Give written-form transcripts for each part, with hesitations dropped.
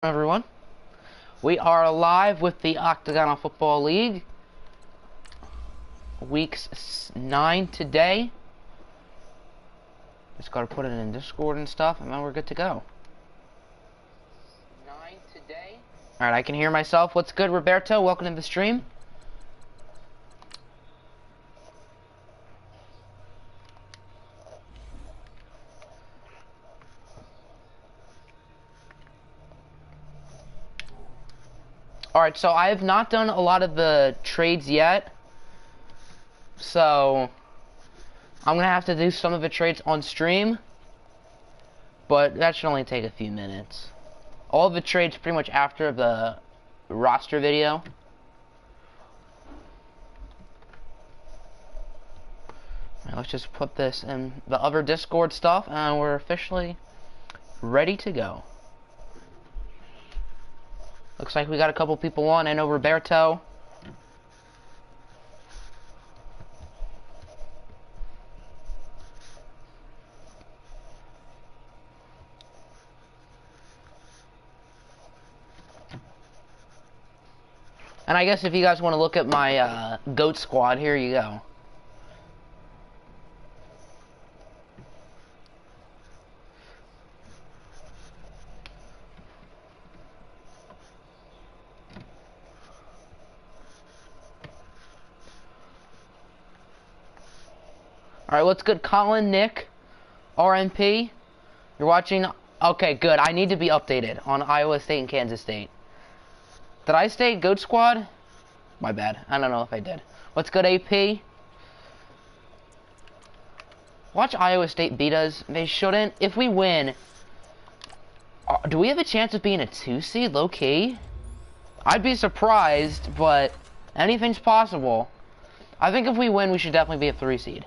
Everyone, we are live with the Octogonal Football League. Weeks 9 today. Just gotta put it in Discord and stuff, and then we're good to go. 9 today. Alright, I can hear myself. What's good, Roberto? Welcome to the stream. Alright, so I have not done a lot of the trades yet. So, I'm going to have to do some of the trades on stream. But that should only take a few minutes. All of the trades pretty much after the roster video. Right, let's just put this in the other Discord stuff, and we're officially ready to go. Looks like we got a couple people on. I know Roberto. And I guess if you guys want to look at my GOAT squad, here you go. Alright, what's good? Colin, Nick, RNP. You're watching? Okay, good. I need to be updated on Iowa State and Kansas State. Did I state GOAT squad? My bad. I don't know if I did. What's good, AP? Watch Iowa State beat us. They shouldn't. If we win, do we have a chance of being a 2 seed, low-key? I'd be surprised, but anything's possible. I think if we win, we should definitely be a 3 seed.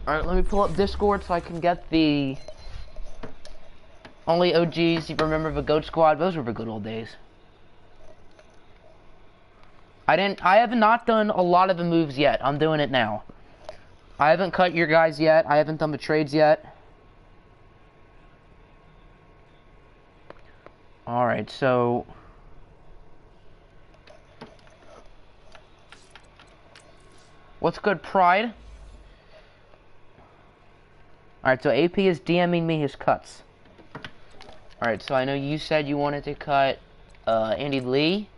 Alright, let me pull up Discord so I can get the only OGs you remember the GOAT squad. Those were the good old days. I have not done a lot of the moves yet. I'm doing it now. I haven't cut your guys yet. I haven't done the trades yet. Alright, so what's good, Pride? Alright, so AP is DMing me his cuts. Alright, so I know you said you wanted to cut Andy Lee.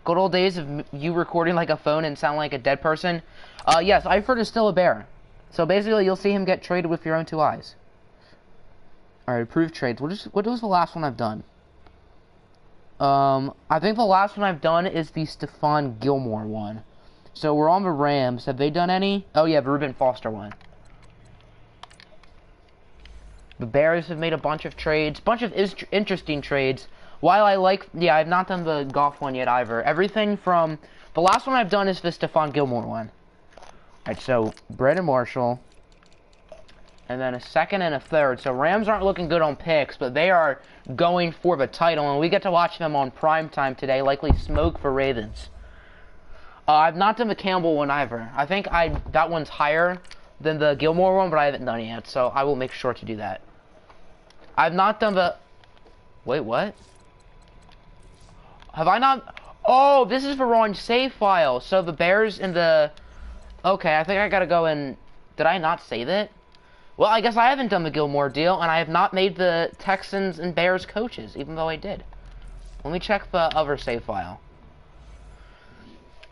Good old days of you recording like a phone and sound like a dead person. Yes, Eifert is still a Bear. So basically, you'll see him get traded with your own 2 eyes. Alright, approved trades. What was the last one I've done? I think the last one I've done is the Stephon Gilmore one. So we're on the Rams. Have they done any? Oh yeah, the Reuben Foster one. The Bears have made a bunch of trades. Bunch of interesting trades. While I like... Yeah, I've not done the golf one yet either. Everything from... The last one I've done is the Stephon Gilmore one. Alright, so Brandon Marshall. And then a second and a third. So Rams aren't looking good on picks, but they are going for the title. And we get to watch them on primetime today. Likely smoke for Ravens. I've not done the Campbell one either. I think that one's higher than the Gilmore one, but I haven't done it yet, so I will make sure to do that. I've not done the... Wait, what? Have I not... Oh, this is the wrong save file. So the Bears and the... Okay, I think I gotta go and... Did I not save it? Well, I guess I haven't done the Gilmore deal, and I have not made the Texans and Bears coaches, even though I did. Let me check the other save file.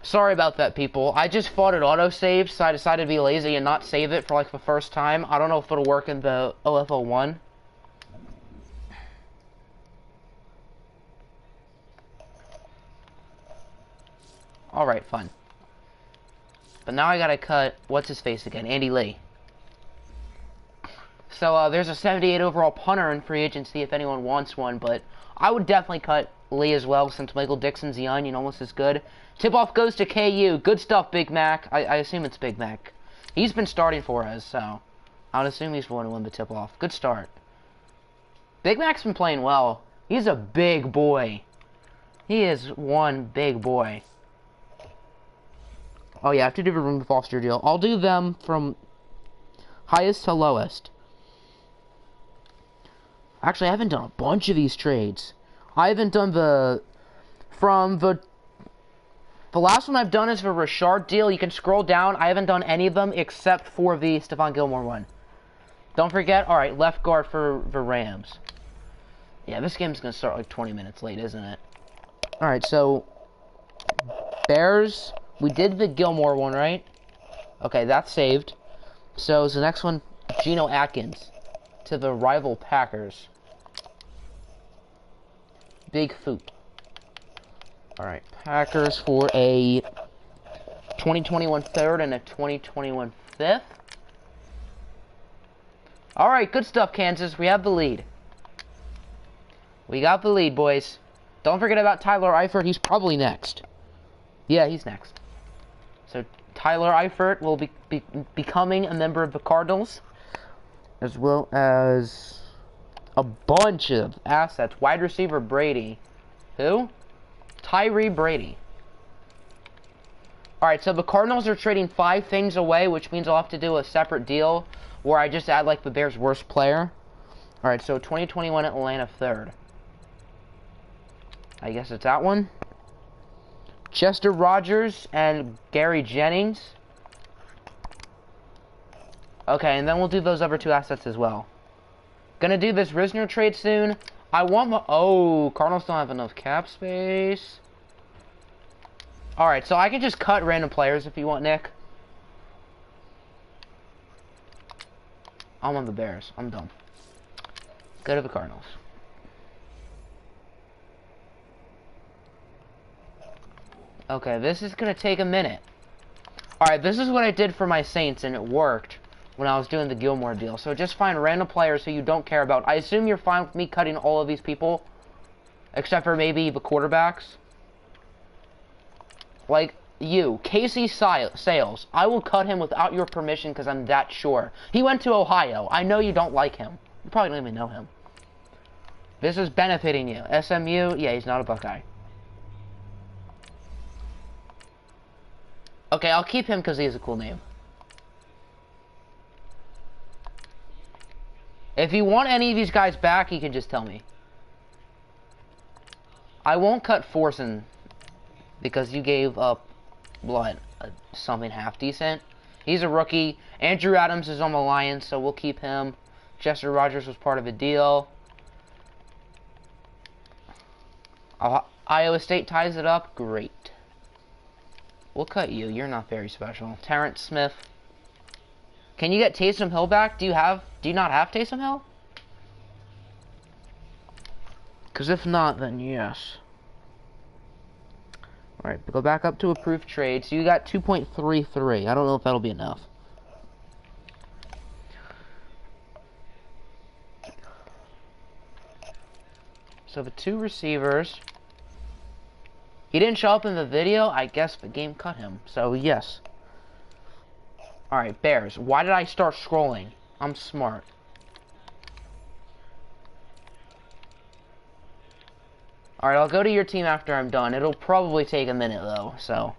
Sorry about that, people. I just thought it auto-saved, so I decided to be lazy and not save it for, like, the first time. I don't know if it'll work in the OFL 1. Alright, fun. But now I gotta cut, what's his face again? Andy Lee. So, there's a 78 overall punter in free agency if anyone wants one, but I would definitely cut Lee as well, since Michael Dixon's the onion, almost as good. Tip-off goes to KU. Good stuff, Big Mac. I assume it's Big Mac. He's been starting for us, so I would assume he's going to win the tip-off. Good start. Big Mac's been playing well. He's a big boy. He is one big boy. Oh yeah, I have to do the Reuben Foster deal. I'll do them from Highest to lowest. Actually, I haven't done a bunch of these trades. I haven't done the last one I've done is the Richard deal. You can scroll down. I haven't done any of them except for the Stephon Gilmore one. Don't forget, alright, left guard for the Rams. Yeah, this game's going to start like 20 minutes late, isn't it? Alright, so Bears, we did the Gilmore one, right? Okay, that's saved. So is the next one Geno Atkins to the rival Packers. Big Foot. Alright, Packers for a 2021 third and a 2021 fifth. Alright, good stuff, Kansas. We have the lead. We got the lead, boys. Don't forget about Tyler Eifert. He's probably next. Yeah, he's next. So Tyler Eifert will be becoming a member of the Cardinals, as well as a bunch of assets. Wide receiver Brady. Who? Tyree Brady. Alright, so the Cardinals are trading 5 things away, which means I'll have to do a separate deal where I just add, like, the Bears' worst player. Alright, so 2021 Atlanta third. I guess it's that one. Chester Rogers and Gary Jennings. Okay, and then we'll do those other 2 assets as well. Gonna do this Risner trade soon. I want my... Oh, Cardinals don't have enough cap space. Alright, so I can just cut random players if you want, Nick. I'm on the Bears. I'm done. Go to the Cardinals. Okay, this is going to take a minute. Alright, this is what I did for my Saints, and it worked when I was doing the Gilmore deal. So just find random players who you don't care about. I assume you're fine with me cutting all of these people, except for maybe the quarterbacks. Like you, Casey Sales. I will cut him without your permission because I'm that sure. He went to Ohio. I know you don't like him. You probably don't even know him. This is benefiting you. SMU, yeah, he's not a Buckeye. Okay, I'll keep him because he has a cool name. If you want any of these guys back, you can just tell me. I won't cut Forsen because you gave up, what, something half decent? He's a rookie. Andrew Adams is on the Lions, so we'll keep him. Chester Rogers was part of a deal. Iowa State ties it up. Great. We'll cut you. You're not very special. Terrence Smith. Can you get Taysom Hill back? Do you not have Taysom Hill? Because if not, then yes. Alright, go back up to approved trade. So you got 2.33. I don't know if that'll be enough. So the 2 receivers. He didn't show up in the video. I guess the game cut him. So yes. Alright, Bears. Why did I start scrolling? I'm smart. Alright, I'll go to your team after I'm done. It'll probably take a minute, though, so.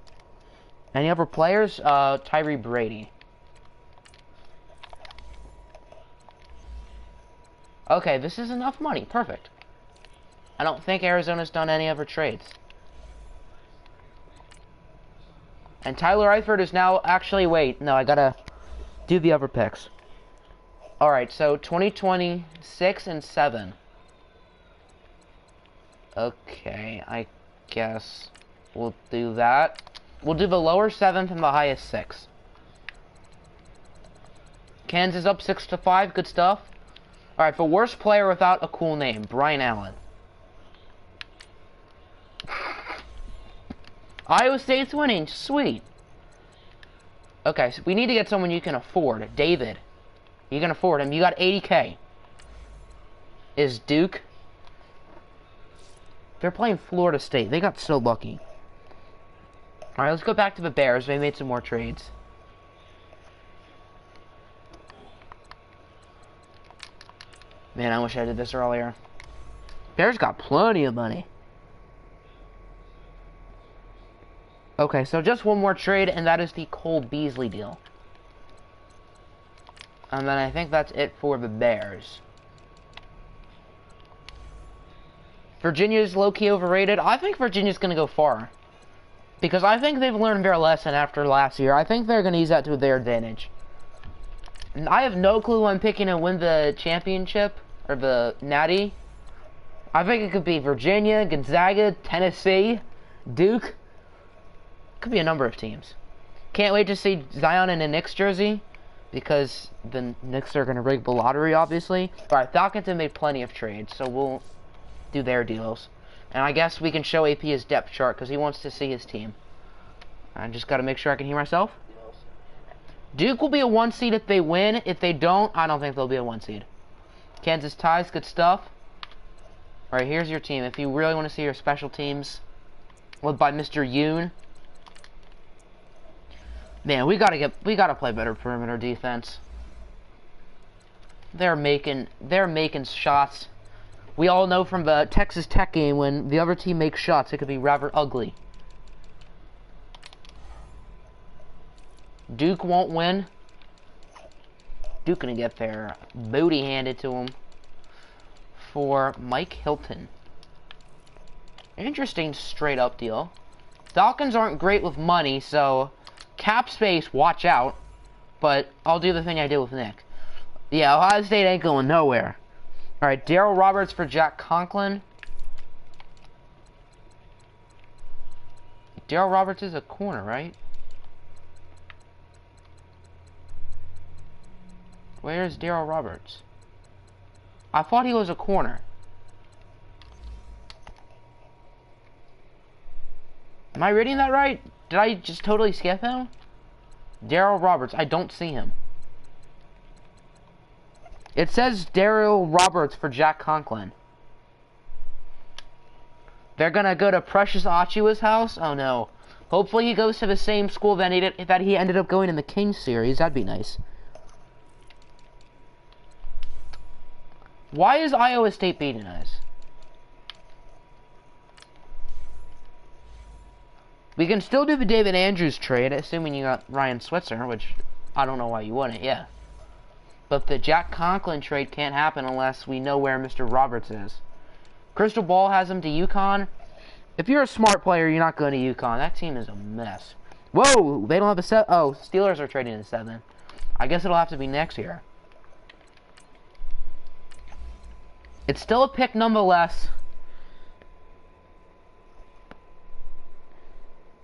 Any other players? Tyree Brady. Okay, this is enough money. Perfect. I don't think Arizona's done any other trades. And Tyler Eifert is now actually, wait, no, I gotta do the other picks. Alright, so 2026 and 7. Okay, I guess we'll do that. We'll do the lower 7th and the highest 6. Kansas up 6-5, good stuff. Alright, the worst player without a cool name, Brian Allen. Iowa State's winning. Sweet. Okay, so we need to get someone you can afford. David. You can afford him. You got 80K. Is Duke? They're playing Florida State. They got so lucky. Alright, let's go back to the Bears. They made some more trades. Man, I wish I did this earlier. Bears got plenty of money. Okay, so just one more trade, and that is the Cole Beasley deal. And then I think that's it for the Bears. Virginia's low-key overrated. I think Virginia's going to go far. Because I think they've learned their lesson after last year. I think they're going to use that to their advantage. And I have no clue who I'm picking to win the championship. Or the Natty. I think it could be Virginia, Gonzaga, Tennessee, Duke. Could be a number of teams. Can't wait to see Zion in a Knicks jersey. Because the Knicks are going to rig the lottery, obviously. Alright, Falcons have made plenty of trades. So we'll do their deals. And I guess we can show AP his depth chart because he wants to see his team. I just got to make sure I can hear myself. Duke will be a 1 seed if they win. If they don't, I don't think they'll be a 1 seed. Kansas ties, good stuff. Alright, here's your team. If you really want to see your special teams, led by Mr. Yoon. Man, we gotta play better perimeter defense. They're making shots. We all know from the Texas Tech game, when the other team makes shots, it could be rather ugly. Duke won't win. Duke gonna get their booty handed to him for Mike Hilton. Interesting straight up deal. Falcons aren't great with money, so cap space, watch out. But I'll do the thing I did with Nick. Yeah, Ohio State ain't going nowhere. Alright, Daryl Roberts for Jack Conklin. Daryl Roberts is a corner, right? Where's Daryl Roberts? I thought he was a corner. Am I reading that right? Did I just totally skip him? Daryl Roberts, I don't see him. It says Daryl Roberts for Jack Conklin. They're gonna go to Precious Achiuwa's house? Oh no. Hopefully he goes to the same school that he ended up going in the Kings series. That'd be nice. Why is Iowa State beating us? We can still do the David Andrews trade, assuming you got Ryan Switzer, which I don't know why you wouldn't, yeah. But the Jack Conklin trade can't happen unless we know where Mr. Roberts is. Crystal Ball has him to UConn. If you're a smart player, you're not going to UConn. That team is a mess. Whoa! They don't have a set. Oh, Steelers are trading a 7. I guess it'll have to be next year. It's still a pick nonetheless.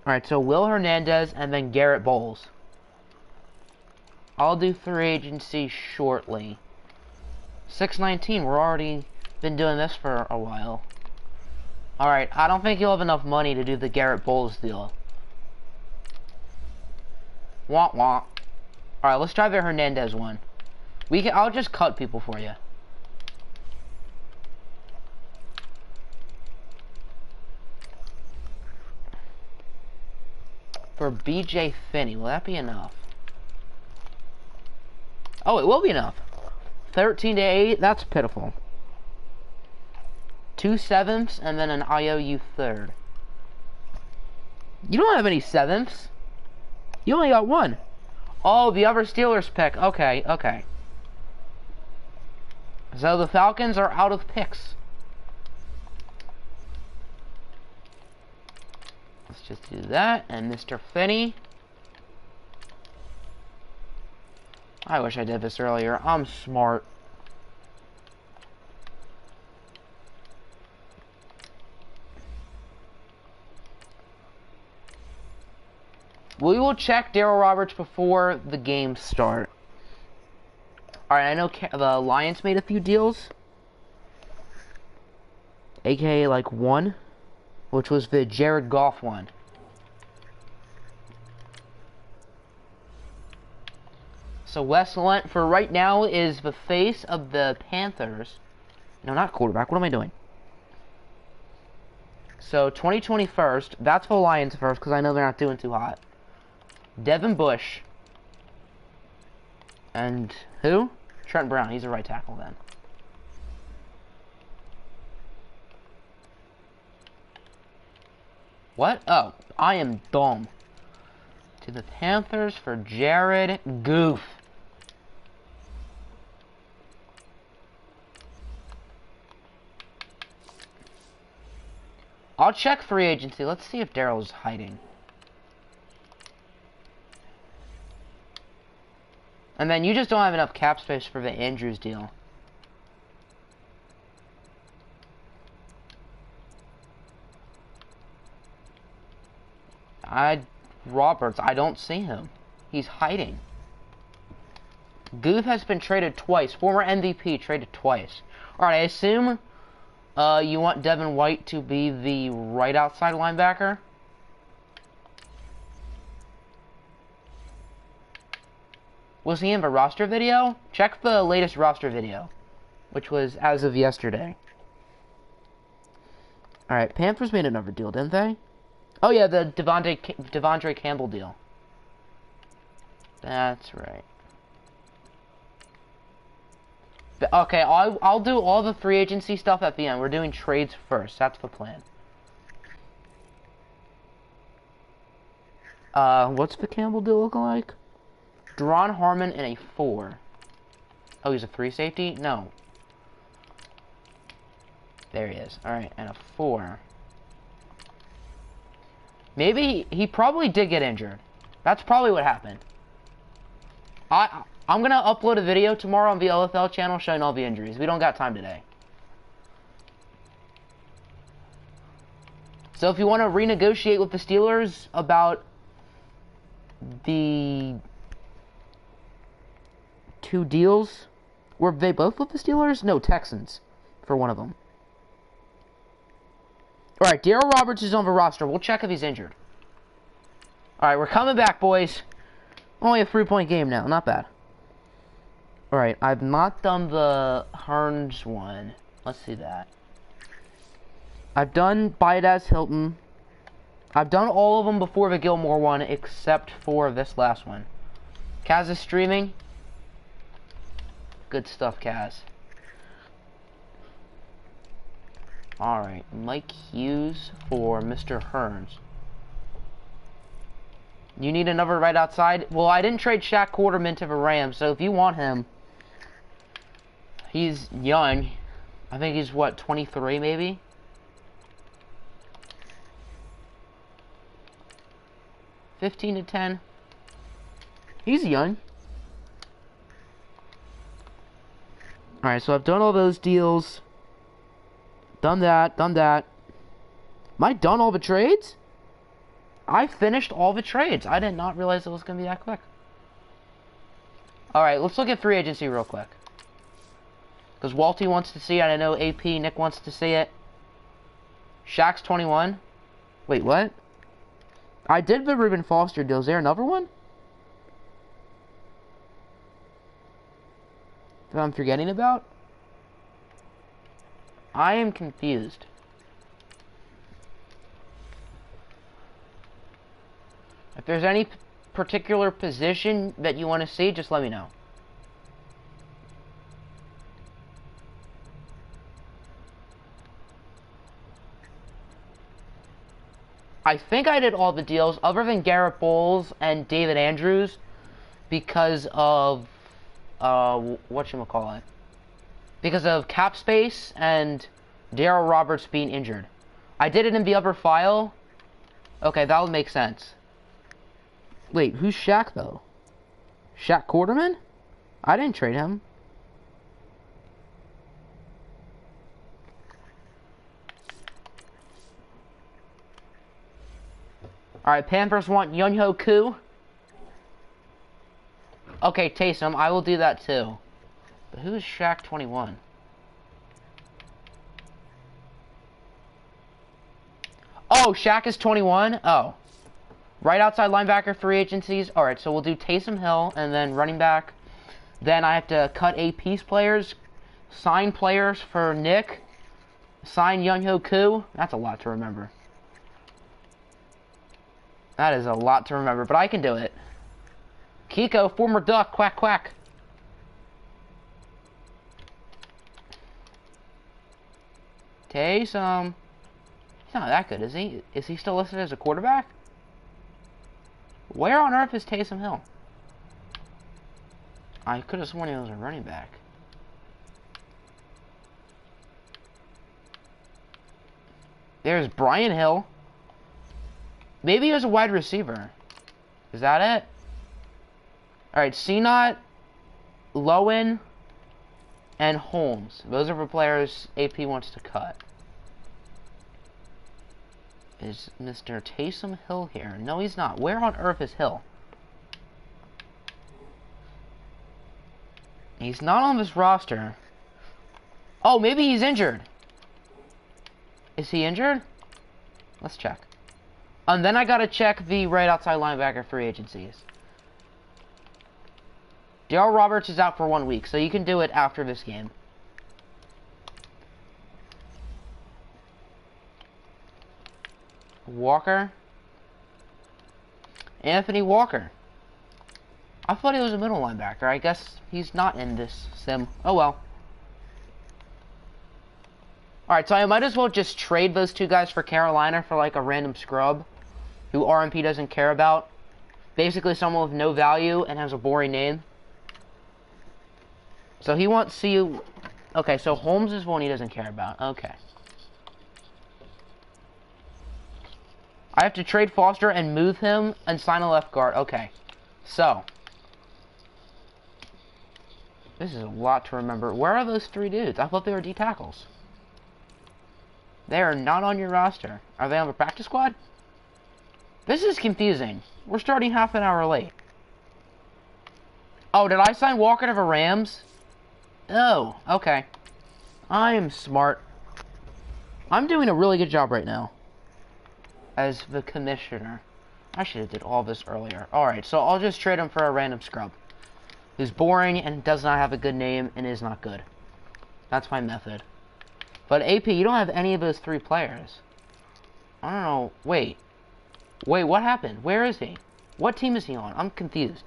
Alright, so Will Hernandez and then Garrett Bowles. I'll do free agency shortly. 619, we're already been doing this for a while. Alright, I don't think you'll have enough money to do the Garrett Bowles deal. Wah wah. Alright, let's try the Hernandez one. I'll just cut people for you. For BJ Finney, will that be enough? Oh, it will be enough. 13 to 8, that's pitiful. 2 7ths and then an IOU third. You don't have any 7ths. You only got 1. Oh, the other Steelers pick. Okay, okay. So the Falcons are out of picks. Let's just do that. And Mr. Finney. I wish I did this earlier. I'm smart. We will check Daryl Roberts before the games start. Alright, I know the Lions made a few deals. AKA like 1. Which was the Jared Goff one. So Wes Lunt, for right now, is the face of the Panthers. No, not quarterback. What am I doing? So 2020 first. That's for Lions first, because I know they're not doing too hot. Devin Bush. And who? Trent Brown. He's a right tackle then. What? Oh, I am dumb. To the Panthers for Jared Goof. I'll check free agency. Let's see if Daryl's hiding. And then you just don't have enough cap space for the Andrews deal. Roberts, I don't see him. He's hiding. Guth has been traded twice. Former MVP traded twice. Alright, I assume you want Devin White to be the right outside linebacker. Was he in the roster video? Check the latest roster video, which was as of yesterday. Alright, Panthers made another deal, didn't they? Oh yeah, the Devondre Campbell deal. That's right. Okay, I'll do all the free agency stuff at the end. We're doing trades first. That's the plan. What's the Campbell deal look like? Deron Harmon in a 4. Oh, he's a 3 safety? No. There he is. Alright, and a 4. Maybe he probably did get injured. That's probably what happened. I'm gonna upload a video tomorrow on the OFL channel showing all the injuries. We don't got time today. So if you want to renegotiate with the Steelers about the 2 deals, were they both with the Steelers? No, Texans for one of them. Alright, Darryl Roberts is on the roster. We'll check if he's injured. Alright, we're coming back, boys. Only a 3-point game now. Not bad. Alright, I've not done the Hearns one. Let's see that. I've done Bidas Hilton. I've done all of them before the Gilmore one, except for this last one. Kaz is streaming. Good stuff, Kaz. Alright, Mike Hughes for Mr. Hearns. You need another right outside? Well, I didn't trade Shaq Quarterman to the Rams, so if you want him, he's young. I think he's, what, 23 maybe? $15 to $10. He's young. Alright, so I've done all those deals. Done that, done that. Am I done all the trades? I finished all the trades. I did not realize it was going to be that quick. Alright, let's look at free agency real quick. Because Walty wants to see it. I know AP, Nick wants to see it. Shaq's 21. Wait, what? I did the Reuben Foster deal. Is there another one that I'm forgetting about? I am confused. If there's any particular position that you want to see, just let me know. I think I did all the deals other than Garrett Bowles and David Andrews because of whatchamacallit. Because of cap space and Darryl Roberts being injured. I did it in the other file. Okay, that would make sense. Wait, who's Shaq though? Shaq Quarterman? I didn't trade him. Alright, Panthers want Young-Ho Koo. Okay, Taysom, I will do that too. But who's Shaq 21? Oh, Shaq is 21? Oh. Right outside linebacker, free agencies. Alright, so we'll do Taysom Hill and then running back. Then I have to cut AP's players, sign players for Nick, sign Young-Ho Koo. That's a lot to remember. That is a lot to remember, but I can do it. Kiko, former Duck, quack quack. Taysom. He's not that good, is he? Is he still listed as a quarterback? Where on earth is Taysom Hill? I could have sworn he was a running back. There's Brian Hill. Maybe he was a wide receiver. Is that it? Alright, Cnot, Lowen, and Holmes. Those are the players AP wants to cut. Is Mr. Taysom Hill here? No, he's not. Where on earth is Hill? He's not on this roster. Oh, maybe he's injured. Is he injured? Let's check. And then I gotta check the right outside linebacker free agencies. Darryl Roberts is out for 1 week, so you can do it after this game. Walker. Anthony Walker. I thought he was a middle linebacker. I guess he's not in this sim. Oh well. Alright, so I might as well just trade those two guys for Carolina for like a random scrub who RMP doesn't care about. Basically someone with no value and has a boring name. So he wants you. Okay, so Holmes is one he doesn't care about. Okay. I have to trade Foster and move him and sign a left guard. Okay. So. This is a lot to remember. Where are those three dudes? I thought they were D tackles. They are not on your roster. Are they on the practice squad? This is confusing. We're starting half an hour late. Oh, did I sign Walker to the Rams? Oh, okay. I am smart. I'm doing a really good job right now. As the commissioner. I should have did all this earlier. Alright, so I'll just trade him for a random scrub. Who's boring and does not have a good name and is not good. That's my method. But AP, you don't have any of those three players. I don't know. Wait. Wait, what happened? Where is he? What team is he on? I'm confused.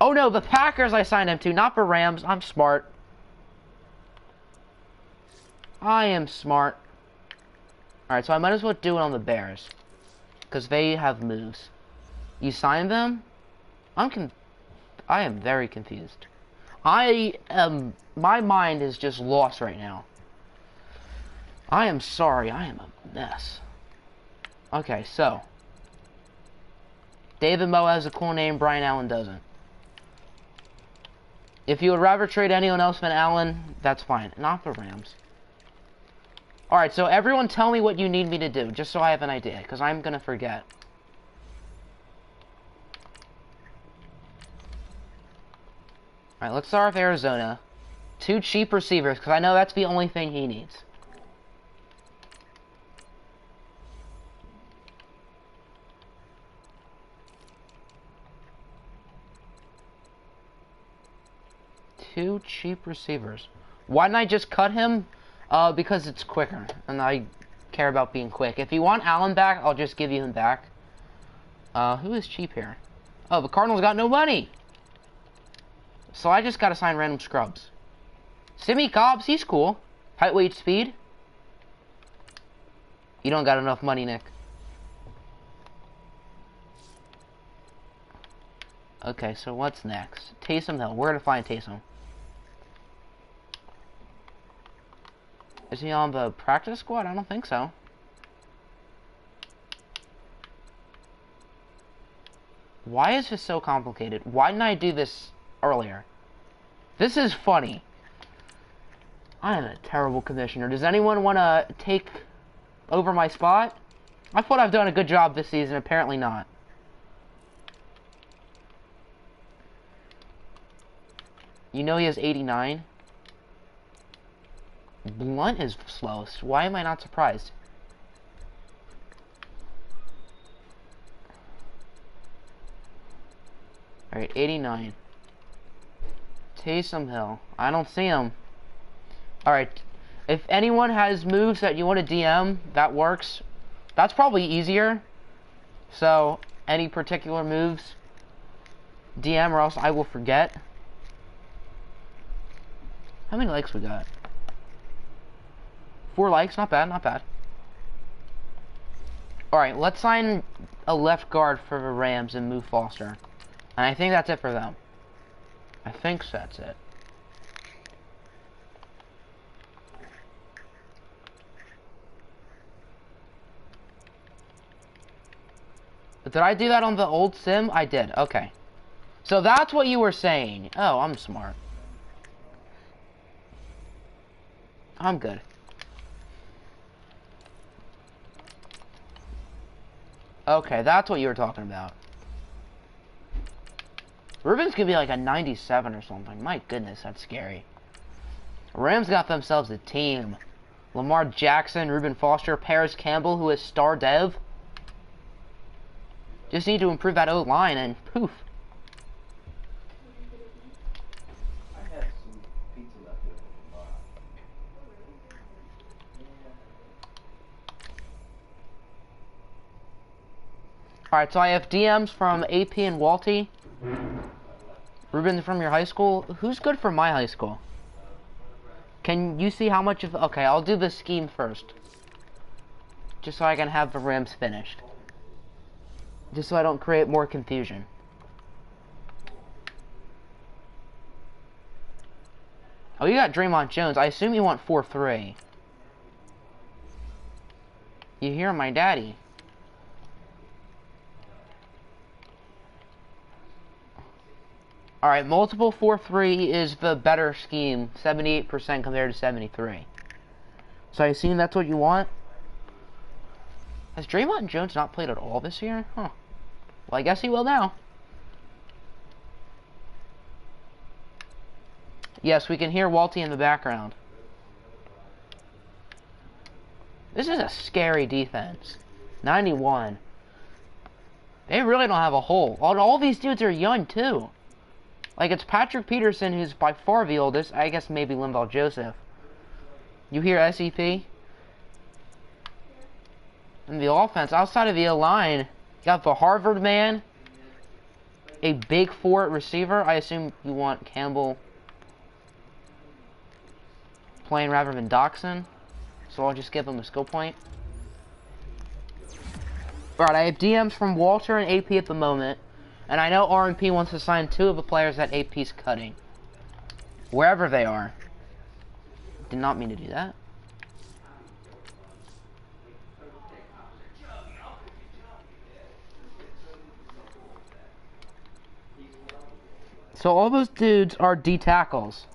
Oh no, the Packers I signed him to, not the Rams. I'm smart. I am smart. Alright, so I might as well do it on the Bears. Because they have moves. You signed them? I am very confused. My mind is just lost right now. I am sorry, I am a mess. Okay, so. David Moe has a cool name, Brian Allen doesn't. If you would rather trade anyone else than Allen, that's fine. Not the Rams. Alright, so everyone tell me what you need me to do, just so I have an idea, because I'm gonna forget. Alright, let's start with Arizona. 2 cheap receivers, because I know that's the only thing he needs. Two cheap receivers. Why didn't I just cut him? Because it's quicker, and I care about being quick. If you want Allen back, I'll just give you him back. Who is cheap here? Oh, the Cardinals got no money! So I just gotta sign random scrubs. Simi Cobbs, he's cool. Height, weight, speed. You don't got enough money, Nick. Okay, so what's next? Taysom Hill. Where to find Taysom? Is he on the practice squad? I don't think so. Why is this so complicated? Why didn't I do this earlier? This is funny. I am a terrible commissioner. Does anyone want to take over my spot? I thought I've done a good job this season. Apparently not. You know he has 89? Blunt is slowest. Why am I not surprised? Alright, 89. Taysom Hill. I don't see him. Alright. If anyone has moves that you want to DM, that works. That's probably easier. So, any particular moves, DM or else I will forget. How many likes we got? 4 likes, not bad, not bad. Alright, let's sign a left guard for the Rams and move Foster. And I think that's it for them. I think that's it. Did I do that on the old sim? I did. Okay. So that's what you were saying. Oh, I'm smart. I'm good. Okay, that's what you were talking about. Ruben's gonna be like a 97 or something. My goodness, that's scary. Rams got themselves a team. Lamar Jackson, Reuben Foster, Paris Campbell, who is star dev. Just need to improve that O-line and poof. Alright, so I have DMs from AP and Walty. Ruben from your high school. Who's good for my high school? Can you see how much of... Okay, I'll do the scheme first. Just so I can have the Rams finished. Just so I don't create more confusion. Oh, you got Draymond Jones. I assume you want 4-3. You hear my daddy. Alright, multiple 4-3 is the better scheme. 78% compared to 73. So I assume that's what you want? Has Draymond Jones not played at all this year? Huh. Well, I guess he will now. Yes, we can hear Walty in the background. This is a scary defense. 91. They really don't have a hole. All these dudes are young, too. Like, it's Patrick Peterson, who's by far the oldest. I guess maybe Linval Joseph. You hear SEP? And the offense, outside of the line, you got the Harvard man, a big 4 receiver. I assume you want Campbell playing rather than Doxson. So I'll just give him a skill point. Alright, I have DMs from Walter and AP at the moment. And I know R&P wants to sign 2 of the players that AP's cutting. Wherever they are. Did not mean to do that. So all those dudes are D tackles.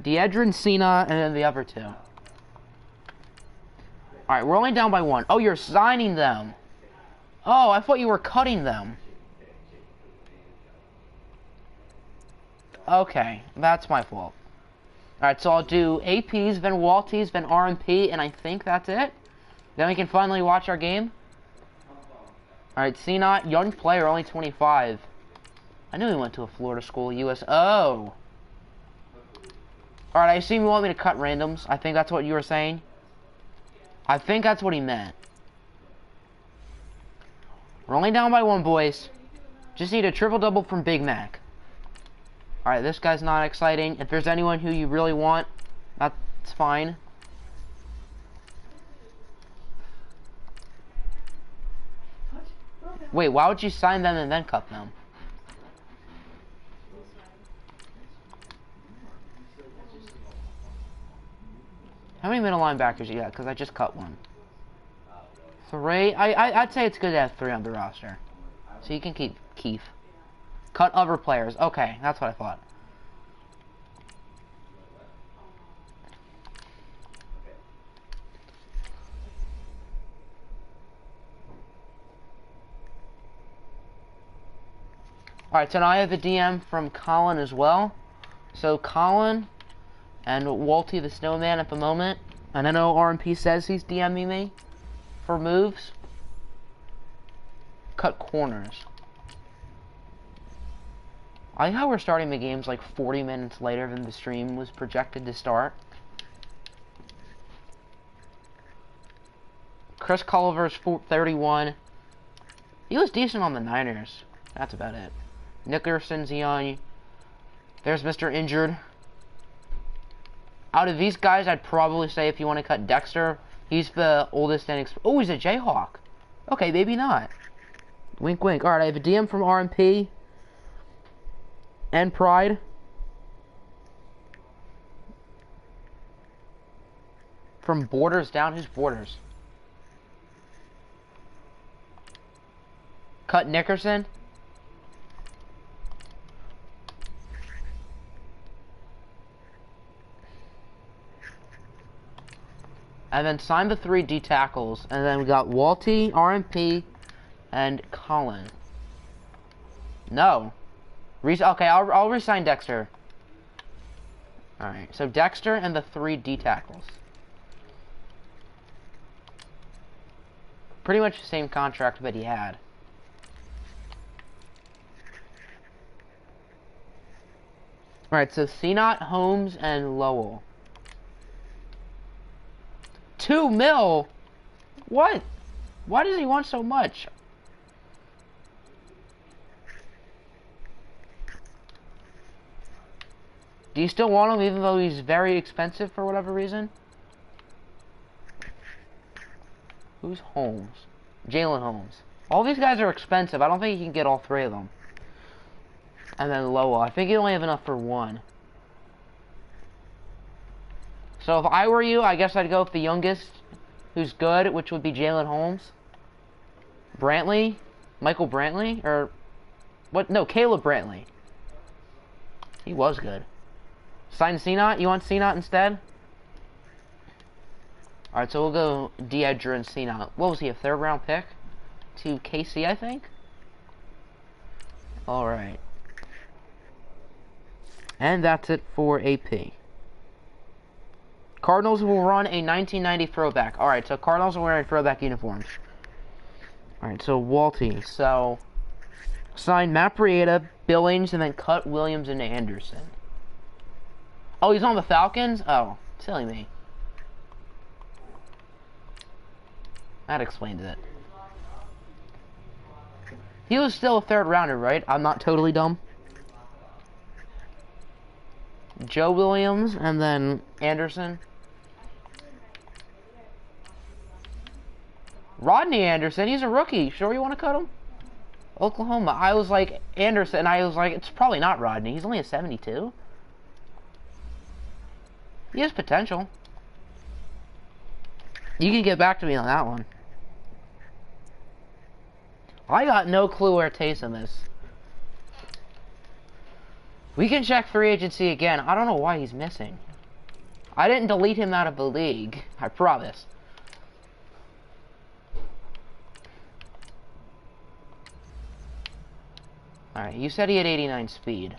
Deedrin, Cena, and then the other 2. Alright, we're only down by 1. Oh, you're signing them. Oh, I thought you were cutting them. Okay, that's my fault. Alright, so I'll do APs, then Walties, then R&P, and I think that's it. Then we can finally watch our game. Alright, C-Not, young player, only 25. I knew he went to a Florida school, USO. Alright, I assume you want me to cut randoms. I think that's what you were saying. I think that's what he meant. We're only down by 1, boys. Just need a triple-double from Big Mac. Alright, this guy's not exciting. If there's anyone who you really want, that's fine. Wait, why would you sign them and then cut them? How many middle linebackers you got? Because I just cut 1. 3? I'd say it's good to have 3 on the roster. So you can keep Keith. Cut other players. Okay, that's what I thought. Alright, so now I have a DM from Colin as well. So Colin and Walty the Snowman at the moment. And I know R&P says he's DMing me for moves. Cut corners. I like how we're starting the games like 40 minutes later than the stream was projected to start. Chris Culliver's 31. He was decent on the Niners. That's about it. Nickerson's young. There's Mr. Injured. Out of these guys, I'd probably say if you want to cut Dexter, he's the oldest and... Oh, he's a Jayhawk. Okay, maybe not. Wink, wink. Alright, I have a DM from R&P. And Pride. From Borders down. Who's Borders? Cut Nickerson. And then sign the 3 D tackles. And then we got Walty, RMP, and Colin. No. Okay, I'll resign Dexter. Alright, so Dexter and the 3 D tackles. Pretty much the same contract that he had. Alright, so Senat, Holmes, and Lowell. 2 mil? What? Why does he want so much? Do you still want him even though he's very expensive for whatever reason? Who's Holmes? Jalen Holmes. All these guys are expensive. I don't think you can get all 3 of them. And then Lowell. I think you only have enough for 1. So if I were you, I guess I'd go with the youngest who's good, which would be Jalen Holmes. Brantley? Michael Brantley? Or what? No, Caleb Brantley. He was good. Sign Senat? You want Senat instead? Alright, so we'll go D'Edger and Senat. What was he, a 3rd round pick? To KC, I think? Alright. And that's it for AP. Cardinals will run a 1990 throwback. Alright, so Cardinals are wearing throwback uniforms. Alright, so Walty. So, sign Matt Breida, Billings, and then cut Williams and Anderson. Oh, he's on the Falcons? Oh, silly me. That explains it. He was still a 3rd rounder, right? I'm not totally dumb. Joe Williams, and then Anderson. Rodney Anderson, he's a rookie. Sure you want to cut him? Oklahoma. I was like, Anderson, I was like, it's probably not Rodney. He's only a 72. He has potential. You can get back to me on that one. I got no clue where Taysom is. We can check free agency again. I don't know why he's missing. I didn't delete him out of the league. I promise. Alright, you said he had 89 speed.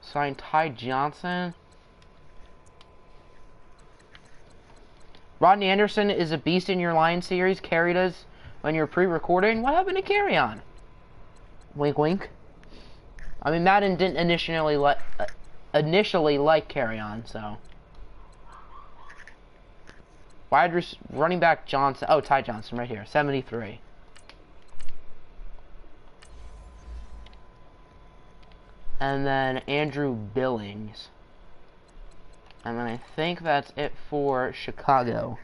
Sign Ty Johnson. Rodney Anderson is a beast in your line series. Carried us when you're pre-recording. What happened to Kerryon? Wink, wink. I mean, Madden didn't initially like Kerryon, so. Running back Johnson. Oh, Ty Johnson right here, 73. And then Andrew Billings. And then I think that's it for Chicago.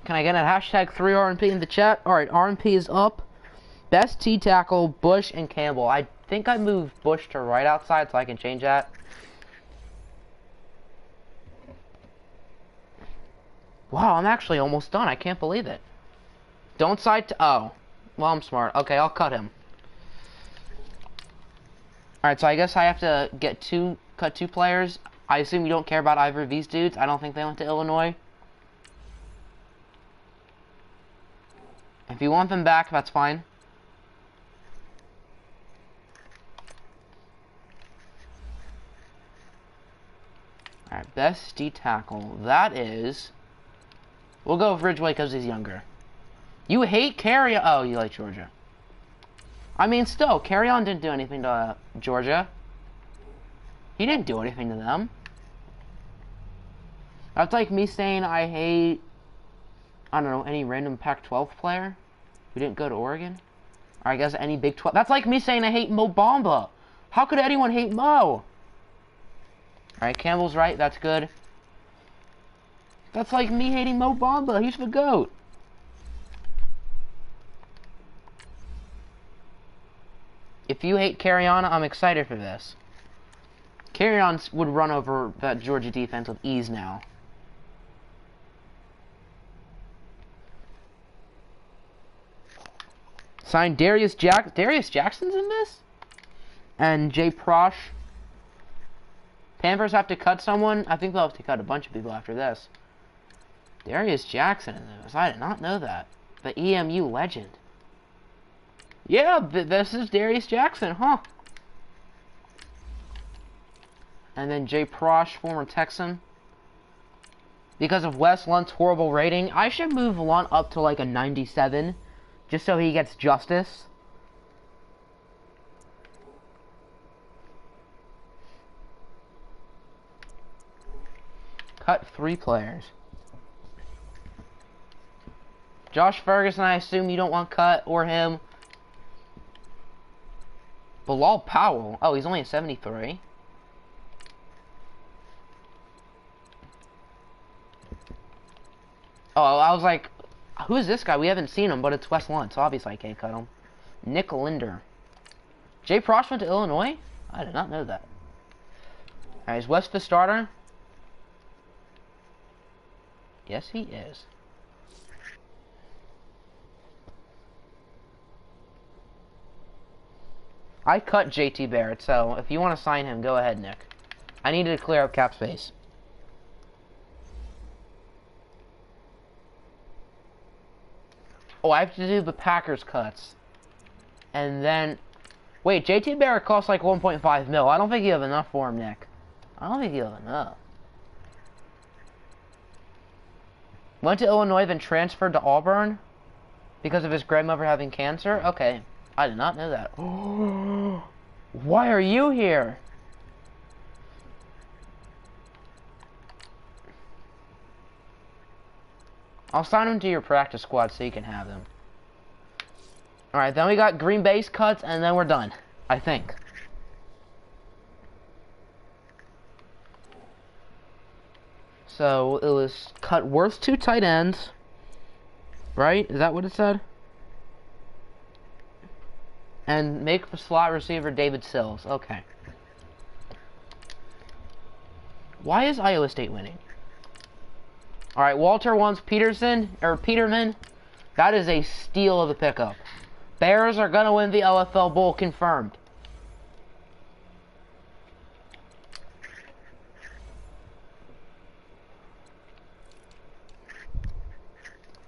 Can I get a hashtag 3RNP in the chat? Alright, RNP is up. Best T tackle, Bush and Campbell. I think I moved Bush to right outside so I can change that. Wow, I'm actually almost done. I can't believe it. Don't side to... Oh. Well, I'm smart. Okay, I'll cut him. Alright, so I guess I have to cut 2 players. I assume you don't care about either of these dudes. I don't think they went to Illinois. If you want them back, that's fine. Alright, best D tackle. That is... We'll go with Ridgeway because he's younger. You hate Kerryon. Oh, you like Georgia. I mean, still, Kerryon didn't do anything to Georgia. He didn't do anything to them. That's like me saying I hate, I don't know, any random Pac-12 player who didn't go to Oregon. Or I guess any Big 12. That's like me saying I hate Mo Bamba. How could anyone hate Mo? Alright, Campbell's right. That's good. That's like me hating Mo Bamba. He's the GOAT. If you hate Kerryon, I'm excited for this. Kerryon would run over that Georgia defense with ease now. Signed Darius Jackson's in this? And Jay Prosh. Panthers have to cut someone. I think they'll have to cut a bunch of people after this. Darius Jackson in this. I did not know that. The EMU legend. Yeah, this is Darius Jackson, huh? And then Jay Prosh, former Texan. Because of Wes Lunt's horrible rating, I should move Lunt up to like a 97. Just so he gets justice. Cut 3 players. Josh Ferguson, I assume you don't want cut, or him. Bilal Powell. Oh, he's only a 73. Oh, I was like, who is this guy? We haven't seen him, but it's Wes Lunt, so obviously I can't cut him. Nick Linder. Jay Prosh went to Illinois? I did not know that. Alright, is Wes the starter? Yes, he is. I cut JT Barrett, so if you want to sign him, go ahead, Nick. I needed to clear up cap space. Oh, I have to do the Packers cuts. And then... Wait, JT Barrett costs like 1.5 mil. I don't think you have enough for him, Nick. I don't think you have enough. Went to Illinois, then transferred to Auburn? Because of his grandmother having cancer? Okay. I did not know that. Why are you here? I'll sign him to your practice squad so you can have him. Alright, then we got Green Bay's cuts, and then we're done. I think. So, it was cut worth 2 tight ends. Right? Is that what it said? And make the slot receiver David Sills. Okay. Why is Iowa State winning? Alright, Walter wants Peterman. That is a steal of the pickup. Bears are going to win the OFL Bowl, confirmed.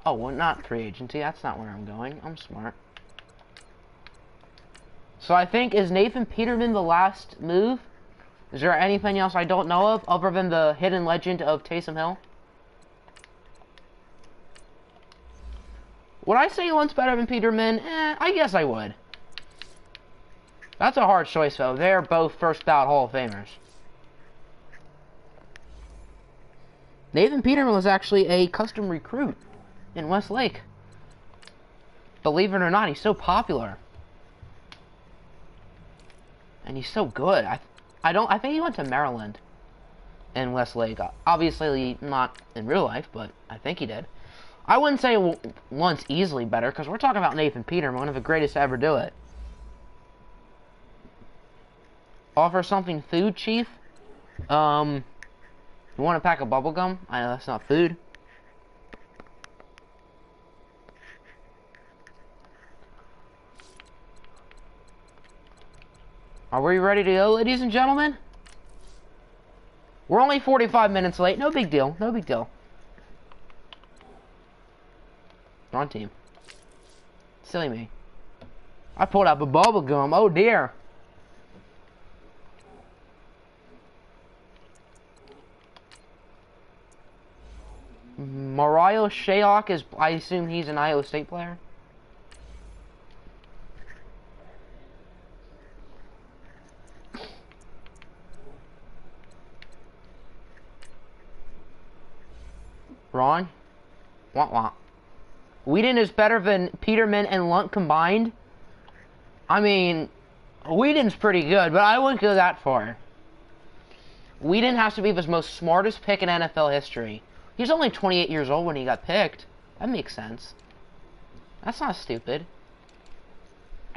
Oh, well, not free agency. That's not where I'm going. I'm smart. So I think, is Nathan Peterman the last move? Is there anything else I don't know of other than the hidden legend of Taysom Hill? Would I say Lunt's better than Peterman? I guess I would. That's a hard choice, though. They're both first ballot Hall of Famers. Nathan Peterman was actually a custom recruit in Westlake. Believe it or not, he's so popular. And he's so good. I think he went to Maryland in Westlake. Obviously not in real life, but I think he did. I wouldn't say Lunt's easily better, because we're talking about Nathan Peterman, one of the greatest to ever do it. Offer something food, Chief? You want a pack of bubble gum? I know that's not food. Are we ready to go, ladies and gentlemen? We're only 45 minutes late. No big deal. No big deal. Wrong team. Silly me. I pulled out the bubble gum. Oh dear. Mario Shayok is, I assume he's an Iowa State player. Wrong. Wah wah. Whedon is better than Peterman and Lunt combined. I mean, Whedon's pretty good, but I wouldn't go that far. Whedon has to be the most smartest pick in NFL history. He's only 28 years old when he got picked. That makes sense. That's not stupid.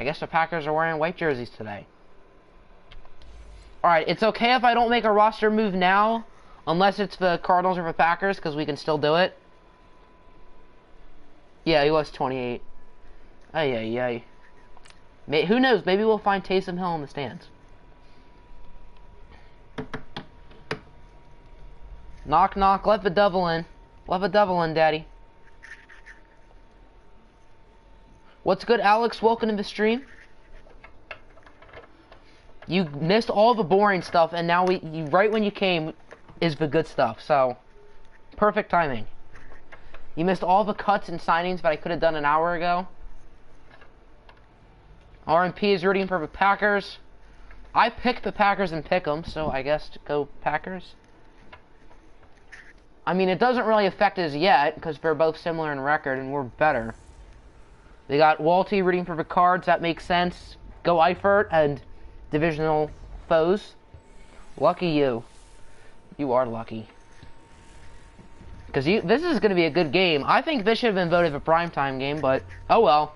I guess the Packers are wearing white jerseys today. Alright, it's okay if I don't make a roster move now, unless it's the Cardinals or the Packers, because we can still do it. Yeah, he was 28. Ay. Who knows? Maybe we'll find Taysom Hill in the stands. Knock, knock. Let the devil in. Let the devil in, Daddy. What's good, Alex? Welcome to the stream. You missed all the boring stuff, and now right when you came is the good stuff. So, perfect timing. You missed all the cuts and signings that I could have done an hour ago. RMP is rooting for the Packers. I picked the Packers and pick them, so I guess go Packers. I mean, it doesn't really affect us yet, because they're both similar in record, and we're better. They got Walty rooting for the Cards, that makes sense. Go Eifert and divisional foes. Lucky you. You are lucky. Because this is going to be a good game. I think this should have been voted a primetime game, but oh well.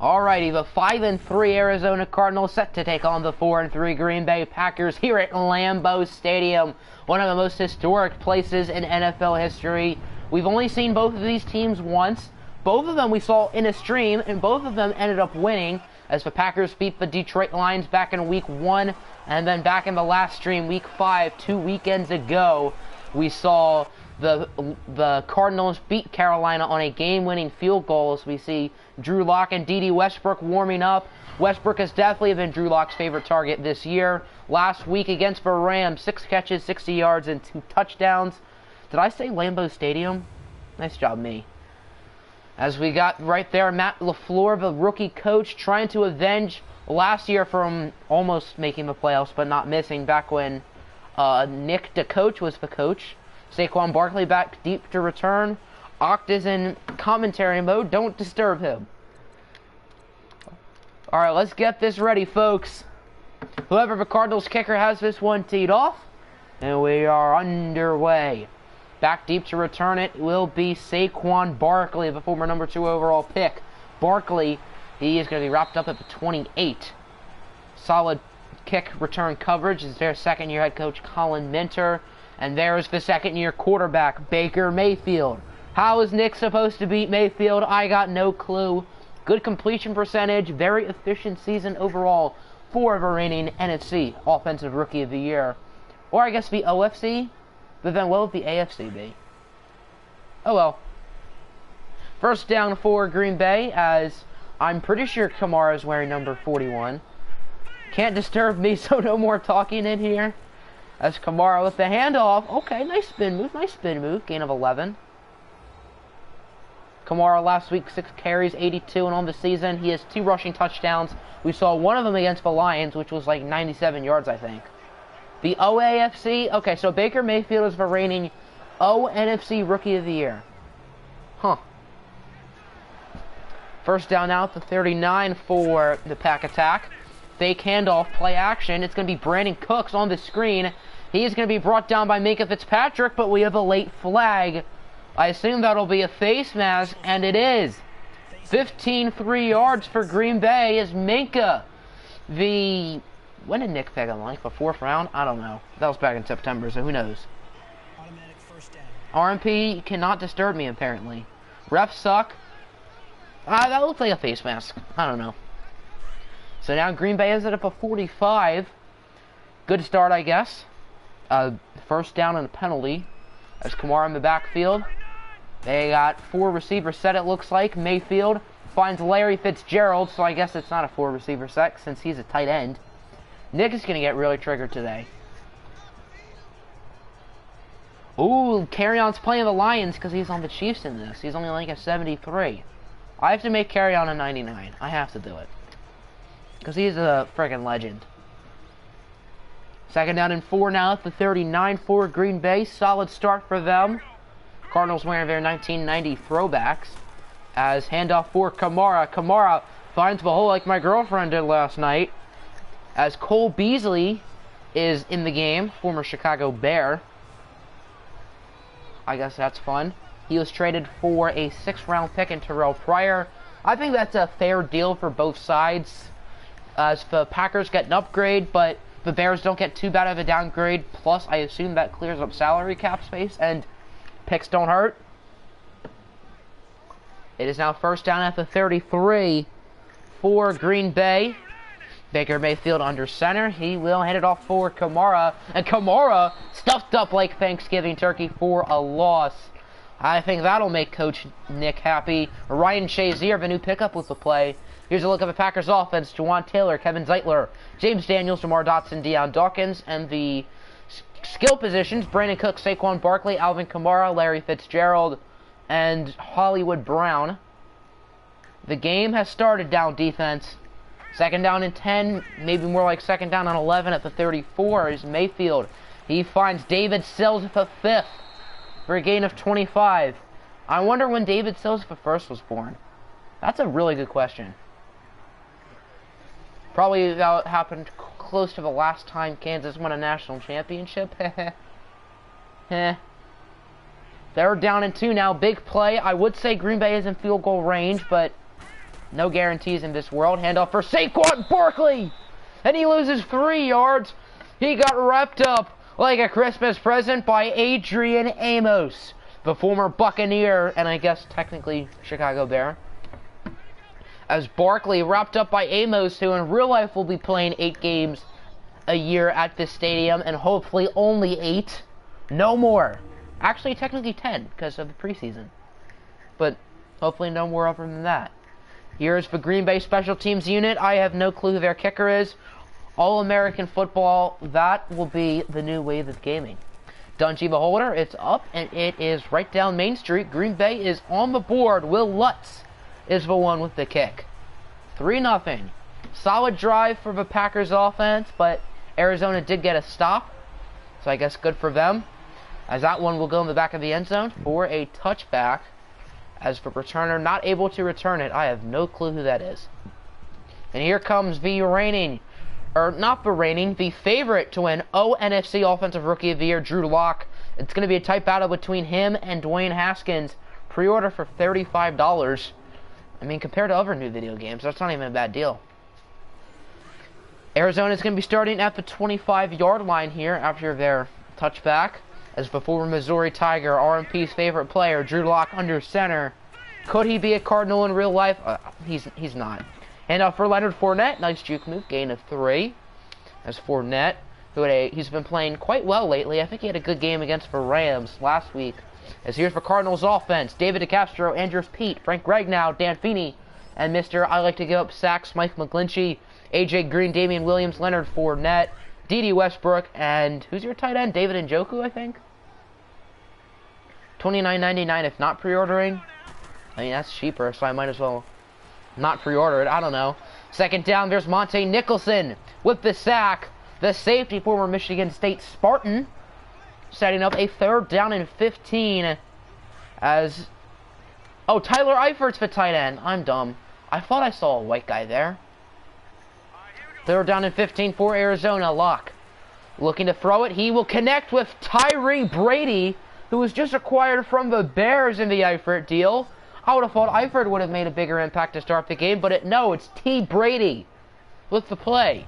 Alrighty, the 5-3 Arizona Cardinals set to take on the 4-3 Green Bay Packers here at Lambeau Stadium, one of the most historic places in NFL history. We've only seen both of these teams once. Both of them we saw in a stream, and both of them ended up winning as the Packers beat the Detroit Lions back in Week 1, and then back in the last stream, Week 5, 2 weekends ago, we saw the Cardinals beat Carolina on a game-winning field goal as we see Drew Lock and D.D. Westbrook warming up. Westbrook has definitely been Drew Lock's favorite target this year. Last week against the Rams, 6 catches, 60 yards, and 2 touchdowns. Did I say Lambeau Stadium? Nice job, me. As we got right there, Matt LaFleur, the rookie coach, trying to avenge last year from almost making the playoffs, but not missing back when Nick DeCoach was the coach. Saquon Barkley back deep to return. Oct is in commentary mode. Don't disturb him. Alright, let's get this ready, folks. Whoever the Cardinals kicker has this one teed off. And we are underway. Back deep to return it will be Saquon Barkley, the former number 2 overall pick. Barkley, he is going to be wrapped up at the 28. Solid kick return coverage is their second-year head coach, Colin Minter. And there's the second-year quarterback, Baker Mayfield. How is Nick supposed to beat Mayfield? I got no clue. Good completion percentage, very efficient season overall for the reigning NFC Offensive Rookie of the Year. Or I guess the OFC? But then what would the AFC be? Oh well. First down for Green Bay, as I'm pretty sure Kamara is wearing number 41. Can't disturb me, so no more talking in here. As Kamara with the handoff. Okay, nice spin move. Gain of 11. Kamara last week, 6 carries, 82, and on the season, he has 2 rushing touchdowns. We saw one of them against the Lions, which was like 97 yards, I think. The OAFC, okay, so Baker Mayfield is the reigning ONFC Rookie of the Year. Huh. First down now at the 39 for the Pack Attack. Fake handoff, play action. It's going to be Brandon Cooks on the screen. He is going to be brought down by Minkah Fitzpatrick, but we have a late flag. I assume that'll be a face mask, and it is. 15-3 yards for Green Bay is Minkah. When did Nick pick him? Like the 4th round? I don't know. That was back in September, so who knows. RMP cannot disturb me, apparently. Refs suck. That looks like a face mask. I don't know. So now Green Bay is at a 45. Good start, I guess. First down and a penalty. As Kamara in the backfield. They got 4 receivers set, it looks like. Mayfield finds Larry Fitzgerald, so I guess it's not a 4 receiver set since he's a tight end. Nick is going to get really triggered today. Ooh, Kerryon's playing the Lions because he's on the Chiefs in this. He's only like a 73. I have to make Kerryon a 99. I have to do it. Because he's a friggin' legend. Second down and 4 now at the 39 for Green Bay. Solid start for them. Cardinals wearing their 1990 throwbacks. As handoff for Kamara. Kamara finds the hole like my girlfriend did last night. As Cole Beasley is in the game. Former Chicago Bear. I guess that's fun. He was traded for a 6th round pick in Terrell Pryor. I think that's a fair deal for both sides. As the Packers get an upgrade, but the Bears don't get too bad of a downgrade. Plus, I assume that clears up salary cap space, and picks don't hurt. It is now first down at the 33 for Green Bay. Baker Mayfield under center. He will hand it off for Kamara. And Kamara stuffed up like Thanksgiving turkey for a loss. I think that'll make Coach Nick happy. Ryan Shazier, the new pickup with the play. Here's a look at the Packers offense. Jawan Taylor, Kevin Zeitler, James Daniels, DeMar Dotson, Deion Dawkins. And the skill positions, Brandon Cook, Saquon Barkley, Alvin Kamara, Larry Fitzgerald, and Hollywood Brown. The game has started down defense. Second down and 10, maybe more like second down and 11 at the 34 is Mayfield. He finds David Sills at the 5th for a gain of 25. I wonder when David Sills the first was born. That's a really good question. Probably that happened close to the last time Kansas won a national championship. They're down and 2 now. Big play. I would say Green Bay is in field goal range, but no guarantees in this world. Handoff for Saquon Barkley. And he loses 3 yards. He got wrapped up like a Christmas present by Adrian Amos, the former Buccaneer, and I guess technically Chicago Bear. As Barkley wrapped up by Amos, who in real life will be playing 8 games a year at this stadium, and hopefully only 8. No more. Actually, technically 10, because of the preseason. But hopefully no more other than that. Here's the Green Bay special teams unit. I have no clue who their kicker is. All-American football, that will be the new wave of gaming. Dungy Beholder, it's up, and it is right down Main Street. Green Bay is on the board. Will Lutz is the one with the kick. 3-0. Solid drive for the Packers offense, but Arizona did get a stop. So I guess good for them. As that one will go in the back of the end zone for a touchback. As for returner, not able to return it. I have no clue who that is. And here comes the reigning, or not the reigning, the favorite to win NFC Offensive Rookie of the Year, Drew Lock. It's going to be a tight battle between him and Dwayne Haskins. Pre-order for $35. I mean, compared to other new video games, that's not even a bad deal. Arizona's going to be starting at the 25-yard line here after their touchback. As the former Missouri Tiger, RMP's favorite player, Drew Lock under center. Could he be a Cardinal in real life? He's not. Handoff for Leonard Fournette. Nice juke move. Gain of 3. As Fournette, he's been playing quite well lately. I think he had a good game against the Rams last week. As here's for Cardinals offense. David DeCastro, Andrews Pete, Frank Ragnow, Dan Feeney, and Mr. I like to give up sacks, Mike McGlinchey, AJ Green, Damian Williams, Leonard Fournette, D.D. Westbrook, and who's your tight end? David Njoku, I think? $29.99 if not pre-ordering. I mean, that's cheaper, so I might as well not pre-order it. I don't know. Second down, there's Monte Nicholson with the sack. The safety, former Michigan State Spartan, setting up a third down and 15 as... Oh, Tyler Eifert's the tight end. I'm dumb. I thought I saw a white guy there. Third down and 15 for Arizona. Lock looking to throw it. He will connect with Tyree Brady, who was just acquired from the Bears in the Eifert deal. I would have thought Eifert would have made a bigger impact to start the game, but no, it's T. Brady with the play.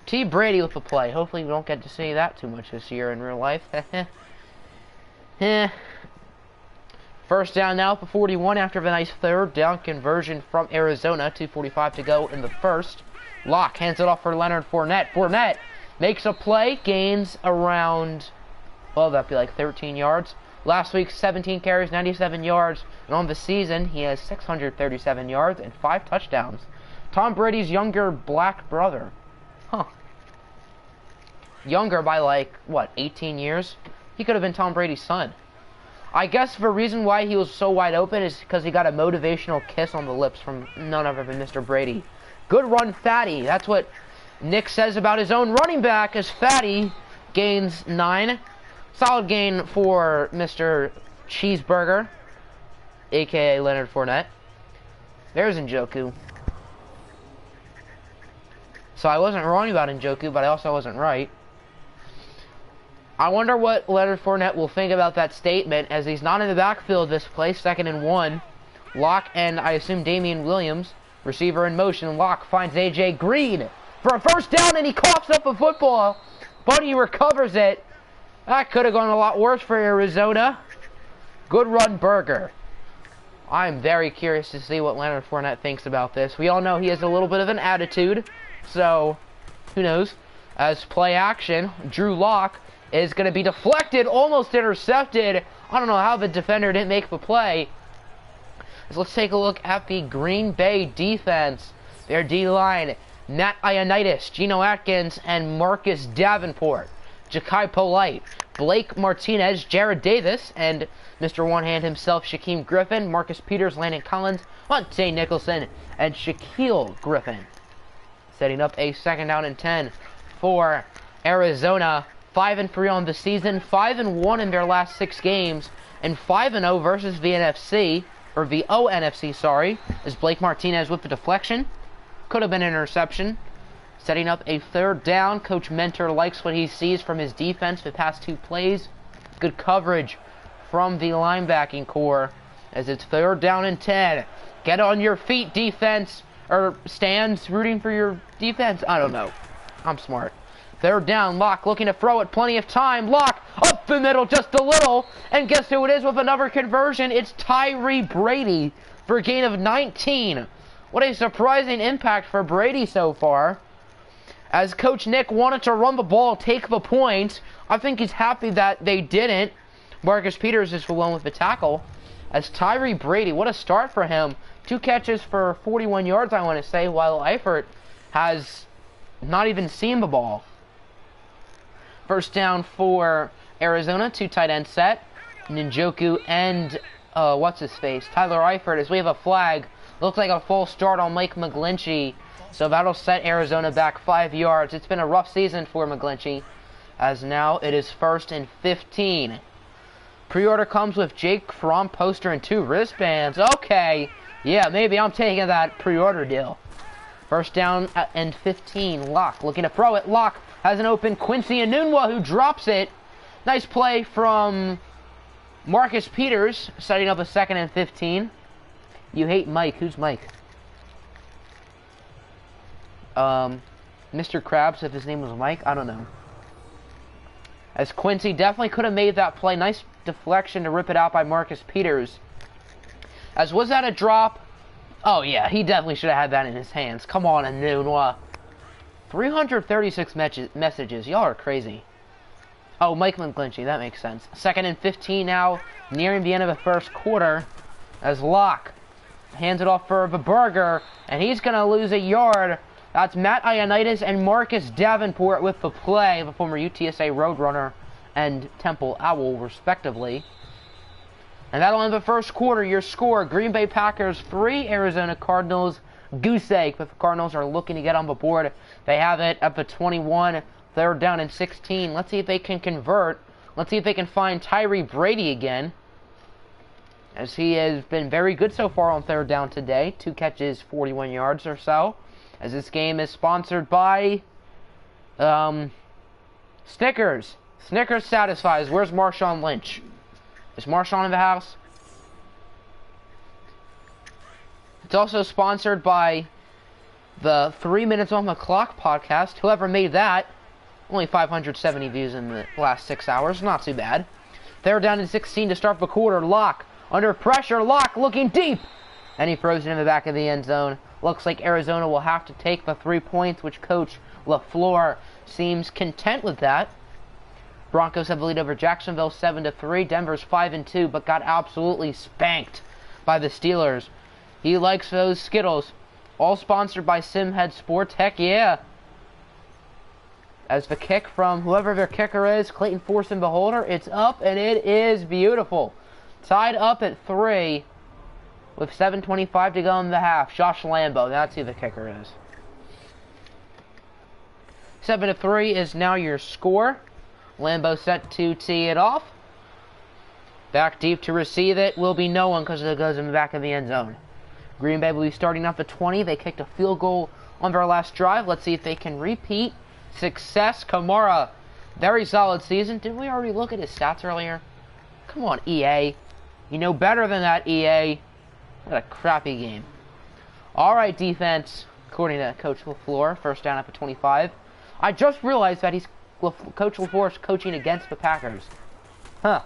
T. Brady with the play. Hopefully we don't get to see that too much this year in real life. First down now for 41 after the nice third down conversion from Arizona. 2:45 to go in the first. Locke hands it off for Leonard Fournette. Fournette makes a play, gains around, well, that'd be like 13 yards. Last week, 17 carries, 97 yards. And on the season, he has 637 yards and 5 touchdowns. Tom Brady's younger black brother. Huh. Younger by like, what, 18 years? He could have been Tom Brady's son. I guess the reason why he was so wide open is because he got a motivational kiss on the lips from none other than Mr. Brady. Good run, Fatty. That's what Nick says about his own running back, as Fatty gains 9. Solid gain for Mr. Cheeseburger, a.k.a. Leonard Fournette. There's Njoku. So I wasn't wrong about Njoku, but I also wasn't right. I wonder what Leonard Fournette will think about that statement, as he's not in the backfield this play, 2nd and 1. Locke and I assume Damian Williams. Receiver in motion. Locke finds AJ Green for a first down, and he coughs up a football, but he recovers it. That could have gone a lot worse for Arizona. Good run, Berger. I'm very curious to see what Leonard Fournette thinks about this. We all know he has a little bit of an attitude, so who knows? As play action, Drew Lock is going to be deflected, almost intercepted. I don't know how the defender didn't make the play. So let's take a look at the Green Bay defense. Their D-line, Matt Ioannidis, Geno Atkins, and Marcus Davenport. Ja'Kai Polite, Blake Martinez, Jared Davis, and Mr. One Hand himself, Shaquem Griffin, Marcus Peters, Landon Collins, Monte Nicholson, and Shaquille Griffin. Setting up a 2nd down and 10 for Arizona. 5-3 on the season, 5-1 in their last 6 games, and 5-0 versus the NFC, or the ONFC, sorry, as Blake Martinez with the deflection. Could have been an interception. Setting up a 3rd down. Coach Mentor likes what he sees from his defense the past 2 plays. Good coverage from the linebacking core as it's 3rd down and 10. Get on your feet, defense, or stands rooting for your defense. I don't know. I'm smart. 3rd down. Locke looking to throw it. Plenty of time. Locke up the middle just a little. And guess who it is with another conversion? It's Tyree Brady for a gain of 19. What a surprising impact for Brady so far. As Coach Nick wanted to run the ball, take the point, I think he's happy that they didn't. Marcus Peters is alone with the tackle. As Tyree Brady, what a start for him. 2 catches for 41 yards, I want to say, while Eifert has not even seen the ball. 1st down for Arizona, 2 tight end set. Njoku and, what's-his-face, Tyler Eifert, as we have a flag. Looks like a full start on Mike McGlinchey. So that'll set Arizona back 5 yards. It's been a rough season for McGlinchey, as now it is 1st and 15. Pre-order comes with Jake Fromm poster and 2 wristbands. Okay, yeah, maybe I'm taking that pre-order deal. 1st down and 15. Locke looking to throw it. Locke has an open Quincy Enunwa who drops it. Nice play from Marcus Peters, setting up a 2nd and 15. You hate Mike. Who's Mike? Mr. Krabs, if his name was Mike, I don't know. As Quincy definitely could have made that play. Nice deflection to rip it out by Marcus Peters. As was that a drop? Oh yeah, he definitely should have had that in his hands. Come on, Enunwa. 336 messages. Y'all are crazy. Oh, Mike McGlinchey, that makes sense. 2nd and 15 now, nearing the end of the 1st quarter. As Locke hands it off for the Burger, and he's going to lose a yard. That's Matt Ioannidis and Marcus Davenport with the play, the former UTSA Roadrunner and Temple Owl, respectively. And that'll end the 1st quarter. Your score, Green Bay Packers 3, Arizona Cardinals goose egg. But the Cardinals are looking to get on the board. They have it at the 21, 3rd down and 16. Let's see if they can convert. Let's see if they can find Tyree Brady again, as he has been very good so far on 3rd down today. 2 catches, 41 yards or so. As this game is sponsored by Snickers. Snickers satisfies. Where's Marshawn Lynch? Is Marshawn in the house? It's also sponsored by the 3 Minutes on the Clock podcast. Whoever made that, only 570 views in the last 6 hours. Not too bad. 3rd down and 16 to start the quarter. Locke under pressure. Locke looking deep. And he throws it in the back of the end zone. Looks like Arizona will have to take the 3 points, which Coach LaFleur seems content with that. Broncos have the lead over Jacksonville 7-3. Denver's 5-2, but got absolutely spanked by the Steelers. He likes those Skittles. All sponsored by Simhead Sports. Heck yeah. As the kick from whoever their kicker is, Clayton Forson Beholder, it's up, and it is beautiful. Tied up at 3. With 7:25 to go in the half. Josh Lambo, that's who the kicker is. 7-3 is now your score. Lambo set to tee it off. Back deep to receive it will be no one because it goes in the back of the end zone. Green Bay will be starting off at 20. They kicked a field goal on their last drive. Let's see if they can repeat success. Kamara, very solid season. Didn't we already look at his stats earlier? Come on, EA. You know better than that, EA. What a crappy game. Alright, defense. According to Coach LaFleur, first down at the 25. I just realized that Coach LaFleur is coaching against the Packers. Huh.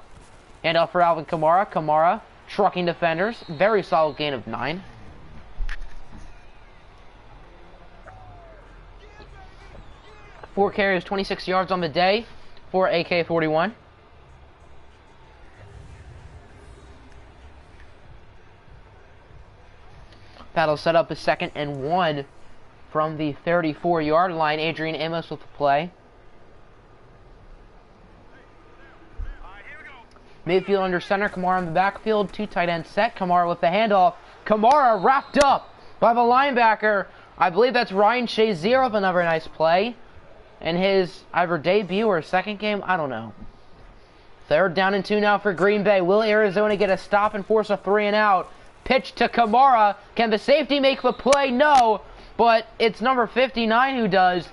Handoff for Alvin Kamara. Kamara trucking defenders. Very solid gain of 9. Four carries, 26 yards on the day for AK-41. That'll set up a 2nd and 1 from the 34-yard line. Adrian Amos with the play. Midfield under center. Kamara in the backfield. 2 tight end set. Kamara with the handoff. Kamara wrapped up by the linebacker. I believe that's Ryan Shazier with another nice play. In his either debut or second game, I don't know. 3rd down and 2 now for Green Bay. Will Arizona get a stop and force a 3 and out? Pitch to Kamara. Can the safety make the play? No. But it's number 59 who does.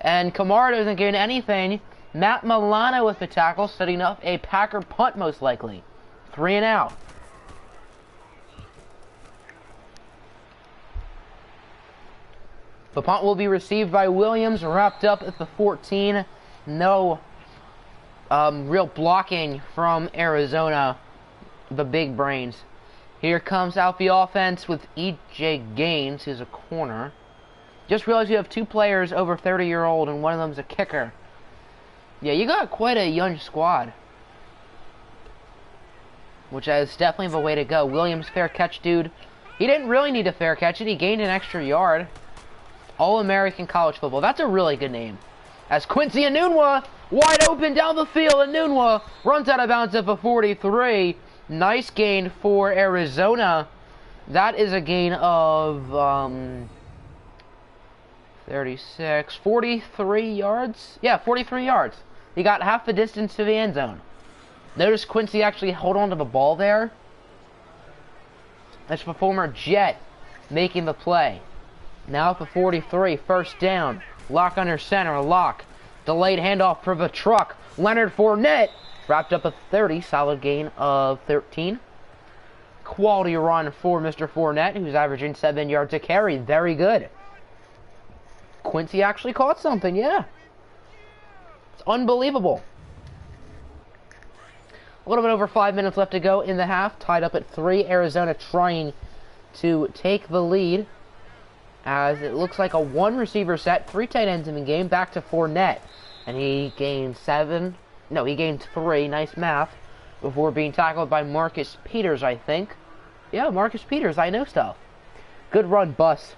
And Kamara doesn't gain anything. Matt Milano with the tackle, setting up a Packer punt most likely. 3 and out. The punt will be received by Williams, wrapped up at the 14. No real blocking from Arizona, the big brains. Here comes out the offense with E.J. Gaines, who's a corner. Just realized you have 2 players over 30-year-old, and one of them's a kicker. Yeah, you got quite a young squad, which is definitely the way to go. Williams, fair catch, dude. He didn't really need to fair catch it. He gained an extra yard. All-American College Football. That's a really good name. As Quincy Enunwa, wide open down the field. Enunwa runs out of bounds at the 43. Nice gain for Arizona. That is a gain of 36, 43 yards. Yeah, 43 yards. He got half the distance to the end zone. Notice Quincy actually hold on to the ball there. That's the former Jet making the play. Now at the 43, 1st down. Lock under center, Lock. Delayed handoff for the truck. Leonard Fournette wrapped up a 30, solid gain of 13. Quality run for Mr. Fournette, who's averaging 7 yards a carry. Very good. Quincy actually caught something, yeah. It's unbelievable. A little bit over 5 minutes left to go in the half. Tied up at 3. Arizona trying to take the lead, as it looks like a 1-receiver set, 3 tight ends in the game. Back to Fournette, and he gained 7. No, he gained 3. Nice math. Before being tackled by Marcus Peters, I think. Yeah, Marcus Peters. I know stuff. Good run, Bus.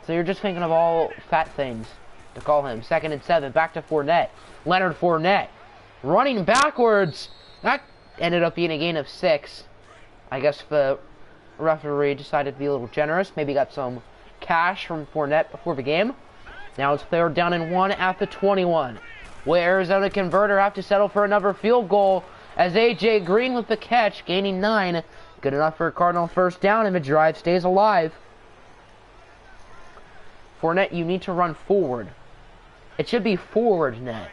So you're just thinking of all fat things to call him. 2nd and 7. Back to Fournette. Leonard Fournette running backwards. That ended up being a gain of 6. I guess the referee decided to be a little generous. Maybe got some cash from Fournette before the game. Now it's 3rd down and 1 at the 21. Will Arizona convert or have to settle for another field goal, as A.J. Green with the catch, gaining 9. Good enough for a Cardinal 1st down, and the drive stays alive. Fournette, you need to run forward. It should be forward net.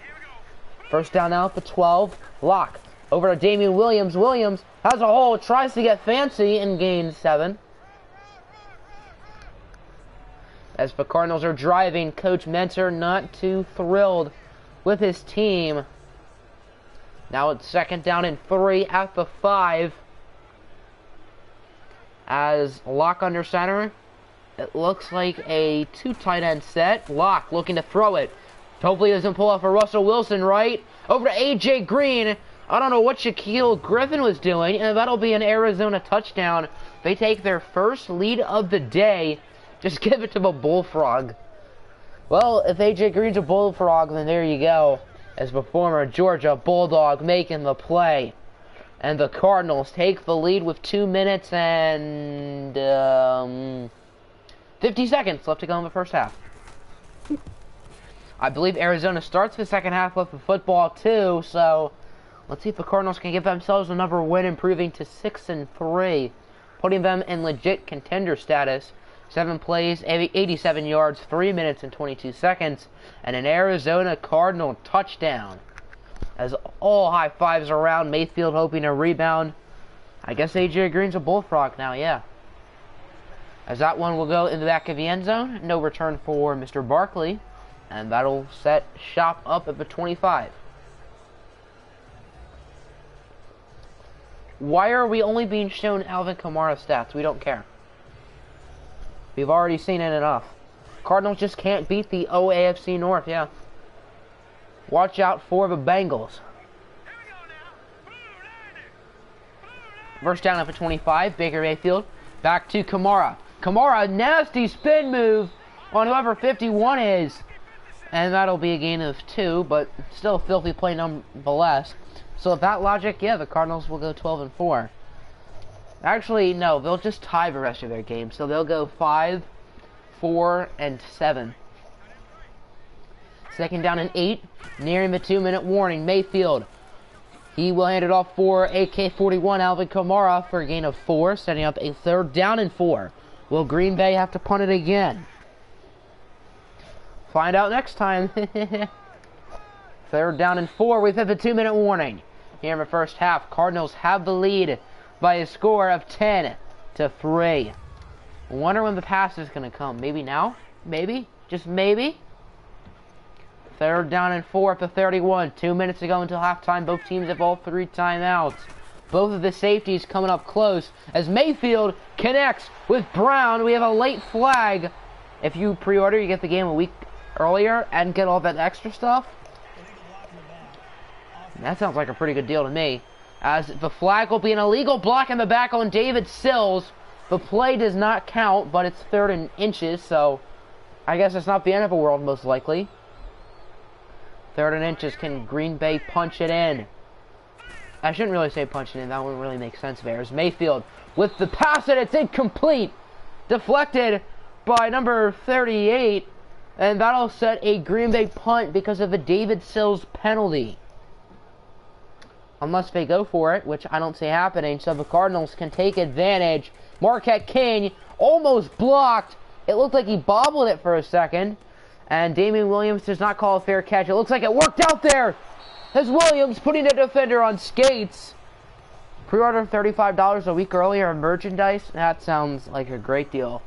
1st down now at the 12. Lock. Over to Damian Williams. Williams has a hole, tries to get fancy, and gains 7. As the Cardinals are driving, Coach Mentor not too thrilled with his team. Now it's 2nd down and 3 at the 5. As Lock under center. It looks like a 2 tight end set. Lock looking to throw it. Hopefully he doesn't pull off a Russell Wilson, right? Over to A.J. Green. I don't know what Shaquille Griffin was doing, and that'll be an Arizona touchdown. They take their first lead of the day. Just give it to the Bullfrog. Well, if A.J. Green's a Bullfrog, then there you go. As the former Georgia Bulldog making the play. And the Cardinals take the lead with 2 minutes and 50 seconds left to go in the first half. I believe Arizona starts the second half with the football too, so let's see if the Cardinals can give themselves another win, improving to 6-3, putting them in legit contender status. 7 plays, 87 yards, 3 minutes and 22 seconds, and an Arizona Cardinal touchdown. As all high fives around, Mayfield hoping to rebound. I guess A.J. Green's a Bullfrog now, yeah. As that one will go in the back of the end zone. No return for Mr. Barkley. And that'll set shop up at the 25. Why are we only being shown Alvin Kamara stats? We don't care. We've already seen it enough. Cardinals just can't beat the OAFC North, yeah. Watch out for the Bengals. First down up at 25, Baker Mayfield. Back to Kamara. Kamara, nasty spin move on whoever 51 is. And that'll be a gain of 2, but still a filthy play nonetheless. So with that logic, yeah, the Cardinals will go 12-4. Actually, no, they'll just tie the rest of their games. So they'll go 5, 4, and 7. Second down and 8, nearing the 2-minute warning. Mayfield, he will hand it off for AK-41 Alvin Kamara for a gain of 4, setting up a third down and 4. Will Green Bay have to punt it again? Find out next time. Third down and 4. We've hit the 2-minute warning. Here in the first half, Cardinals have the lead by a score of 10-3. I wonder when the pass is going to come. Maybe now? Maybe? Just maybe? Third down and 4 at the 31. 2 minutes to go until halftime. Both teams have all 3 timeouts. Both of the safeties coming up close as Mayfield connects with Brown. We have a late flag. If you pre-order, you get the game a week earlier and get all that extra stuff. That sounds like a pretty good deal to me. As the flag will be an illegal block in the back on David Sills. The play does not count, but it's 3rd and inches, so I guess it's not the end of the world, most likely. 3rd and inches. Can Green Bay punch it in? I shouldn't really say punch it in. That wouldn't really make sense there. As Mayfield with the pass, and it's incomplete. Deflected by number 38. And that'll set a Green Bay punt because of a David Sills penalty. Unless they go for it, which I don't see happening, so the Cardinals can take advantage. Marquette King almost blocked. It looked like he bobbled it for a second. And Damian Williams does not call a fair catch. It looks like it worked out there. As Williams putting a defender on skates. Pre-order $35 a week earlier in merchandise. That sounds like a great deal.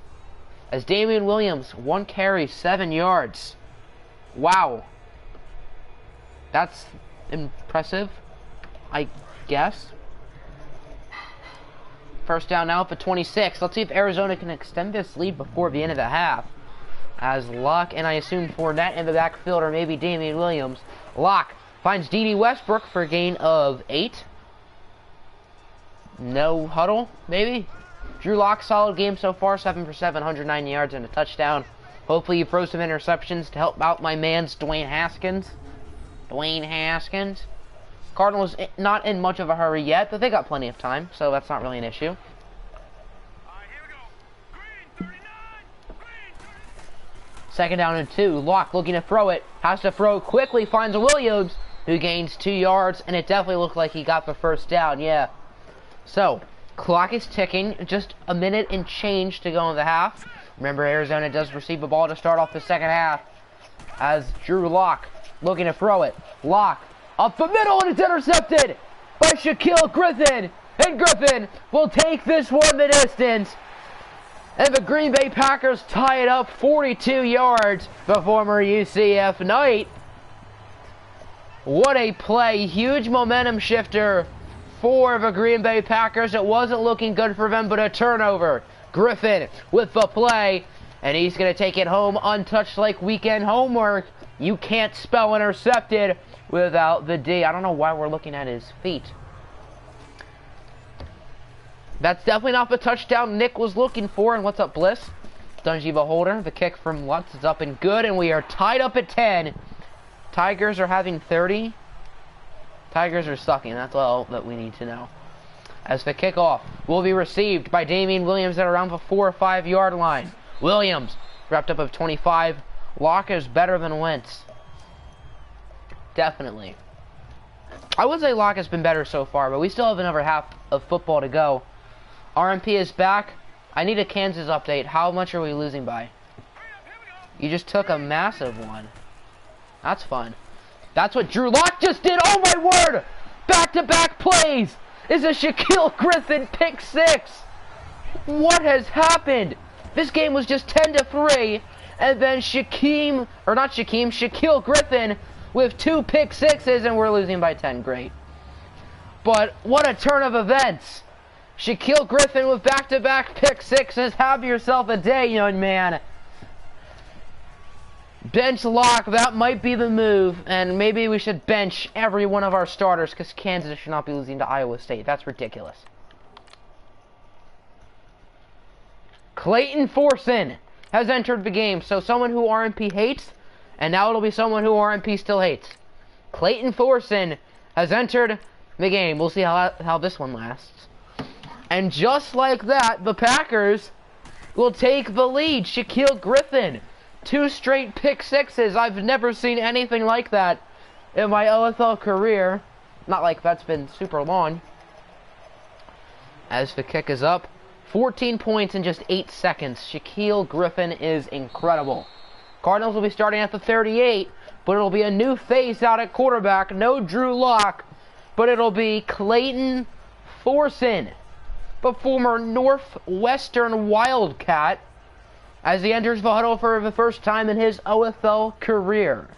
As Damian Williams, 1 carry, 7 yards. Wow. That's impressive, I guess. First down now for 26. Let's see if Arizona can extend this lead before the end of the half. As Locke and I assume Fournette in the backfield, or maybe Damian Williams. Locke finds D.D. Westbrook for a gain of 8. No huddle, maybe? Drew Lock, solid game so far, 7 for 7, 190 yards and a touchdown. Hopefully you throw some interceptions to help out my man's Dwayne Haskins. Cardinals not in much of a hurry yet, but they got plenty of time, so that's not really an issue. Second down and 2. Locke looking to throw it. Has to throw quickly, finds Williams, who gains 2 yards, and it definitely looked like he got the first down, yeah. So, clock is ticking, just a minute and change to go in the half. Remember, Arizona does receive the ball to start off the second half. As Drew Lock looking to throw it. Lock up the middle, and it's intercepted by Shaquille Griffin. And Griffin will take this one the distance. And the Green Bay Packers tie it up 42 yards. The former UCF Knight. What a play. Huge momentum shifter for the Green Bay Packers. It wasn't looking good for them, but a turnover. Griffin with the play, and he's going to take it home untouched like weekend homework. You can't spell intercepted without the D. I don't know why we're looking at his feet. That's definitely not the touchdown Nick was looking for. And what's up, Bliss? Dungy Beholder. The kick from Lutz is up and good, and we are tied up at 10. Tigers are having 30. Tigers are sucking. That's all that we need to know. As the kickoff will be received by Damian Williams at around the 4 or 5 yard line. Williams wrapped up of 25. Locke is better than Wentz. Definitely. I would say Locke has been better so far, but we still have another half of football to go. RMP is back. I need a Kansas update. How much are we losing by? You just took a massive one. That's fun. That's what Drew Lock just did. Oh my word! Back-to-back plays is a Shaquille Griffin pick 6. What has happened? This game was just 10-3, and then Shaquille Griffin with 2 pick sixes, and we're losing by 10. Great. But what a turn of events. Shaquille Griffin with back-to-back pick sixes. Have yourself a day, young man. Bench lock, that might be the move, and maybe we should bench every one of our starters because Kansas should not be losing to Iowa State. That's ridiculous. Clayton Forson has entered the game, so someone who RMP hates, and now it'll be someone who RMP still hates. Clayton Forson has entered the game. We'll see how this one lasts. And just like that, the Packers will take the lead. Shaquille Griffin, 2 straight pick sixes. I've never seen anything like that in my OFL career. Not like that's been super long. As the kick is up, 14 points in just 8 seconds. Shaquille Griffin is incredible. Cardinals will be starting at the 38, but it'll be a new face out at quarterback. No Drew Lock, but it'll be Clayton Forson, the former Northwestern Wildcat, as he enters the huddle for the first time in his OFL career.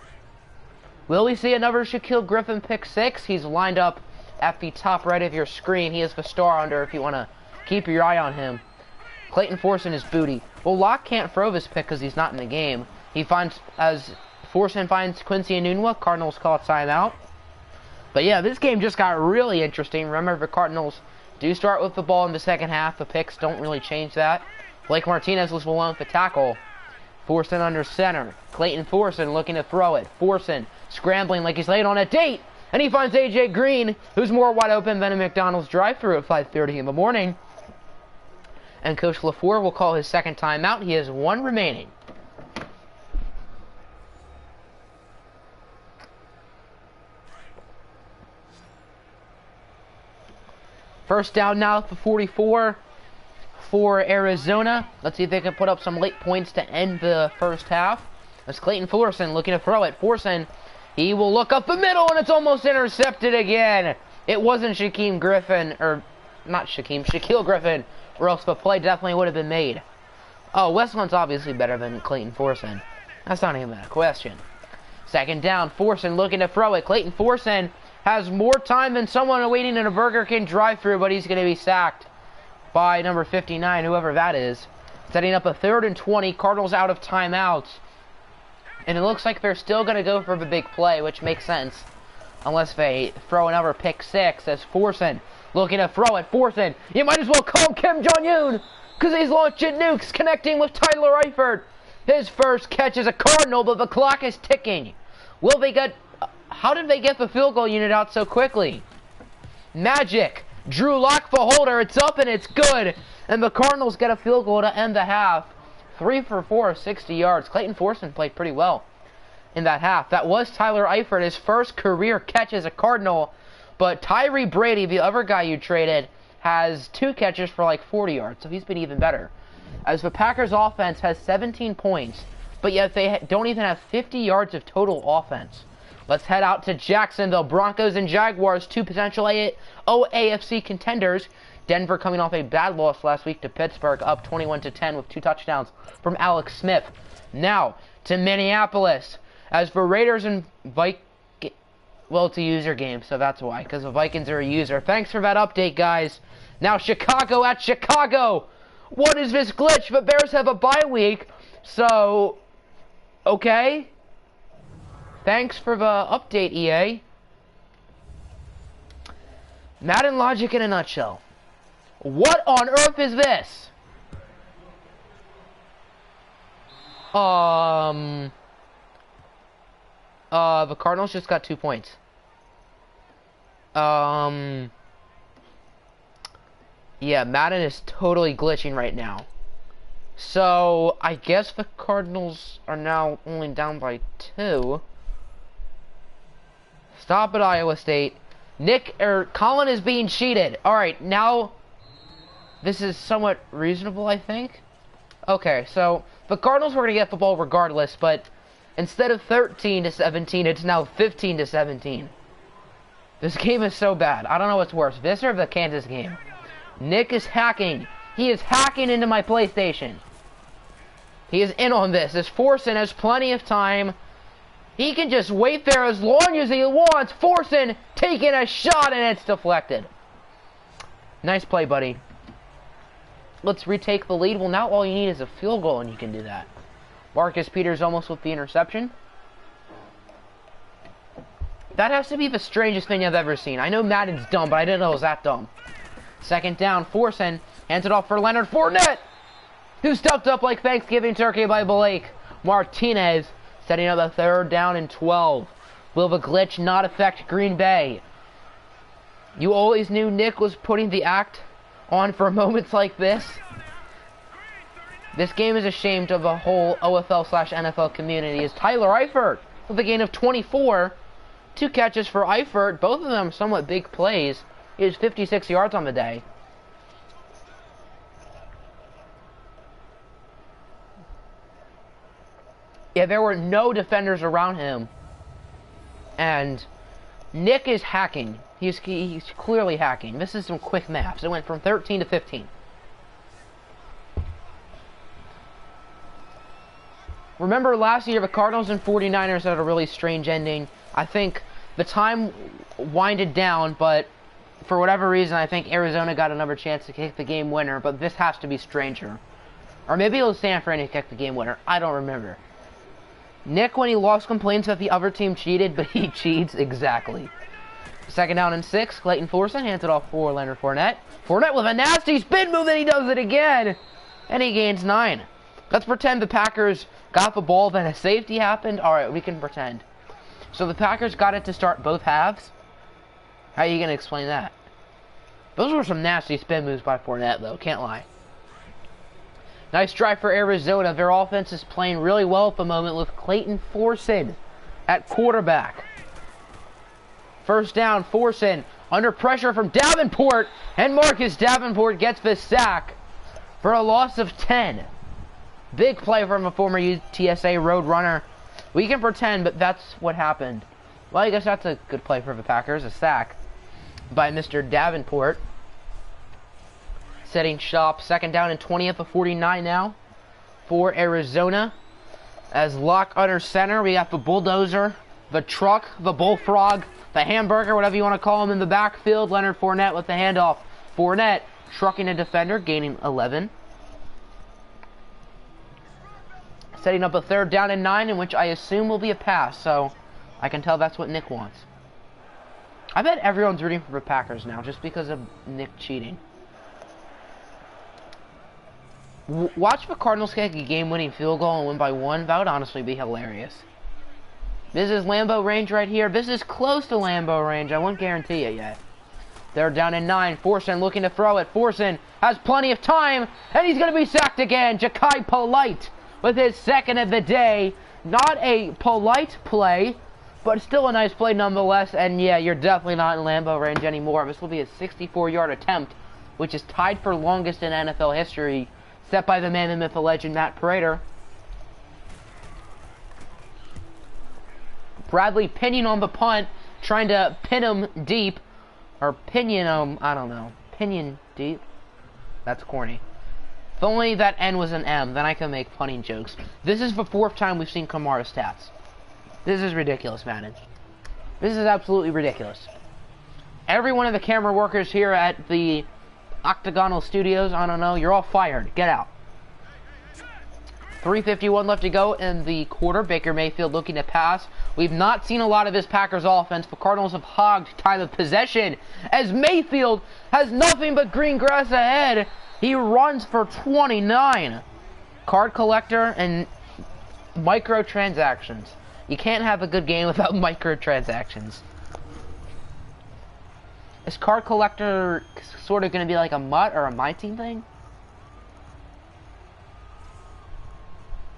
Will we see another Shaquille Griffin pick six? He's lined up at the top right of your screen. He is the star under if you want to keep your eye on him. Clayton Forson is booty. Well, Locke can't throw this pick because he's not in the game. He finds, as Forson finds Quincy Enunwa, Cardinals call it timeout. But yeah, this game just got really interesting. Remember, the Cardinals do start with the ball in the second half. The picks don't really change that. Blake Martinez was the one with the tackle. Forson under center. Clayton Forson looking to throw it. Forson scrambling like he's late on a date. And he finds A.J. Green, who's more wide open than a McDonald's drive-thru at 5:30 in the morning. And Coach LaFleur will call his second timeout. He has 1 remaining. First down now for 44 for Arizona. Let's see if they can put up some late points to end the first half. That's Clayton Forson looking to throw it. Forson, he will look up the middle, and it's almost intercepted again. It wasn't Shaquille Griffin, or not Shaquille Griffin, or else the play definitely would have been made. Oh, Westland's obviously better than Clayton Forson. That's not even a question. Second down, Forson looking to throw it. Clayton Forson has more time than someone waiting in a Burger King drive-thru, but he's going to be sacked by number 59, whoever that is. Setting up a 3rd and 20, Cardinals out of timeouts. And it looks like they're still going to go for the big play, which makes sense. Unless they throw another pick six as Forson looking to throw it. Forson, you might as well call him Kim Jong-un, because he's launching nukes, connecting with Tyler Eifert. His first catch is a Cardinal, but the clock is ticking. Will they get... How did they get the field goal unit out so quickly? Magic. Drew Lock the holder. It's up and it's good. And the Cardinals get a field goal to end the half. 3 for 4, 60 yards. Clayton Forson played pretty well in that half. That was Tyler Eifert, his first career catch as a Cardinal. But Tyree Brady, the other guy you traded, has 2 catches for like 40 yards. So he's been even better. As the Packers offense has 17 points, but yet they don't even have 50 yards of total offense. Let's head out to Jacksonville. Broncos and Jaguars, 2 potential AFC contenders. Denver coming off a bad loss last week to Pittsburgh, up 21-10 with 2 touchdowns from Alex Smith. Now to Minneapolis, as for Raiders and Vikings. Well, it's a user game, so that's why, because the Vikings are a user. Thanks for that update, guys. Now Chicago at Chicago. What is this glitch? The Bears have a bye week, so okay. Thanks for the update, EA. Madden logic in a nutshell. What on earth is this? The Cardinals just got 2 points. Yeah, Madden is totally glitching right now. So, I guess the Cardinals are now only down by 2. Stop at Iowa State. Colin is being cheated. Alright, now this is somewhat reasonable, I think. Okay, so the Cardinals were going to get the ball regardless, but instead of 13-17, it's now 15-17. This game is so bad. I don't know what's worse, this or the Kansas game. Nick is hacking. He is hacking into my PlayStation. He is in on this. As Forsen has plenty of time. He can just wait there as long as he wants. Forsen taking a shot, and it's deflected. Nice play, buddy. Let's retake the lead. Well, now all you need is a field goal, and you can do that. Marcus Peters almost with the interception. That has to be the strangest thing I've ever seen. I know Madden's dumb, but I didn't know it was that dumb. Second down, Forsen hands it off for Leonard Fournette, who stuffed up like Thanksgiving turkey by Blake Martinez, setting up a third down and 12. Will the glitch not affect Green Bay? You always knew Nick was putting the act on for moments like this. This game is ashamed of the whole OFL/NFL community. Is Tyler Eifert with a gain of 24. 2 catches for Eifert, both of them somewhat big plays. He has 56 yards on the day. Yeah, there were no defenders around him. And Nick is hacking. He's clearly hacking. This is some quick maps. It went from 13 to 15. Remember last year, the Cardinals and 49ers had a really strange ending. I think the time winded down, but for whatever reason, I think Arizona got another chance to kick the game winner, but this has to be stranger. Or maybe it was San Fran who kicked the game winner. I don't remember. Nick, when he lost, complains that the other team cheated, but he cheats exactly. Second down and 6. Clayton Forsen hands it off for Leonard Fournette. Fournette with a nasty spin move, and he does it again. And he gains 9. Let's pretend the Packers got the ball, then a safety happened. Alright, we can pretend. So the Packers got it to start both halves. How are you going to explain that? Those were some nasty spin moves by Fournette, though. Can't lie. Nice drive for Arizona. Their offense is playing really well at the moment with Clayton Forsen at quarterback. First down, Forsen under pressure from Davenport. And Marcus Davenport gets the sack for a loss of 10. Big play from a former UTSA Roadrunner. We can pretend, but that's what happened. Well, I guess that's a good play for the Packers. A sack by Mr. Davenport. Setting shop. Second down and 20 at the 49 now for Arizona. As Locke under center, we got the bulldozer, the truck, the bullfrog, the hamburger, whatever you want to call him, in the backfield. Leonard Fournette with the handoff. Fournette trucking a defender, gaining 11. Setting up a third down and 9, in which I assume will be a pass, so I can tell that's what Nick wants. I bet everyone's rooting for the Packers now, just because of Nick cheating. Watch the Cardinals kick a game-winning field goal and win by 1. That would honestly be hilarious. This is Lambeau range right here. This is close to Lambeau range. I won't guarantee it yet. They're down in 9. Forsen looking to throw it. Forsen has plenty of time, and he's going to be sacked again. Ja'Kai Polite with his second of the day. Not a polite play, but still a nice play nonetheless. And yeah, you're definitely not in Lambeau range anymore. This will be a 64-yard attempt, which is tied for longest in NFL history, set by the man, the myth, the legend, Matt Prater. Bradley Pinion on the punt, trying to pin him deep. Or pinion him, I don't know. Pinion deep? That's corny. If only that N was an M, then I can make punning jokes. This is the 4th time we've seen Kamara's stats. This is ridiculous, Madden. This is absolutely ridiculous. Every one of the camera workers here at the Octogonal Studios, I don't know, you're all fired. Get out. 3:51 left to go in the quarter. Baker Mayfield looking to pass. We've not seen a lot of this Packers offense. The Cardinals have hogged time of possession as Mayfield has nothing but green grass ahead. He runs for 29. Card collector and microtransactions. You can't have a good game without microtransactions. Is card collector sort of going to be like a MUT or a My Team thing?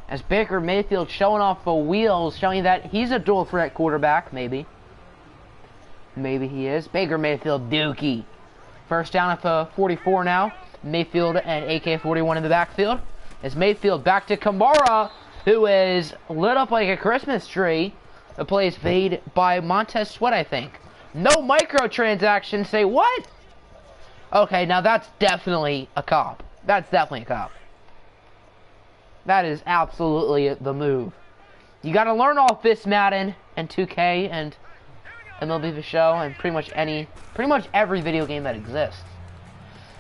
As Baker Mayfield showing off the wheels, showing that he's a dual threat quarterback, maybe. Maybe he is. Baker Mayfield dookie. First down at the 44 now. Mayfield and AK-41 in the backfield. As Mayfield back to Kamara, who is lit up like a Christmas tree. The play is made by Montez Sweat, I think. No microtransactions. Say what? Okay, now that's definitely a cop. That's definitely a cop. That is absolutely the move. You got to learn all this Madden and 2K and MLB The Show and pretty much every video game that exists.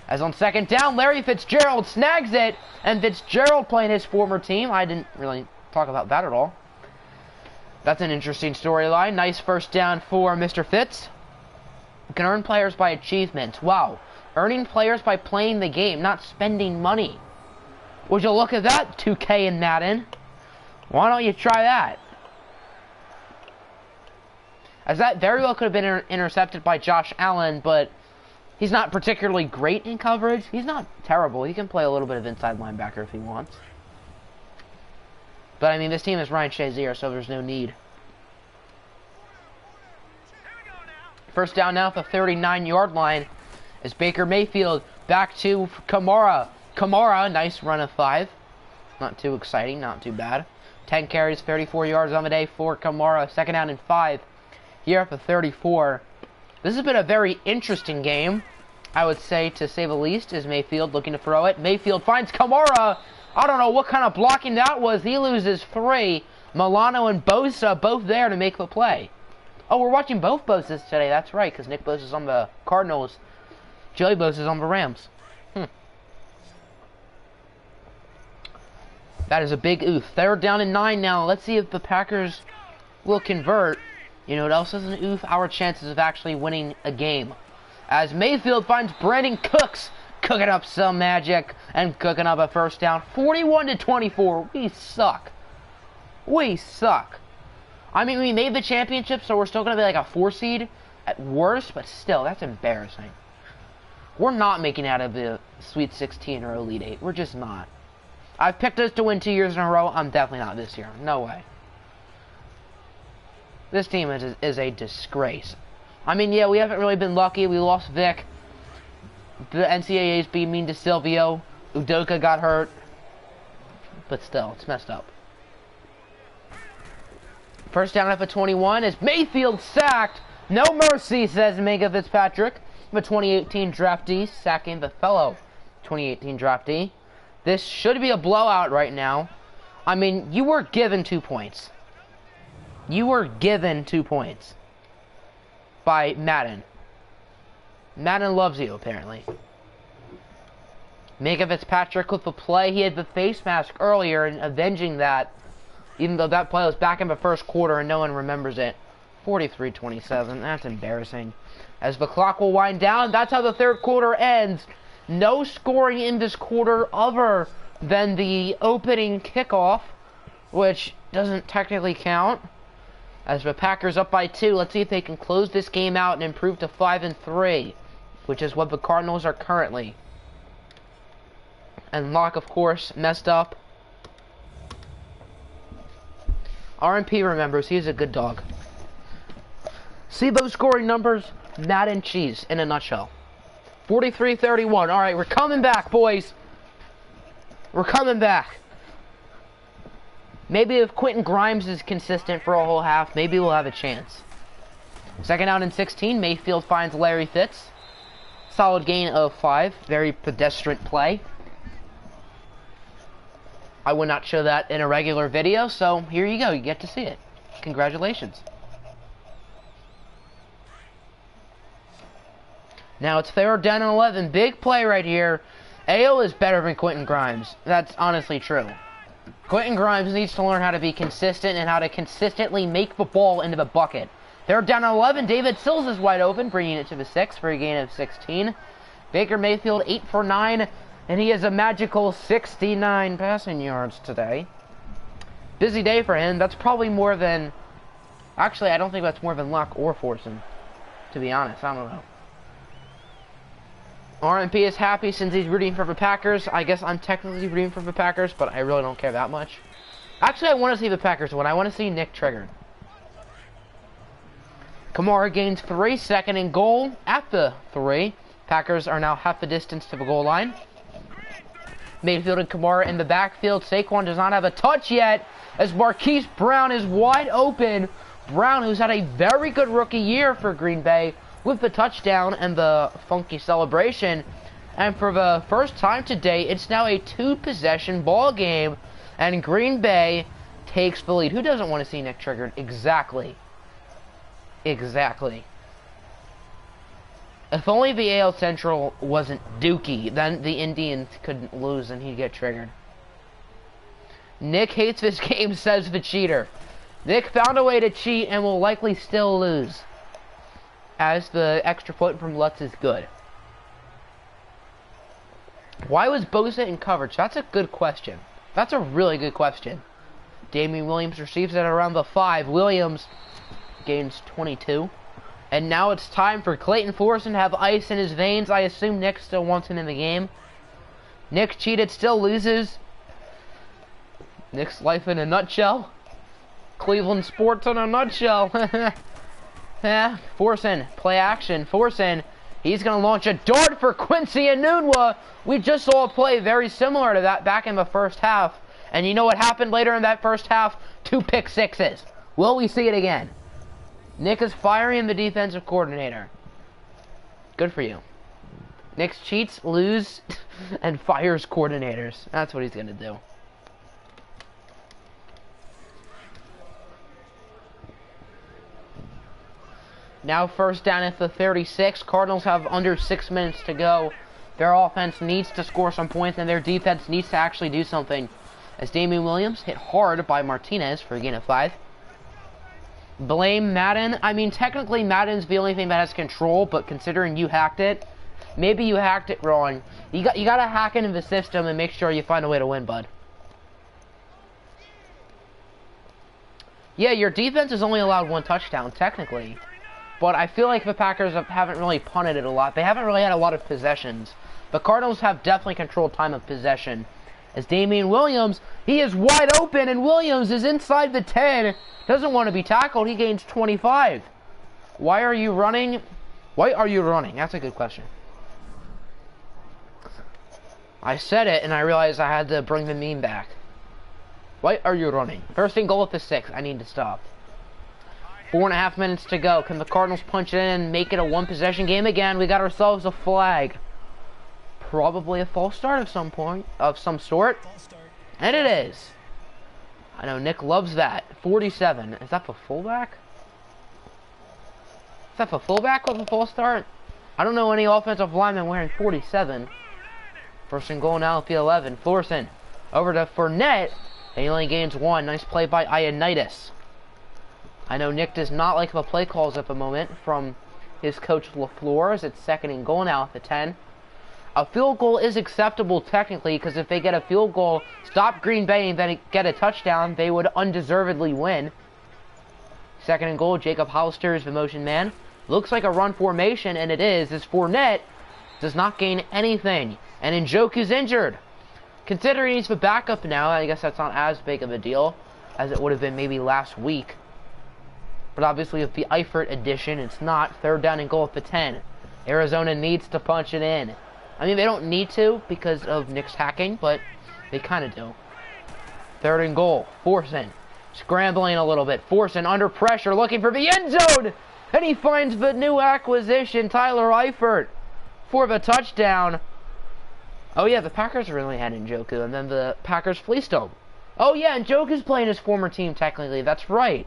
As on second down, Larry Fitzgerald snags it, and Fitzgerald playing his former team. I didn't really talk about that at all. That's an interesting storyline. Nice first down for Mr. Fitz. You can earn players by achievements. Wow. Earning players by playing the game, not spending money. Would you look at that, 2K and Madden? Why don't you try that? As that very well could have been intercepted by Josh Allen, but he's not particularly great in coverage. He's not terrible. He can play a little bit of inside linebacker if he wants. But, I mean, this team is Ryan Shazier, so there's no need. First down now at the 39-yard line is Baker Mayfield back to Kamara. Kamara, nice run of 5. Not too exciting, not too bad. 10 carries, 34 yards on the day for Kamara. Second down and 5 here at the 34. This has been a very interesting game, I would say, to say the least, is Mayfield looking to throw it. Mayfield finds Kamara. I don't know what kind of blocking that was. He loses 3. Milano and Bosa both there to make the play. Oh, we're watching both Bosas today. That's right, because Nick Bosa's on the Cardinals. Joey Bosa's on the Rams. That is a big oof. Third down and 9 now. Let's see if the Packers will convert. You know what else is an oof? Our chances of actually winning a game. As Mayfield finds Brandon Cooks cooking up some magic and cooking up a first down. 41-24. We suck. We suck. I mean, we made the championship, so we're still going to be like a 4 seed at worst, but still, that's embarrassing. We're not making out of the Sweet 16 or Elite 8. We're just not. I've picked us to win 2 years in a row. I'm definitely not this year. No way. This team is a disgrace. I mean, yeah, we haven't really been lucky. We lost Vic. The NCAA's being mean to Silvio. Udoka got hurt. But still, it's messed up. First down at the 21 is Mayfield sacked. No mercy, says Minka Fitzpatrick. The 2018 draftee sacking the fellow 2018 draftee. This should be a blowout right now. I mean, you were given 2 points. You were given 2 points by Madden. Madden loves you, apparently. Minka Fitzpatrick with the play. He had the face mask earlier and avenging that, even though that play was back in the first quarter and no one remembers it. 43-27. That's embarrassing. As the clock will wind down, that's how the third quarter ends. No scoring in this quarter other than the opening kickoff, which doesn't technically count. As the Packers up by 2, let's see if they can close this game out and improve to 5-3, which is what the Cardinals are currently. And Locke, of course, messed up. RMP remembers, he's a good dog. See those scoring numbers? Madden cheese in a nutshell. 43-31. All right, we're coming back, boys. We're coming back. Maybe if Quentin Grimes is consistent for a whole half, maybe we'll have a chance. Second down and 16. Mayfield finds Larry Fitz. Solid gain of 5. Very pedestrian play. I would not show that in a regular video, so here you go. You get to see it. Congratulations. Now it's third down and 11. Big play right here. AO is better than Quentin Grimes. That's honestly true. Quentin Grimes needs to learn how to be consistent and how to consistently make the ball into the bucket. Third down and 11. David Sills is wide open, bringing it to the 6 for a gain of 16. Baker Mayfield 8 for 9, and he has a magical 69 passing yards today. Busy day for him. That's probably more than... Actually, I don't think that's more than luck or forcing, to be honest. I don't know. RMP is happy since he's rooting for the Packers. I guess I'm technically rooting for the Packers, but I really don't care that much. Actually, I want to see the Packers win. I want to see Nick triggered. Kamara gains 3, second and goal at the 3. Packers are now half the distance to the goal line. Mayfield and Kamara in the backfield. Saquon does not have a touch yet as Marquise Brown is wide open. Brown, who's had a very good rookie year for Green Bay, with the touchdown and the funky celebration. And for the first time today, it's now a 2-possession ball game. And Green Bay takes the lead. Who doesn't want to see Nick triggered? Exactly. Exactly. If only the AL Central wasn't dookie, then the Indians couldn't lose and he'd get triggered. Nick hates this game, says the cheater. Nick found a way to cheat and will likely still lose, as the extra point from Lutz is good. Why was Bosa in coverage? That's a good question. That's a really good question. Damian Williams receives it around the 5. Williams gains 22. And now it's time for Clayton Thorson to have ice in his veins. I assume Nick still wants him in the game. Nick cheated, still loses. Nick's life in a nutshell. Cleveland sports in a nutshell. Yeah, Thorson, play action. Thorson, he's going to launch a dart for Quincy Enunwa. We just saw a play very similar to that back in the first half. And you know what happened later in that first half? 2 pick sixes. Will we see it again? Nick is firing the defensive coordinator. Good for you. Nick cheats, loses, and fires coordinators. That's what he's going to do. Now first down at the 36. Cardinals have under 6 minutes to go. Their offense needs to score some points, and their defense needs to actually do something. As Damian Williams hit hard by Martinez for a gain of 5. Blame Madden. I mean, technically Madden's the only thing that has control, but considering you hacked it, maybe you hacked it wrong. You gotta hack into the system and make sure you find a way to win, bud. Yeah, your defense has only allowed 1 touchdown, technically. But I feel like the Packers haven't really punted it a lot. They haven't really had a lot of possessions. The Cardinals have definitely controlled time of possession. As Damian Williams, he is wide open, and Williams is inside the 10. Doesn't want to be tackled. He gains 25. Why are you running? Why are you running? That's a good question. I said it, and I realized I had to bring the meme back. Why are you running? First and goal at the 6. I need to stop. 4.5 minutes to go. Can the Cardinals punch it in and make it a 1-possession game again? We got ourselves a flag. Probably a false start of some point, of some sort. And it is. I know Nick loves that. 47. Is that for fullback? Is that for fullback with a false start? I don't know any offensive lineman wearing 47. First and goal now at the 11. Thorson over to Fournette. And he only gains 1. Nice play by Ioannidis. I know Nick does not like the play calls at the moment from his coach LaFleur. It's 2nd and goal now at the 10. A field goal is acceptable technically, because if they get a field goal, stop Green Bay, and then get a touchdown, they would undeservedly win. 2nd and goal, Jacob Hollister is the motion man. Looks like a run formation, and it is, as Fournette does not gain anything. And Njoku's injured. Considering he's the backup now, I guess that's not as big of a deal as it would have been maybe last week. But obviously with the Eifert addition, it's not. 3rd down and goal at the 10. Arizona needs to punch it in. I mean, they don't need to because of Nick's hacking, but they kind of do. 3rd and goal. Thorson scrambling a little bit. Thorson under pressure, looking for the end zone. And he finds the new acquisition, Tyler Eifert, for the touchdown. Oh, yeah, the Packers really had Njoku, and then the Packers fleeced him. Oh, yeah, Njoku's playing his former team, technically. That's right.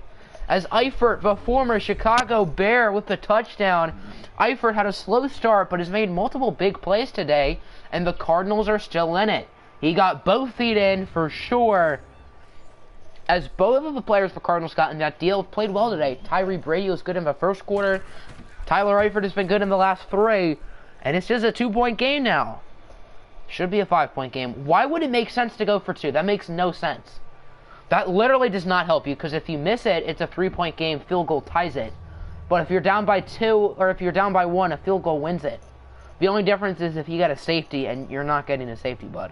As Eifert, the former Chicago Bear, with the touchdown. Eifert had a slow start, but has made multiple big plays today, and the Cardinals are still in it. He got both feet in for sure. As both of the players for Cardinals got in that deal, played well today. Tyree Brady was good in the first quarter. Tyler Eifert has been good in the last 3. And it's just a 2-point game now. Should be a 5-point game. Why would it make sense to go for 2? That makes no sense. That literally does not help you, because if you miss it, it's a 3-point game. Field goal ties it. But if you're down by 2, or if you're down by 1, a field goal wins it. The only difference is if you get a safety, and you're not getting a safety, bud.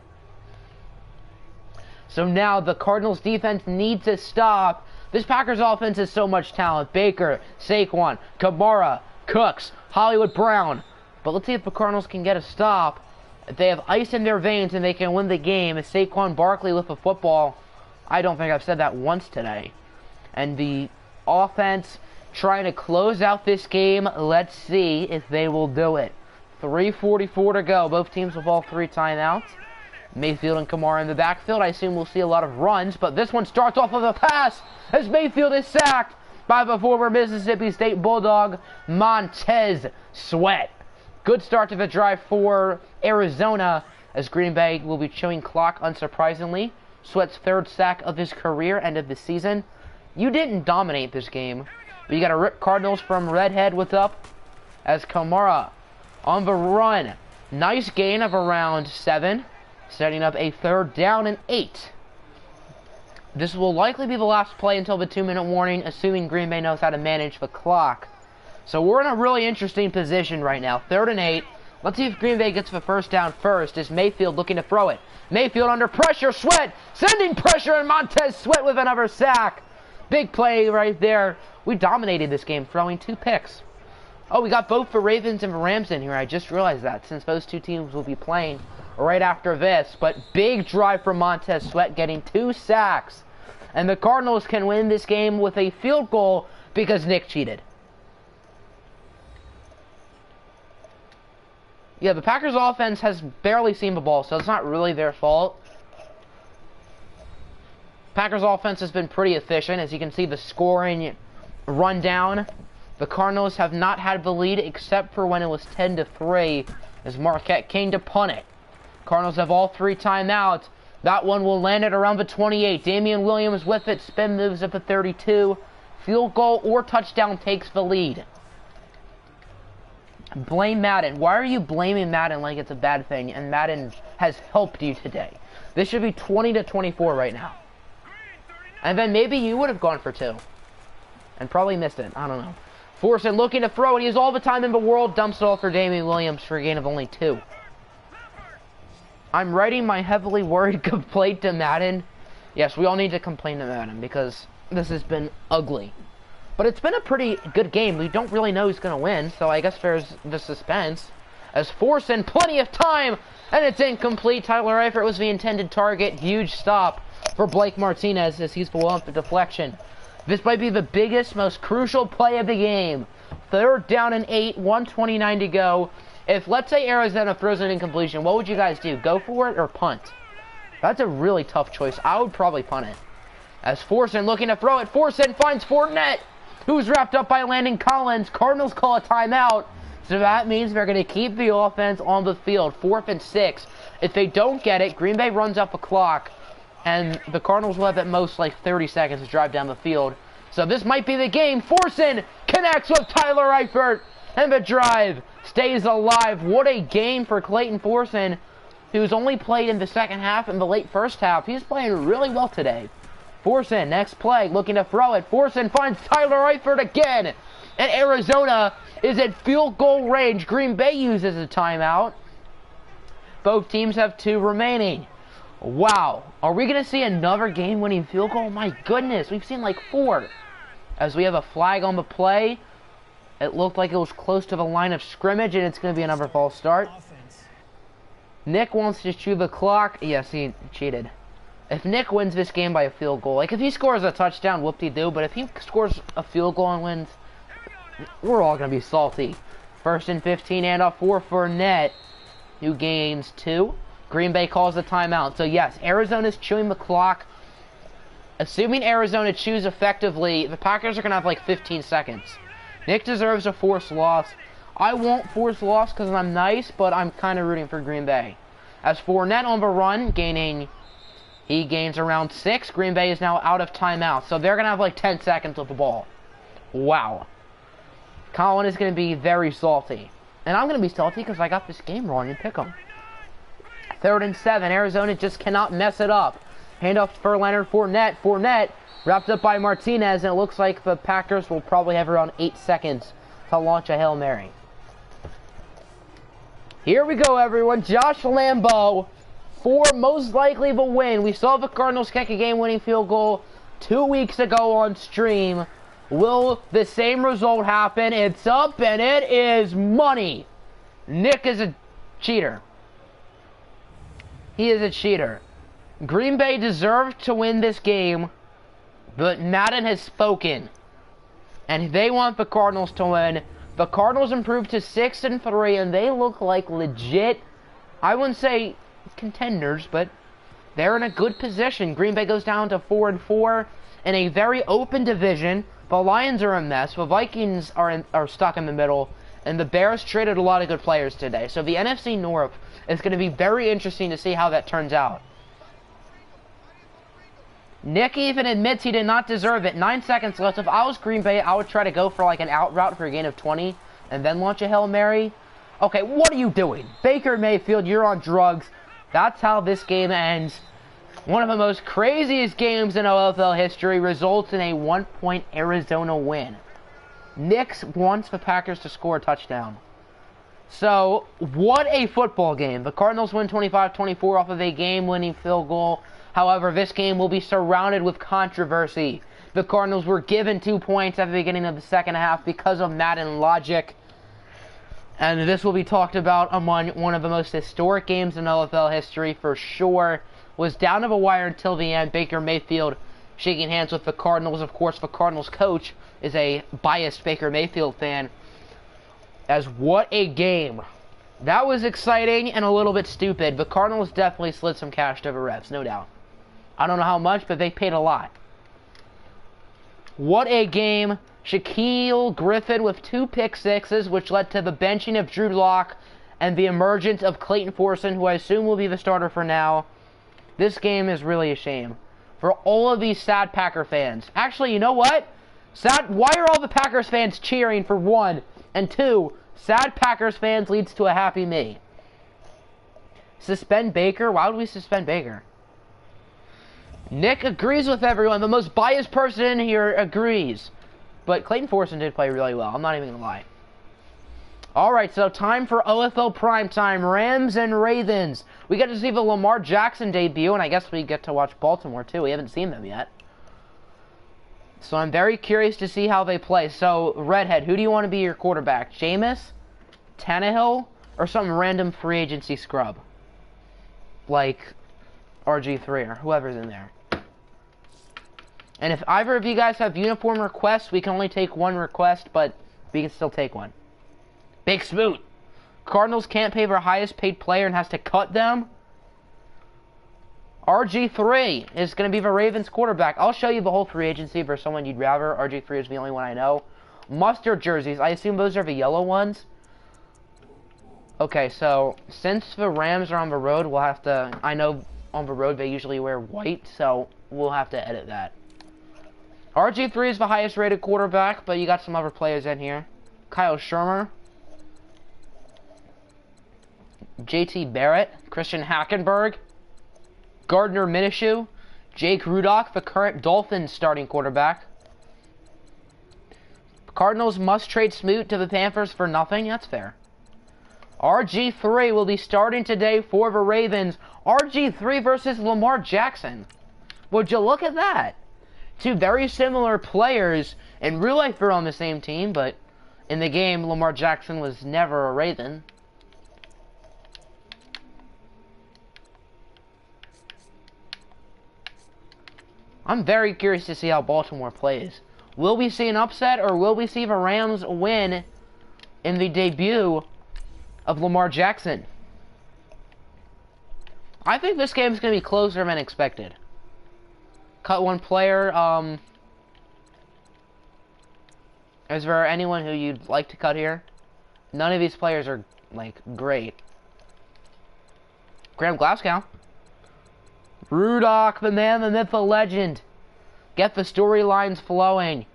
So now the Cardinals defense needs to stop. This Packers offense has so much talent. Baker, Saquon, Kamara, Cooks, Hollywood Brown. But let's see if the Cardinals can get a stop. If they have ice in their veins and they can win the game, is Saquon Barkley with the football. I don't think I've said that once today. And the offense trying to close out this game. Let's see if they will do it. 3:44 to go. Both teams with all 3 timeouts. Mayfield and Kamara in the backfield. I assume we'll see a lot of runs, but this one starts off with a pass as Mayfield is sacked by the former Mississippi State Bulldog, Montez Sweat. Good start to the drive for Arizona as Green Bay will be chewing clock, unsurprisingly. Sweat's third sack of his career, end of the season. You didn't dominate this game, but you got to rip Cardinals from Redhead. What's up? As Kamara on the run. Nice gain of around 7, setting up a 3rd down and 8. This will likely be the last play until the 2-minute warning, assuming Green Bay knows how to manage the clock. So we're in a really interesting position right now. 3rd and 8. Let's see if Green Bay gets the first down first. Is Mayfield looking to throw it? Mayfield under pressure. Sweat sending pressure, and Montez Sweat with another sack. Big play right there. We dominated this game, throwing 2 picks. Oh, we got both the Ravens and the Rams in here. I just realized that, since those 2 teams will be playing right after this. But big drive from Montez Sweat, getting 2 sacks. And the Cardinals can win this game with a field goal because Nick cheated. Yeah, the Packers offense has barely seen the ball, so it's not really their fault. Packers offense has been pretty efficient. As you can see, the scoring rundown. The Cardinals have not had the lead except for when it was 10-3 as Marquette came to punt it. Cardinals have all 3 timeouts. That one will land at around the 28. Damian Williams with it. Spin moves up at 32. Field goal or touchdown takes the lead. Blame Madden. Why are you blaming Madden like it's a bad thing? And Madden has helped you today. This should be 20-24 right now. And then maybe you would have gone for 2. And probably missed it. I don't know. Forson looking to throw it. He has all the time in the world. Dumps it off for Damian Williams for a gain of only 2. I'm writing my heavily worried complaint to Madden. Yes, we all need to complain to Madden because this has been ugly. But it's been a pretty good game. We don't really know who's going to win, so I guess there's the suspense. As Forson, plenty of time, and it's incomplete. Tyler Eifert was the intended target. Huge stop for Blake Martinez as he's below the deflection. This might be the biggest, most crucial play of the game. 3rd down and 8, 1:29 to go. If, let's say, Arizona throws an incompletion, what would you guys do? Go for it or punt? That's a really tough choice. I would probably punt it. As Forson looking to throw it, Forson finds Fournette, who's wrapped up by Landon Collins. Cardinals call a timeout, so that means they're going to keep the offense on the field. 4th and 6. If they don't get it, Green Bay runs up the clock, and the Cardinals will have at most like 30 seconds to drive down the field. So this might be the game. Forson connects with Tyler Eifert, and the drive stays alive. What a game for Clayton Forson, who's only played in the second half and the late first half. He's playing really well today. Forson, next play, looking to throw it. Forson finds Tyler Eifert again. And Arizona is at field goal range. Green Bay uses a timeout. Both teams have 2 remaining. Wow. Are we going to see another game-winning field goal? My goodness, we've seen like 4. As we have a flag on the play. It looked like it was close to the line of scrimmage, and it's going to be another false start. Nick wants to chew the clock. Yes, he cheated. If Nick wins this game by a field goal, like if he scores a touchdown, whoop-de-doo, but if he scores a field goal and wins, we're all going to be salty. 1st and 15, and a 4 for Fournette, who gains 2. Green Bay calls the timeout. So yes, Arizona's chewing the clock. Assuming Arizona chews effectively, the Packers are going to have like 15 seconds. Nick deserves a forced loss. I won't force loss because I'm nice, but I'm kind of rooting for Green Bay. As Fournette on the run, he gains around 6. Green Bay is now out of timeout, so they're going to have like 10 seconds with the ball. Wow. Colin is going to be very salty. And I'm going to be salty because I got this game wrong and pick them. 3rd and 7. Arizona just cannot mess it up. Handoff for Leonard Fournette. Fournette wrapped up by Martinez, and it looks like the Packers will probably have around 8 seconds to launch a Hail Mary. Here we go, everyone. Josh Lambeau for most likely the win. We saw the Cardinals kick a game-winning field goal 2 weeks ago on stream. Will the same result happen? It's up, and it is money. Nick is a cheater. He is a cheater. Green Bay deserved to win this game, but Madden has spoken, and they want the Cardinals to win. The Cardinals improved to 6-3, and they look like legit. I wouldn't say contenders, but they're in a good position. Green Bay goes down to 4-4 in a very open division. The Lions are a mess. The Vikings are stuck in the middle, and the Bears traded a lot of good players today. So the NFC North is going to be very interesting to see how that turns out. Nick even admits he did not deserve it. 9 seconds left. If I was Green Bay, I would try to go for like an out route for a gain of 20 and then launch a Hail Mary. Okay, what are you doing? Baker Mayfield, you're on drugs. That's how this game ends. One of the most craziest games in OFL history results in a 1-point Arizona win. Nick wants the Packers to score a touchdown. So, what a football game. The Cardinals win 25-24 off of a game-winning field goal. However, this game will be surrounded with controversy. The Cardinals were given 2 points at the beginning of the second half because of Madden logic. And this will be talked about among one of the most historic games in OFL history for sure. Was down to the wire until the end. Baker Mayfield shaking hands with the Cardinals. Of course, the Cardinals coach is a biased Baker Mayfield fan. As what a game. That was exciting and a little bit stupid. The Cardinals definitely slid some cash to the refs, no doubt. I don't know how much, but they paid a lot. What a game. Shaquille Griffin with 2 pick sixes, which led to the benching of Drew Lock and the emergence of Clayton Forson, who I assume will be the starter for now. This game is really a shame for all of these sad Packer fans. Actually, you know what? Why are all the Packers fans cheering for 1? And 2, sad Packers fans leads to a happy me. Suspend Baker? Why would we suspend Baker? Nick agrees with everyone. The most biased person in here agrees. But Clayton Forson did play really well. I'm not even going to lie. Alright, so time for OFL Primetime. Rams and Ravens. We get to see the Lamar Jackson debut, and I guess we get to watch Baltimore, too. We haven't seen them yet. So I'm very curious to see how they play. So, Redhead, who do you want to be your quarterback? Jameis? Tannehill? Or some random free agency scrub? Like RG3 or whoever's in there. And if either of you guys have uniform requests, we can only take 1 request, but we can still take one. Big Smoot. Cardinals can't pay their highest paid player and has to cut them. RG3 is going to be the Ravens quarterback. I'll show you the whole free agency for someone you'd rather. RG3 is the only one I know. Mustard jerseys. I assume those are the yellow ones. Okay, so since the Rams are on the road, we'll have to... I know on the road they usually wear white, so we'll have to edit that. RG3 is the highest rated quarterback, but you got some other players in here. Kyle Shermer. JT Barrett. Christian Hackenberg. Gardner Minshew. Jake Rudock, the current Dolphins starting quarterback. Cardinals must trade Smoot to the Panthers for nothing. That's fair. RG3 will be starting today for the Ravens. RG3 versus Lamar Jackson. Would you look at that? 2 very similar players. In real life, they're on the same team, but in the game, Lamar Jackson was never a Raven. I'm very curious to see how Baltimore plays. Will we see an upset, or will we see the Rams win in the debut of Lamar Jackson? I think this game is going to be closer than expected. Cut 1 player. Is there anyone who you'd like to cut here? None of these players are, like, great. Graham Glasgow. Rudock, the man, the myth, the legend. Get the storylines flowing.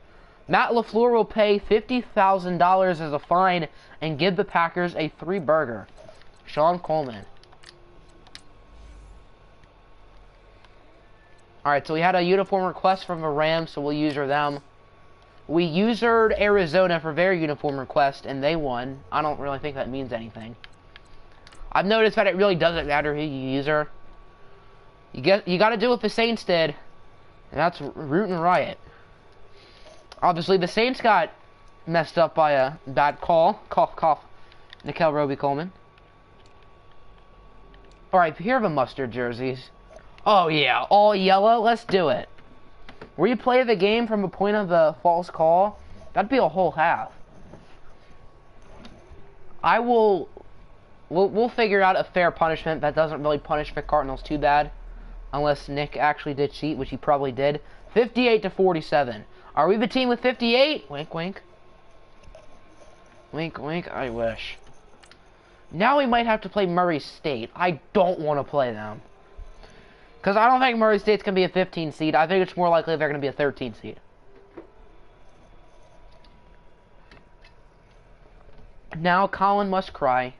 Matt LaFleur will pay $50,000 as a fine and give the Packers a 3-burger. Sean Coleman. Alright, so we had a uniform request from the Rams, so we'll user them. We usered Arizona for their uniform request, and they won. I don't really think that means anything. I've noticed that it really doesn't matter who you user. You got to do what the Saints did, and that's root and riot. Obviously, the Saints got messed up by a bad call. Cough, cough. Nickel Roby-Coleman. Alright, here are the mustard jerseys. Oh, yeah, all yellow. Let's do it. Replay the game from the point of the false call. That'd be a whole half. I will we'll figure out a fair punishment that doesn't really punish the Cardinals too bad, unless Nick actually did cheat, which he probably did. 58-47. Are we the team with 58? Wink, wink. Wink, wink. I wish. Now we might have to play Murray State. I don't want to play them. Because I don't think Murray State's going to be a 15 seed. I think it's more likely they're going to be a 13 seed. Now Colin must cry.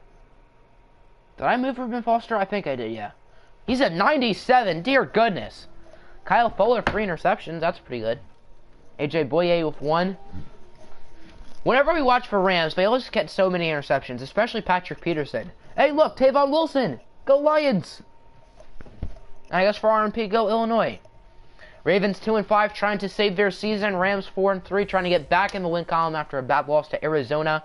Did I move Ruben Foster? I think I did, yeah. He's at 97. Dear goodness. Kyle Fuller, 3 interceptions. That's pretty good. AJ Boye with 1. Whenever we watch for Rams, they always get so many interceptions, especially Patrick Peterson. Hey, look, Tavon Wilson. Go Lions. I guess for RMP, go Illinois. Ravens 2-5, trying to save their season. Rams 4-3, trying to get back in the win column after a bad loss to Arizona.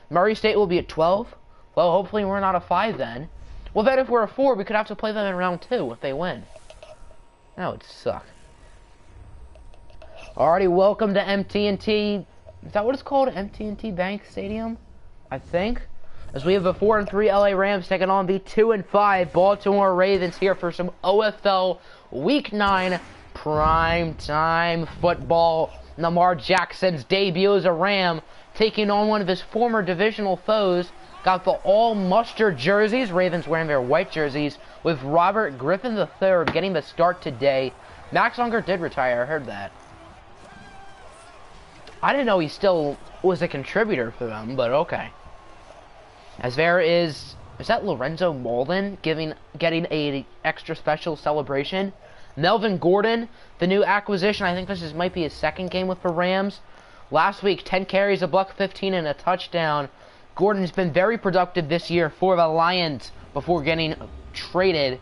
Murray State will be at 12. Well, hopefully we're not a 5 then. Well, then if we're a 4, we could have to play them in round 2 if they win. That would suck. Alrighty, welcome to MT&T. Is that what it's called? MT&T Bank Stadium? I think. As we have the 4-3 LA Rams taking on the 2-5 Baltimore Ravens here for some OFL Week 9 primetime football. Lamar Jackson's debut as a Ram, taking on one of his former divisional foes. Got the all-mustard jerseys, Ravens wearing their white jerseys, with Robert Griffin III getting the start today. Max Unger did retire, I heard that. I didn't know he still was a contributor for them, but okay. As there is that Lorenzo Molden getting a extra special celebration? Melvin Gordon, the new acquisition, I think might be his second game with the Rams. Last week, 10 carries, a $115, and a touchdown. Gordon's been very productive this year for the Lions before getting traded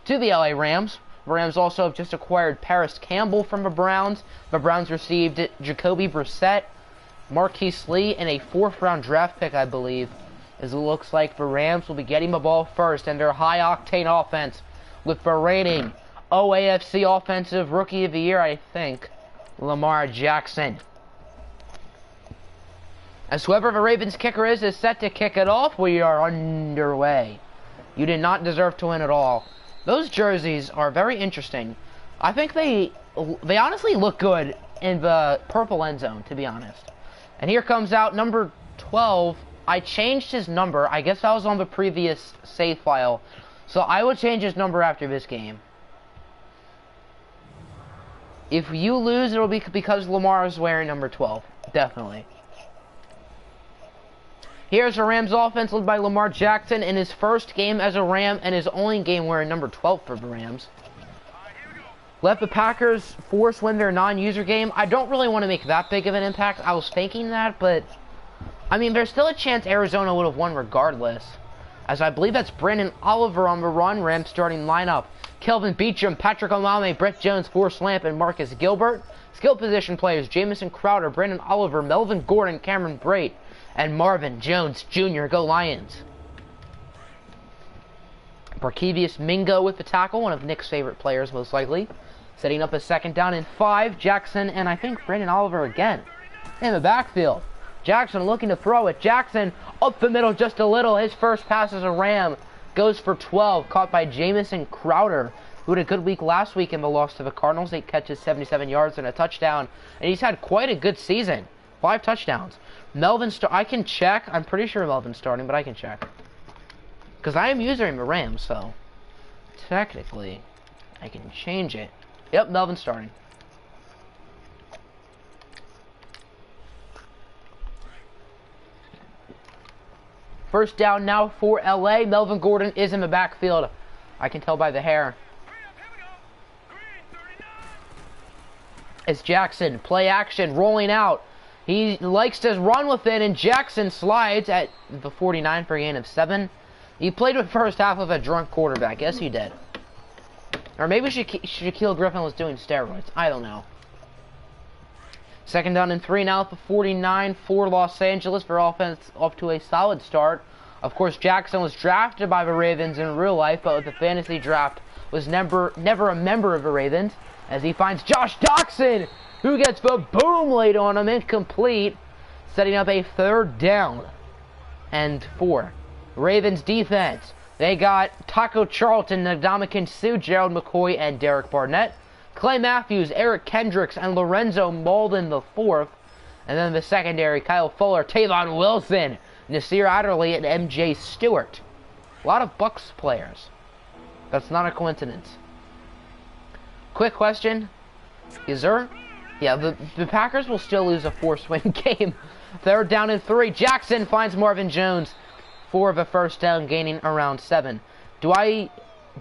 to the LA Rams. The Rams also have just acquired Paris Campbell from the Browns. The Browns received Jacoby Brissett, Marquise Lee, and a 4th-round draft pick, I believe. As it looks like the Rams will be getting the ball first in their high-octane offense with the reigning OAFC Offensive Rookie of the Year, I think, Lamar Jackson. As whoever the Ravens kicker is set to kick it off, we are underway. You did not deserve to win at all. Those jerseys are very interesting. I think they honestly look good in the purple end zone, to be honest. And here comes out number 12. I changed his number. I guess that was on the previous save file. So I would change his number after this game. If you lose, it'll be because Lamar is wearing number 12. Definitely. Here's the Rams offense led by Lamar Jackson in his first game as a Ram and his only game wearing number 12 for the Rams. Let the Packers force win their non-user game. I don't really want to make that big of an impact. I was thinking that, but I mean, there's still a chance Arizona would have won regardless. As I believe that's Brandon Oliver on the run. Rams starting lineup. Kelvin Beachum, Patrick Omame, Brett Jones, Forrest Lamp, and Marcus Gilbert. Skill position players, Jamison Crowder, Brandon Oliver, Melvin Gordon, Cameron Brate, and Marvin Jones Jr. Go Lions. Barkevius Mingo with the tackle, one of Nick's favorite players most likely. Setting up a 2nd down and 5. Jackson and I think Brandon Oliver again in the backfield. Jackson looking to throw it. Jackson up the middle just a little. His first pass as a Ram goes for 12. Caught by Jamison Crowder, who had a good week last week in the loss to the Cardinals. 8 catches, 77 yards, and a touchdown. And he's had quite a good season. 5 touchdowns. Melvin, I can check. I'm pretty sure Melvin's starting, but I can check. Because I am using the Rams, so technically I can change it. Yep, Melvin's starting. First down now for LA. Melvin Gordon is in the backfield. I can tell by the hair. It's Jackson. Play action. Rolling out. He likes to run with it, and Jackson slides at the 49 for a gain of 7. He played the first half of a drunk quarterback. Yes, he did. Or maybe Shaquille Griffin was doing steroids. I don't know. 2nd down and 3 now at the 49 for Los Angeles. For offense off to a solid start. Of course, Jackson was drafted by the Ravens in real life, but with the fantasy draft was never a member of the Ravens. As he finds Josh Doxson, who gets the boom laid on him, incomplete, setting up a 3rd down and 4. Ravens defense. They got Taco Charlton, Ndamukong Suh, Gerald McCoy, and Derek Barnett. Clay Matthews, Eric Kendricks, and Lorenzo Malden IV. And then the secondary, Kyle Fuller, Tavon Wilson, Nasir Adderley, and MJ Stewart. A lot of Bucks players. That's not a coincidence. Quick question. Is there? Yeah, the Packers will still lose a force-win game. They're down in 3. Jackson finds Marvin Jones for the first down, gaining around 7. Do I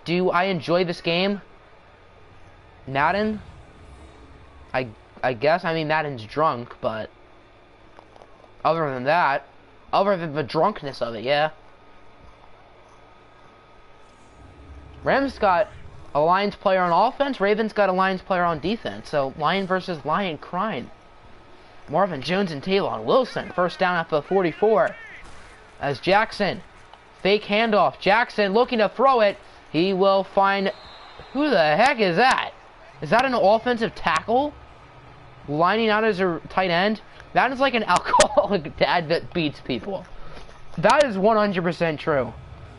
enjoy this game? Madden? I guess. I mean, Madden's drunk, but other than that, other than the drunkenness of it, yeah. Rams got a Lions player on offense. Ravens got a Lions player on defense. So, Lion versus Lion crime. Marvin Jones and Tavon Wilson. First down at the 44. As Jackson, fake handoff. Jackson looking to throw it. He will find... Who the heck is that? Is that an offensive tackle? Lining out as a tight end? That is like an alcoholic dad that beats people. That is 100% true.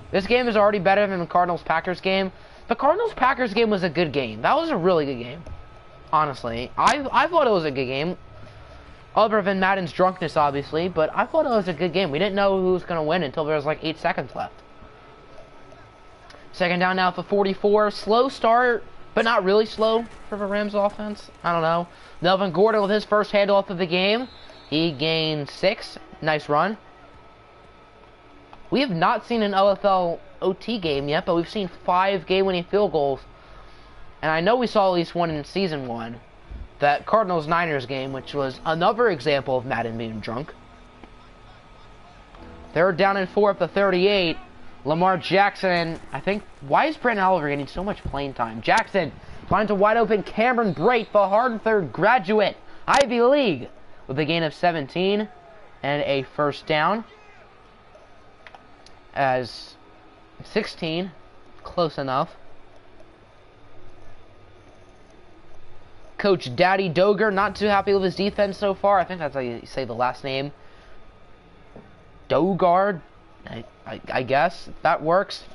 This game is already better than the Cardinals-Packers game. The Cardinals-Packers game was a good game. That was a really good game. Honestly. I thought it was a good game. Other than Madden's drunkenness, obviously. But I thought it was a good game. We didn't know who was going to win until there was like 8 seconds left. Second down now for 44. Slow start, but not really slow for the Rams offense. I don't know. Melvin Gordon with his first handoff of the game. He gained 6. Nice run. We have not seen an OFL OT game yet, but we've seen 5 game-winning field goals. And I know we saw at least one in Season 1. That Cardinals-Niners game, which was another example of Madden being drunk. They're down in 4 at the 38. Lamar Jackson, I think... Why is Brandon Oliver getting so much playing time? Jackson finds a wide-open Cameron Brate, the Harvard graduate, Ivy League, with a gain of 17 and a first down. As 16, close enough. Coach Daddy Doger, not too happy with his defense so far. I think that's how you say the last name. Dogard, I guess. That works.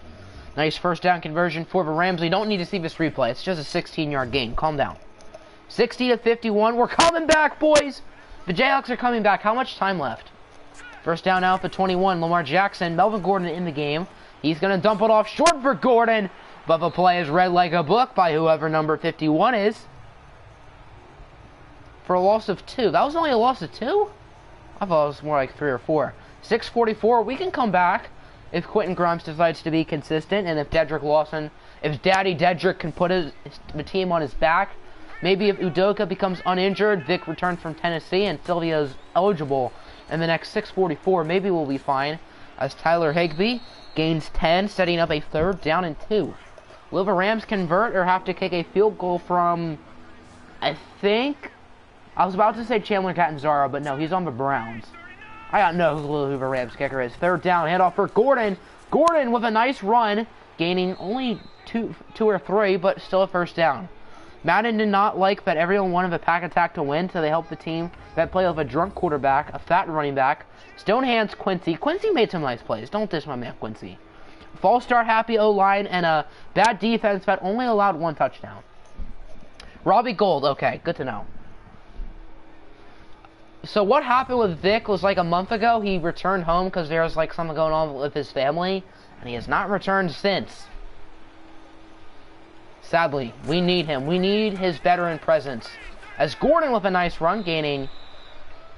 Nice first down conversion for the Rams. We don't need to see this replay. It's just a 16-yard gain. Calm down. 60-51. We're coming back, boys. The Jayhawks are coming back. How much time left? First down now for 21. Lamar Jackson. Melvin Gordon in the game. He's going to dump it off short for Gordon. But the play is read like a book by whoever number 51 is. For a loss of 2. That was only a loss of 2? I thought it was more like 3 or 4. 6:44. We can come back if Quentin Grimes decides to be consistent, and if Dedrick Lawson, if Daddy Dedrick can put the team on his back. Maybe if Udoka becomes uninjured, Vic returns from Tennessee, and Silvio's eligible in the next 6:44. Maybe we'll be fine. As Tyler Higbee gains 10, setting up a 3rd down and 2. Will the Rams convert or have to kick a field goal from, I think... I was about to say Chandler Catanzaro, but no, he's on the Browns. I don't know who the Rams kicker is. 3rd down, handoff for Gordon. Gordon with a nice run, gaining only two or 3, but still a first down. Madden did not like that everyone wanted the pack attack to win, so they helped the team that played with a drunk quarterback, a fat running back. Stone hands Quincy. Quincy made some nice plays. Don't diss my man Quincy. False start happy O-line and a bad defense that only allowed 1 touchdown. Robbie Gould. Okay, good to know. So what happened with Vic was like a month ago. He returned home because there was like something going on with his family, and he has not returned since. Sadly, we need him. We need his veteran presence. As Gordon with a nice run, gaining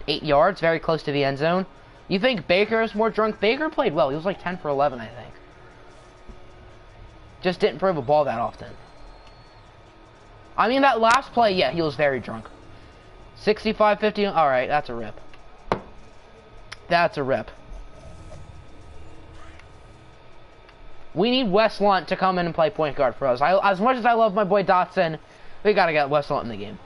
8 yards, very close to the end zone. You think Baker is more drunk? Baker played well. He was like 10 for 11, I think. Just didn't throw the ball that often. I mean, that last play, yeah, he was very drunk. 65-50. Alright, that's a rip. That's a rip. We need Wes Lunt to come in and play point guard for us. As much as I love my boy Dotson, we gotta get Wes Lunt in the game.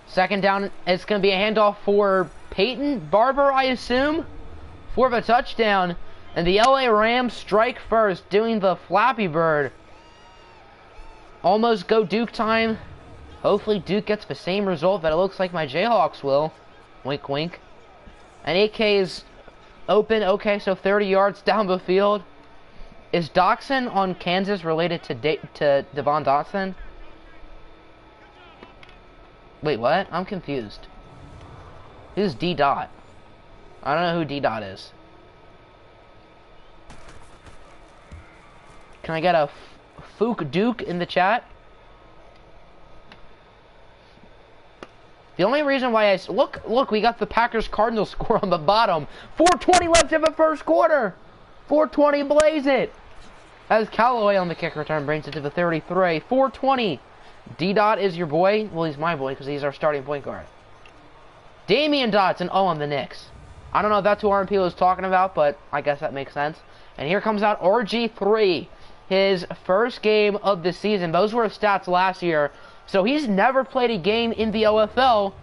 Second down, it's gonna be a handoff for Peyton Barber, I assume, for the touchdown. And the LA Rams strike first, doing the Flappy Bird. Almost go Duke time. Hopefully Duke gets the same result that it looks like my Jayhawks will. Wink, wink. And AK's Open, okay, so 30 yards down the field. Is Doxson on Kansas related to Devon Dotson? Wait, what? I'm confused. Who's D-Dot? I don't know who D-Dot is. Can I get a Fook Duke in the chat? The only reason why I... Look, we got the Packers-Cardinals score on the bottom. 4:20 left in the first quarter. 4:20, blaze it. As Callaway on the kick return brings it to the 33. 4:20. D-Dot is your boy. Well, he's my boy because he's our starting point guard. Damian Dotson. Oh, on the Knicks. I don't know if that's who RMP was talking about, but I guess that makes sense. And here comes out RG3. His first game of the season. Those were his stats last year. So he's never played a game in the OFL.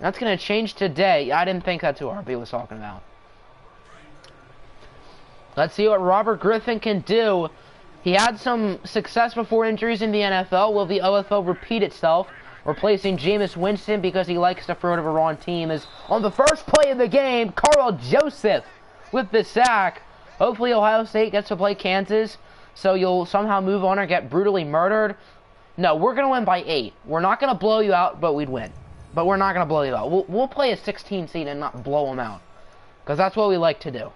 That's going to change today. I didn't think that's who RB was talking about. Let's see what Robert Griffin can do. He had some success before injuries in the NFL. Will the OFL repeat itself? Replacing Jameis Winston because he likes to throw to the wrong team is on the first play of the game, Carl Joseph with the sack. Hopefully Ohio State gets to play Kansas, so you'll somehow move on or get brutally murdered. No, we're going to win by 8. We're not going to blow you out, but we'd win. But we're not going to blow you out. We'll play a 16 seed and not blow them out. Because that's what we like to do.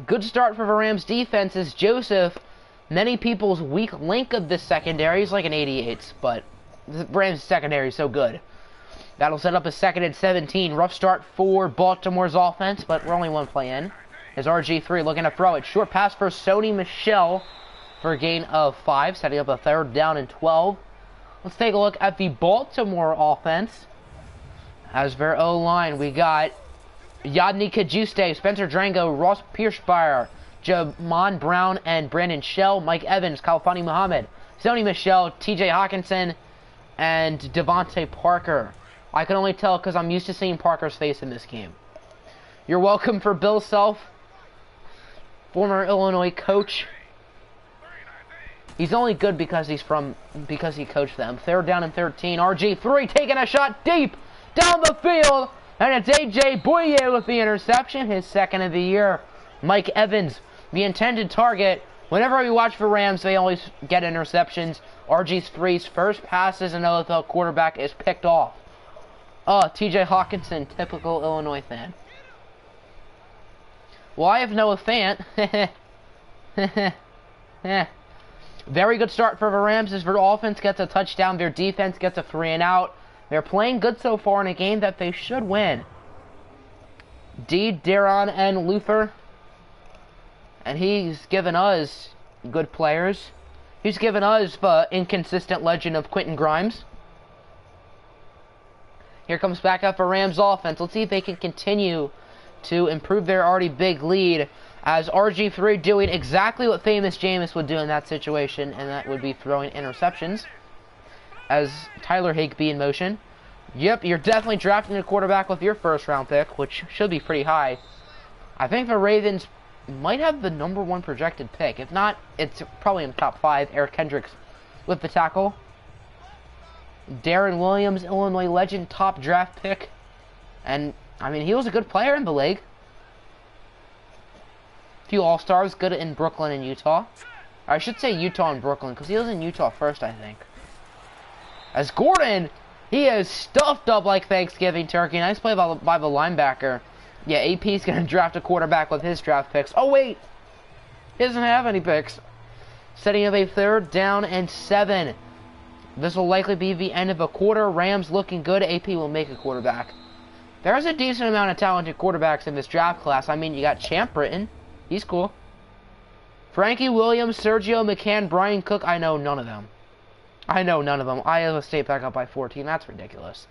Good start for the Rams defense is Joseph. Many people's weak link of this secondary is like an 88, but the Rams secondary is so good. That'll set up a 2nd and 17. Rough start for Baltimore's offense, but we're only one play in. Is RG3 looking to throw it. Short pass for Sony Michel for a gain of 5, setting up a 3rd down and 12. Let's take a look at the Baltimore offense. As their O-line, we got Yadni Kajuste, Spencer Drango, Ross Pierschmeyer, Jamon Brown, and Brandon Shell, Mike Evans, Kalfani Muhammad, Sony Michel, TJ Hawkinson, and Devontae Parker. I can only tell because I'm used to seeing Parker's face in this game. You're welcome for Bill Self, former Illinois coach. He's only good because he coached them. 3rd down and 13. RG3 taking a shot deep down the field. And it's AJ Bouye with the interception, his 2nd of the year. Mike Evans, the intended target. Whenever we watch for Rams, they always get interceptions. RG3's first pass as an OFL quarterback is picked off. Oh, TJ Hawkinson, typical Illinois fan. Well, I have Noah Fant. Very good start for the Rams as their offense gets a touchdown. Their defense gets a 3 and out. They're playing good so far in a game that they should win. Deron and Luther. And he's given us good players. He's given us the inconsistent legend of Quentin Grimes. Here comes back up for Rams offense. Let's see if they can continue to improve their already big lead. As RG3 doing exactly what famous Jameis would do in that situation, and that would be throwing interceptions. As Tyler Higbee in motion. Yep, you're definitely drafting a quarterback with your 1st round pick, which should be pretty high. I think the Ravens might have the #1 projected pick. If not, it's probably in the top 5. Eric Kendricks with the tackle. Darren Williams, Illinois legend, top draft pick. And, I mean, he was a good player in the league. A few All-Stars, good in Brooklyn and Utah. I should say Utah and Brooklyn, because he was in Utah first, I think. As Gordon, he is stuffed up like Thanksgiving turkey. Nice play by the linebacker. Yeah, AP's going to draft a quarterback with his draft picks. Oh, wait. He doesn't have any picks. Setting up a 3rd down and 7. This will likely be the end of a quarter. Rams looking good. AP will make a quarterback. There's a decent amount of talented quarterbacks in this draft class. I mean, you got Champ Britton. He's cool. Frankie Williams, Sergio McCann, Brian Cook. I know none of them. Iowa State back up by 14. That's ridiculous.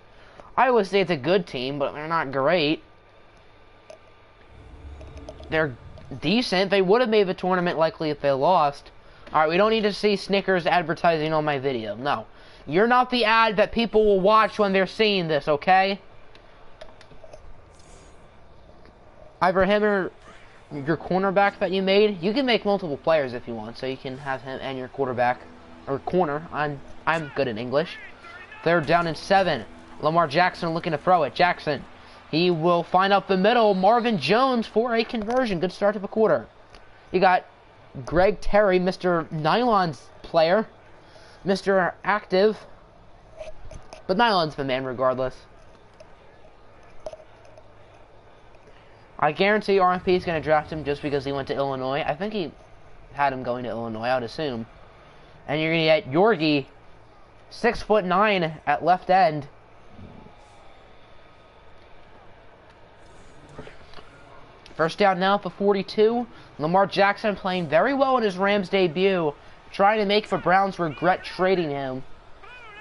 Iowa State's a good team, but they're not great. They're decent. They would have made the tournament likely if they lost. Alright, we don't need to see Snickers advertising on my video. No. You're not the ad that people will watch when they're seeing this, okay? Either him or your cornerback that you made. You can make multiple players if you want, so you can have him and your quarterback, or corner. I'm good in English. 3rd down and 7. Lamar Jackson looking to throw it. Jackson. He will find up the middle. Marvin Jones for a conversion. Good start to the quarter. You got Greg Terry, Mr. Nylon's player. Mr. Active. But Nylon's the man regardless. I guarantee RFP is going to draft him just because he went to Illinois. I think he had him going to Illinois, I would assume. And you're going to get Yorgi, 6'9" at left end. First down now for 42. Lamar Jackson playing very well in his Rams debut, trying to make the Browns regret trading him.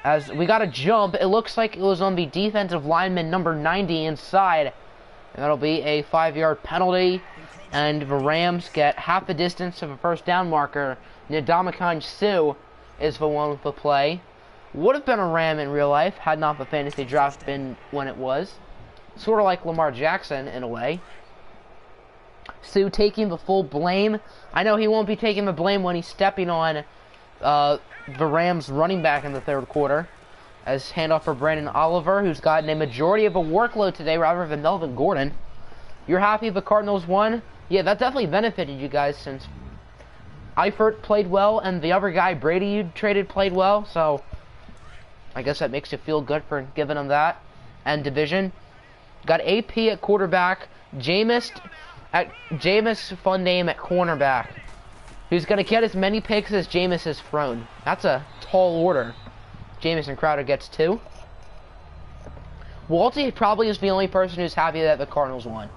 As we got a jump, it looks like it was on the defensive lineman number 90 inside. And that'll be a 5-yard penalty. And the Rams get half the distance to the first down marker. Ndamukong Suh is the one with the play. Would have been a Ram in real life had not the fantasy draft been when it was. Sort of like Lamar Jackson in a way. Suh taking the full blame. I know he won't be taking the blame when he's stepping on the Rams running back in the third quarter. As handoff for Brandon Oliver, who's gotten a majority of a workload today rather than Melvin Gordon. You're happy the Cardinals won? Yeah, that definitely benefited you guys since Eifert played well and the other guy, Brady, you traded, played well. So I guess that makes you feel good for giving them that. And division. Got AP at quarterback. Jameis, fun name, at cornerback. Who's going to get as many picks as Jameis has thrown. That's a tall order. Jamison Crowder gets 2. Walty probably is the only person who's happy that the Cardinals won.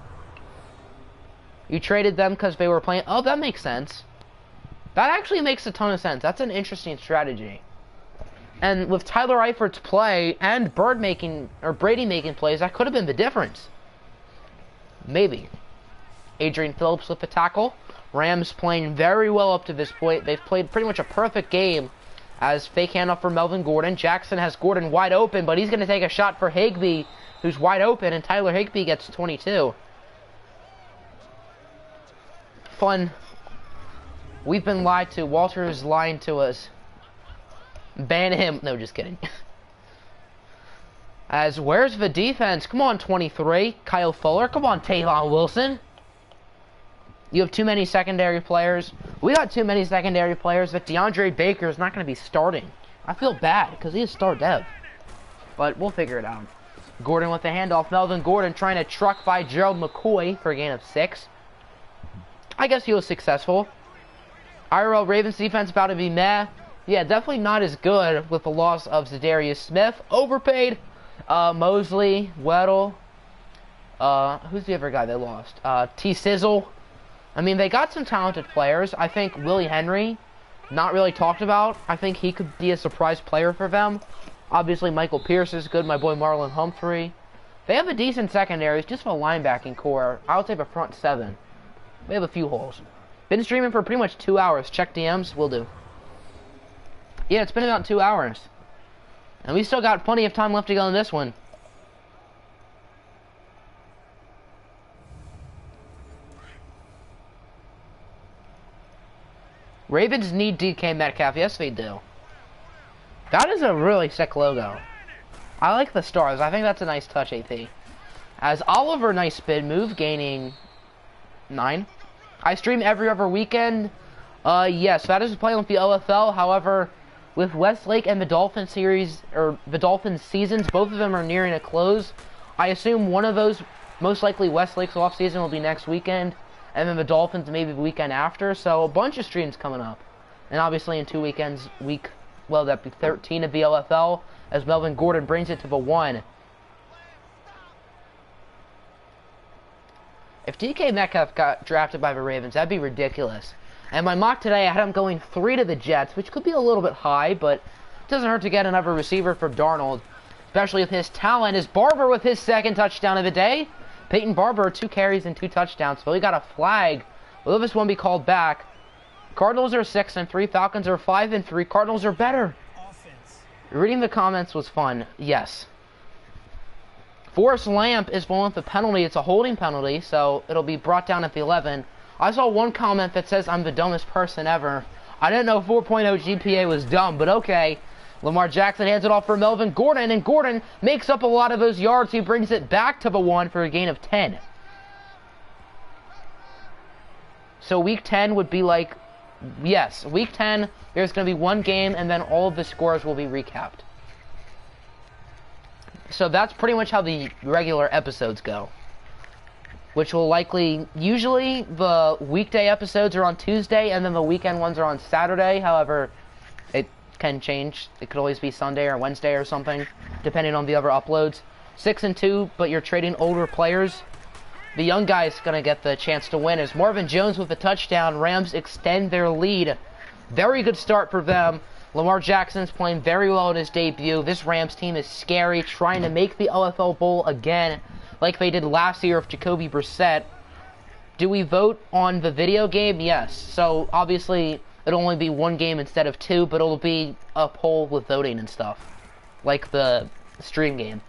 You traded them because they were playing... Oh, that makes sense. That actually makes a ton of sense. That's an interesting strategy. And with Tyler Eifert's play and Brady making plays, that could have been the difference. Maybe. Adrian Phillips with the tackle. Rams playing very well up to this point. They've played pretty much a perfect game. As fake handoff for Melvin Gordon. Jackson has Gordon wide open, but he's going to take a shot for Higbee, who's wide open, and Tyler Higbee gets 22. Fun. We've been lied to. Walter is lying to us. Ban him. No, just kidding. As where's the defense? Come on, 23. Kyle Fuller. Come on, Tavon Wilson. You have too many secondary players. We got too many secondary players that DeAndre Baker is not going to be starting. I feel bad because he is star dev. But we'll figure it out. Gordon with the handoff. Melvin Gordon trying to truck by Gerald McCoy for a gain of 6. I guess he was successful. IRL Ravens defense about to be meh. Yeah, definitely not as good with the loss of Zadarius Smith. Overpaid. Mosley, Weddle. Who's the other guy they lost? T-Sizzle. I mean, they got some talented players. I think Willie Henry, not really talked about. I think he could be a surprise player for them. Obviously, Michael Pierce is good. My boy Marlon Humphrey. They have a decent secondary. It's just a linebacking core. I would say the front 7. They have a few holes. Been streaming for pretty much 2 hours. Check DMs. Will do. Yeah, it's been about 2 hours. And we still got plenty of time left to go in this one. Ravens need DK Metcalf. Yes, they do. That is a really sick logo. I like the stars. I think that's a nice touch, AP. As Oliver, nice spin move, gaining 9. I stream every other weekend. Yes, that is playing with the OFL. However, with Westlake and the Dolphin series, or the Dolphin seasons, both of them are nearing a close. I assume one of those, most likely Westlake's off season, will be next weekend. And then the Dolphins maybe the weekend after. So a bunch of streams coming up. And obviously in 2 weekends, that'd be 13 of the LFL. As Melvin Gordon brings it to the 1. If DK Metcalf got drafted by the Ravens, that'd be ridiculous. And my mock today, I had him going 3 to the Jets, which could be a little bit high, but it doesn't hurt to get another receiver for Darnold. Especially with his talent. Is Barber with his 2nd touchdown of the day. Peyton Barber, 2 carries and 2 touchdowns. So he got a flag. Will this one be called back? Cardinals are 6-3. Falcons are 5-3. Cardinals are better. Reading the comments was fun. Yes. Forrest Lamp is one with the penalty. It's a holding penalty, so it'll be brought down at the 11. I saw one comment that says I'm the dumbest person ever. I didn't know 4.0 GPA was dumb, but okay. Lamar Jackson hands it off for Melvin Gordon, and Gordon makes up a lot of those yards. He brings it back to the 1 for a gain of 10. So week 10 would be like, yes, week 10, there's going to be one game, and then all of the scores will be recapped. So that's pretty much how the regular episodes go. Which will likely, usually the weekday episodes are on Tuesday, and then the weekend ones are on Saturday. However, it can change. It could always be Sunday or Wednesday or something, depending on the other uploads. 6-2, but you're trading older players. The young guy's going to get the chance to win as Marvin Jones with a touchdown. Rams extend their lead. Very good start for them. Lamar Jackson's playing very well in his debut. This Rams team is scary, trying to make the OFL Bowl again, like they did last year with Jacoby Brissett. Do we vote on the video game? Yes. So, obviously, it'll only be one game instead of two, but it'll be a poll with voting and stuff, like the stream game.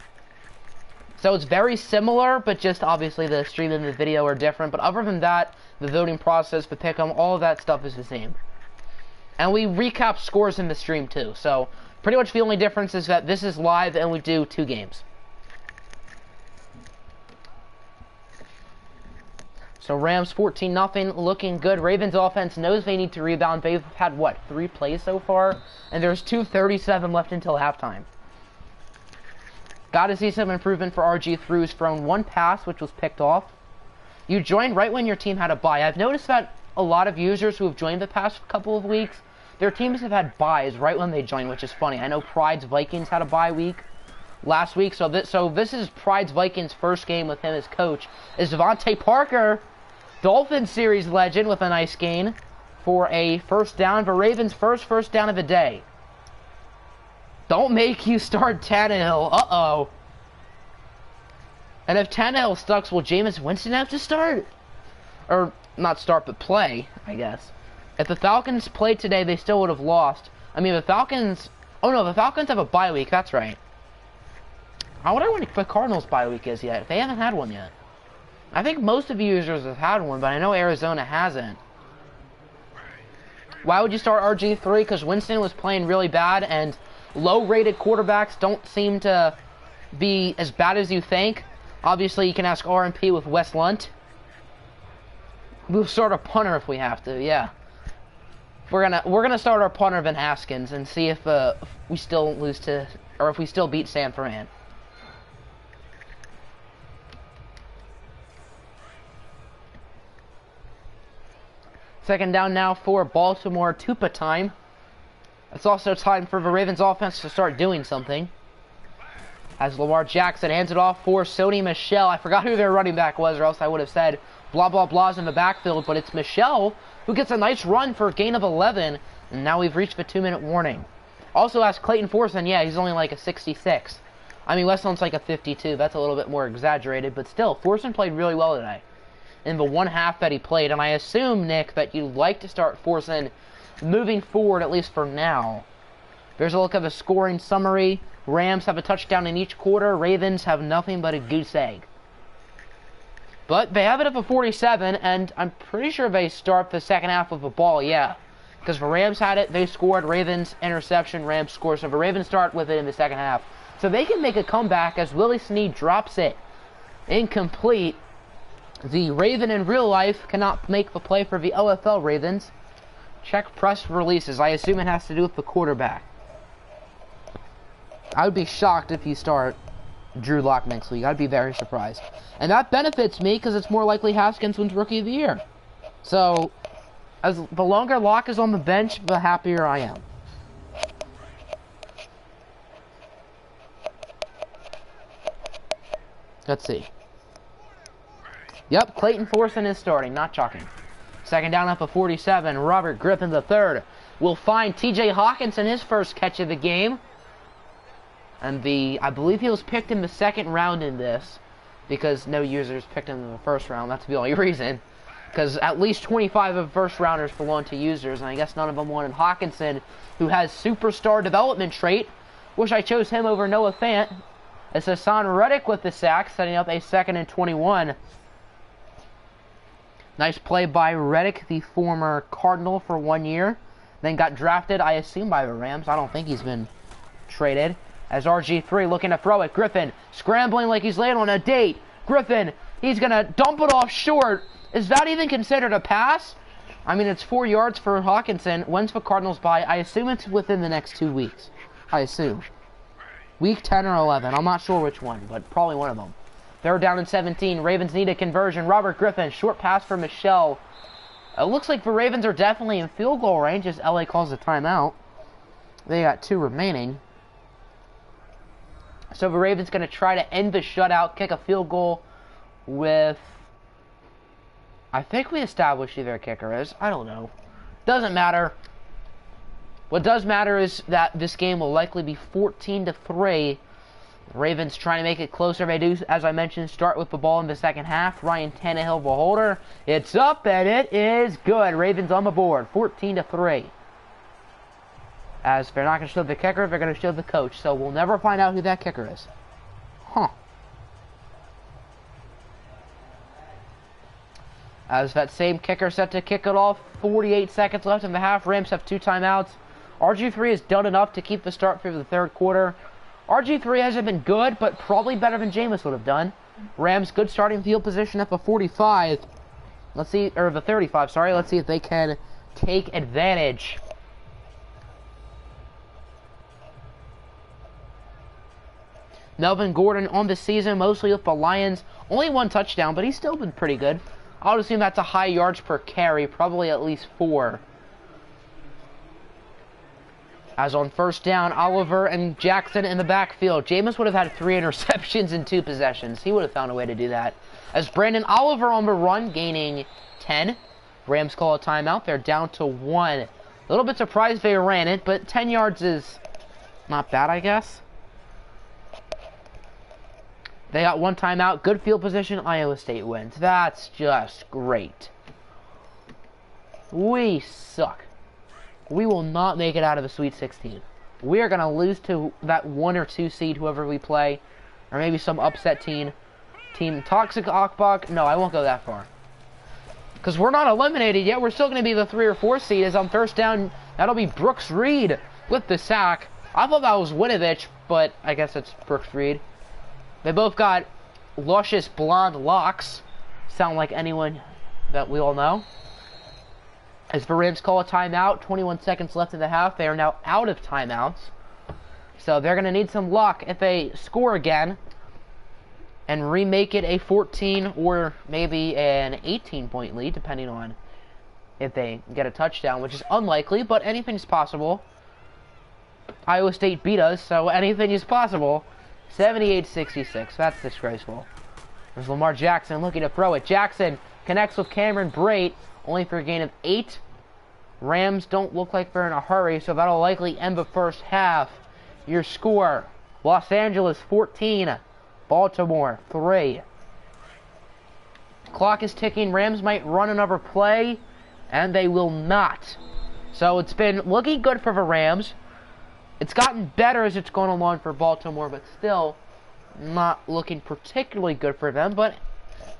So it's very similar, but just obviously the stream and the video are different. But other than that, the voting process, the pick'em, all of that stuff is the same. And we recap scores in the stream too. So pretty much the only difference is that this is live and we do 2 games. So Rams 14-0, looking good. Ravens offense knows they need to rebound. They've had, what, 3 plays so far? And there's 2:37 left until halftime. Got to see some improvement for RG3, who's thrown 1 pass, which was picked off. You joined right when your team had a bye. I've noticed that a lot of users who have joined the past couple of weeks, their teams have had byes right when they join, which is funny. I know Pride's Vikings had a bye week last week, so this is Pride's Vikings' first game with him as coach. Is Devontae Parker, Dolphins series legend, with a nice gain for a first down, for Ravens' first down of the day. Don't make you start Tannehill. Uh-oh. And if Tannehill sucks, will Jameis Winston have to start? Or, not start, but play, I guess. If the Falcons played today, they still would have lost. I mean, the Falcons... Oh, no, the Falcons have a bye week. That's right. I wonder when the Cardinals' bye week is yet. They haven't had one yet. I think most of the users have had one, but I know Arizona hasn't. Why would you start RG3? Because Winston was playing really bad, and low-rated quarterbacks don't seem to be as bad as you think. Obviously, you can ask RMP with Wes Lunt. We'll start a punter if we have to, yeah. We're gonna start our punter Van Haskins and see if we still lose to, or if we still beat San Fran. Second down now for Baltimore. Tupa time. It's also time for the Ravens offense to start doing something. As Lamar Jackson hands it off for Sony Michel. I forgot who their running back was, or else I would have said blah blah blahs in the backfield, but it's Michel who gets a nice run for a gain of 11, and now we've reached the 2-minute warning. Also as Clayton Forson, yeah, he's only like a 66. I mean, Westland's like a 52. That's a little bit more exaggerated, but still, Forson played really well today in the 1 half that he played, and I assume, Nick, that you'd like to start Forson moving forward, at least for now. There's a look at the scoring summary. Rams have a touchdown in each quarter. Ravens have nothing but a goose egg. But they have it up at 47, and I'm pretty sure they start the second half with a ball, yeah. Because the Rams had it, they scored, Ravens interception, Rams score. So the Ravens start with it in the second half. So they can make a comeback as Willie Snead drops it incomplete. The Raven in real life cannot make the play for the OFL Ravens. Check press releases. I assume it has to do with the quarterback. I would be shocked if you start Drew Lock next week. I'd be very surprised. And that benefits me because it's more likely Haskins wins Rookie of the Year. So, as the longer Lock is on the bench, the happier I am. Let's see. Yep, Clayton Forson is starting, not chalking. Second down up at 47. Robert Griffin III will find TJ Hawkinson his first catch of the game. And I believe he was picked in the second round in this, because no users picked him in the first round. That's the only reason. Because at least 25 of the first rounders belong to users, and I guess none of them wanted Hawkinson, who has superstar development trait. Wish I chose him over Noah Fant. It's Hassan Reddick with the sack, setting up a 2nd and 21. Nice play by Reddick, the former Cardinal for 1 year. Then got drafted, I assume, by the Rams. I don't think he's been traded. As RG3 looking to throw it. Griffin scrambling like he's laying on a date. Griffin, he's going to dump it off short. Is that even considered a pass? I mean, it's 4 yards for Hawkinson. When's the Cardinals by? I assume it's within the next 2 weeks. I assume. Week 10 or 11. I'm not sure which one, but probably one of them. They're down in 17. Ravens need a conversion. Robert Griffin, short pass for Michelle. It looks like the Ravens are definitely in field goal range as LA calls a timeout. They got 2 remaining. So the Ravens going to try to end the shutout, kick a field goal with... I think we established who their kicker is. I don't know. Doesn't matter. What does matter is that this game will likely be 14-3. The Ravens trying to make it closer. They do, as I mentioned, start with the ball in the second half. Ryan Tannehill, the holder. It's up, and it is good. Ravens on the board, 14-3. As they're not going to show the kicker, they're going to show the coach. So we'll never find out who that kicker is. Huh. As that same kicker set to kick it off. 48 seconds left in the half. Rams have 2 timeouts. RG3 has done enough to keep the start through the third quarter. RG3 hasn't been good, but probably better than Jameis would have done. Rams, good starting field position at the 45. Let's see, or the 35, sorry. Let's see if they can take advantage. Melvin Gordon on the season, mostly with the Lions. Only 1 touchdown, but he's still been pretty good. I would assume that's a high yards per carry, probably at least 4. As on first down, Oliver and Jackson in the backfield. Jameis would have had 3 interceptions in 2 possessions. He would have found a way to do that. As Brandon Oliver on the run, gaining 10. Rams call a timeout. They're down to 1. A little bit surprised they ran it, but 10 yards is not bad, I guess. They got 1 timeout. Good field position. Iowa State wins. That's just great. We suck. We will not make it out of the Sweet 16. We are going to lose to that 1 or 2 seed, whoever we play. Or maybe some upset team. Team Toxic Akbach. No, I won't go that far. Because we're not eliminated yet. We're still going to be the 3 or 4 seed. As on first down, that'll be Brooks Reed with the sack. I thought that was Winovich, but I guess it's Brooks Reed. They both got luscious blonde locks. Sound like anyone that we all know. As the Rams call a timeout, 21 seconds left in the half. They are now out of timeouts. So they're going to need some luck if they score again and remake it a 14 or maybe an 18-point lead, depending on if they get a touchdown, which is unlikely, but anything's possible. Iowa State beat us, so anything is possible. 78-66. That's disgraceful. There's Lamar Jackson looking to throw it. Jackson connects with Cameron Brate, only for a gain of 8. Rams don't look like they're in a hurry, so that'll likely end the first half. Your score, Los Angeles 14, Baltimore 3. Clock is ticking. Rams might run another play, and they will not. So it's been looking good for the Rams. It's gotten better as it's gone along for Baltimore, but still not looking particularly good for them. But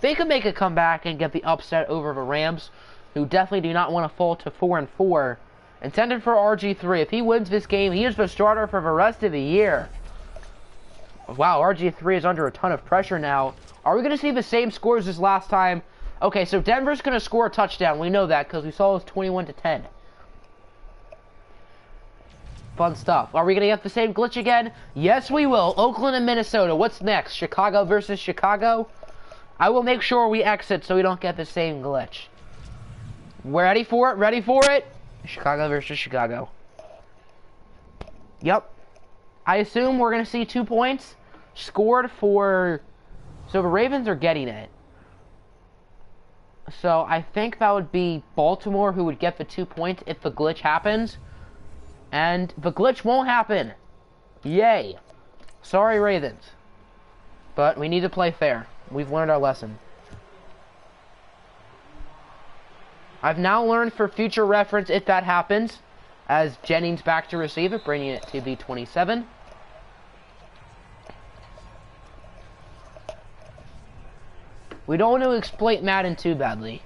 they could make a comeback and get the upset over the Rams, who definitely do not want to fall to 4-4. Intended for RG3. If he wins this game, he is the starter for the rest of the year. Wow, RG3 is under a ton of pressure now. Are we going to see the same scores as last time? Okay, so Denver's going to score a touchdown. We know that because we saw it was 21-10. Fun stuff. Are we going to get the same glitch again? Yes, we will. Oakland and Minnesota. What's next? Chicago versus Chicago? I will make sure we exit so we don't get the same glitch. We're ready for it? Ready for it? Chicago versus Chicago. Yep. I assume we're going to see 2 points scored for... So the Ravens are getting it. So I think that would be Baltimore who would get the 2 points if the glitch happens. And the glitch won't happen. Yay. Sorry, Ravens. But we need to play fair. We've learned our lesson. I've now learned for future reference if that happens, as Jennings back to receive it, bringing it to the 27. We don't want to exploit Madden too badly.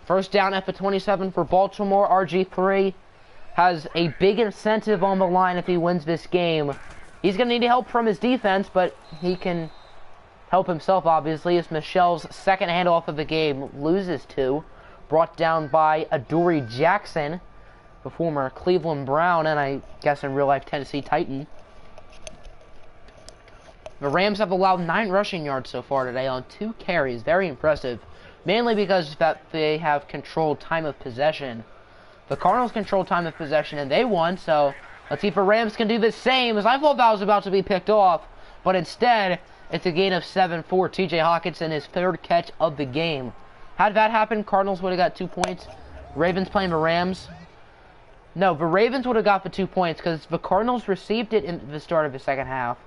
First down at the 27 for Baltimore, RG3. has a big incentive on the line if he wins this game. He's going to need help from his defense, but he can help himself, obviously, as Michel's second handoff of the game loses to. Brought down by Adoree Jackson, the former Cleveland Brown, and I guess in real life Tennessee Titan. The Rams have allowed 9 rushing yards so far today on 2 carries. Very impressive. Mainly because that they have controlled time of possession. The Cardinals controlled time of possession and they won, so let's see if the Rams can do the same, as I thought that was about to be picked off, but instead, it's a gain of 7-4. T.J. Hawkinson, his 3rd catch of the game. Had that happened, Cardinals would have got 2 points. Ravens playing the Rams. No, the Ravens would have got the 2 points because the Cardinals received it in the start of the second half.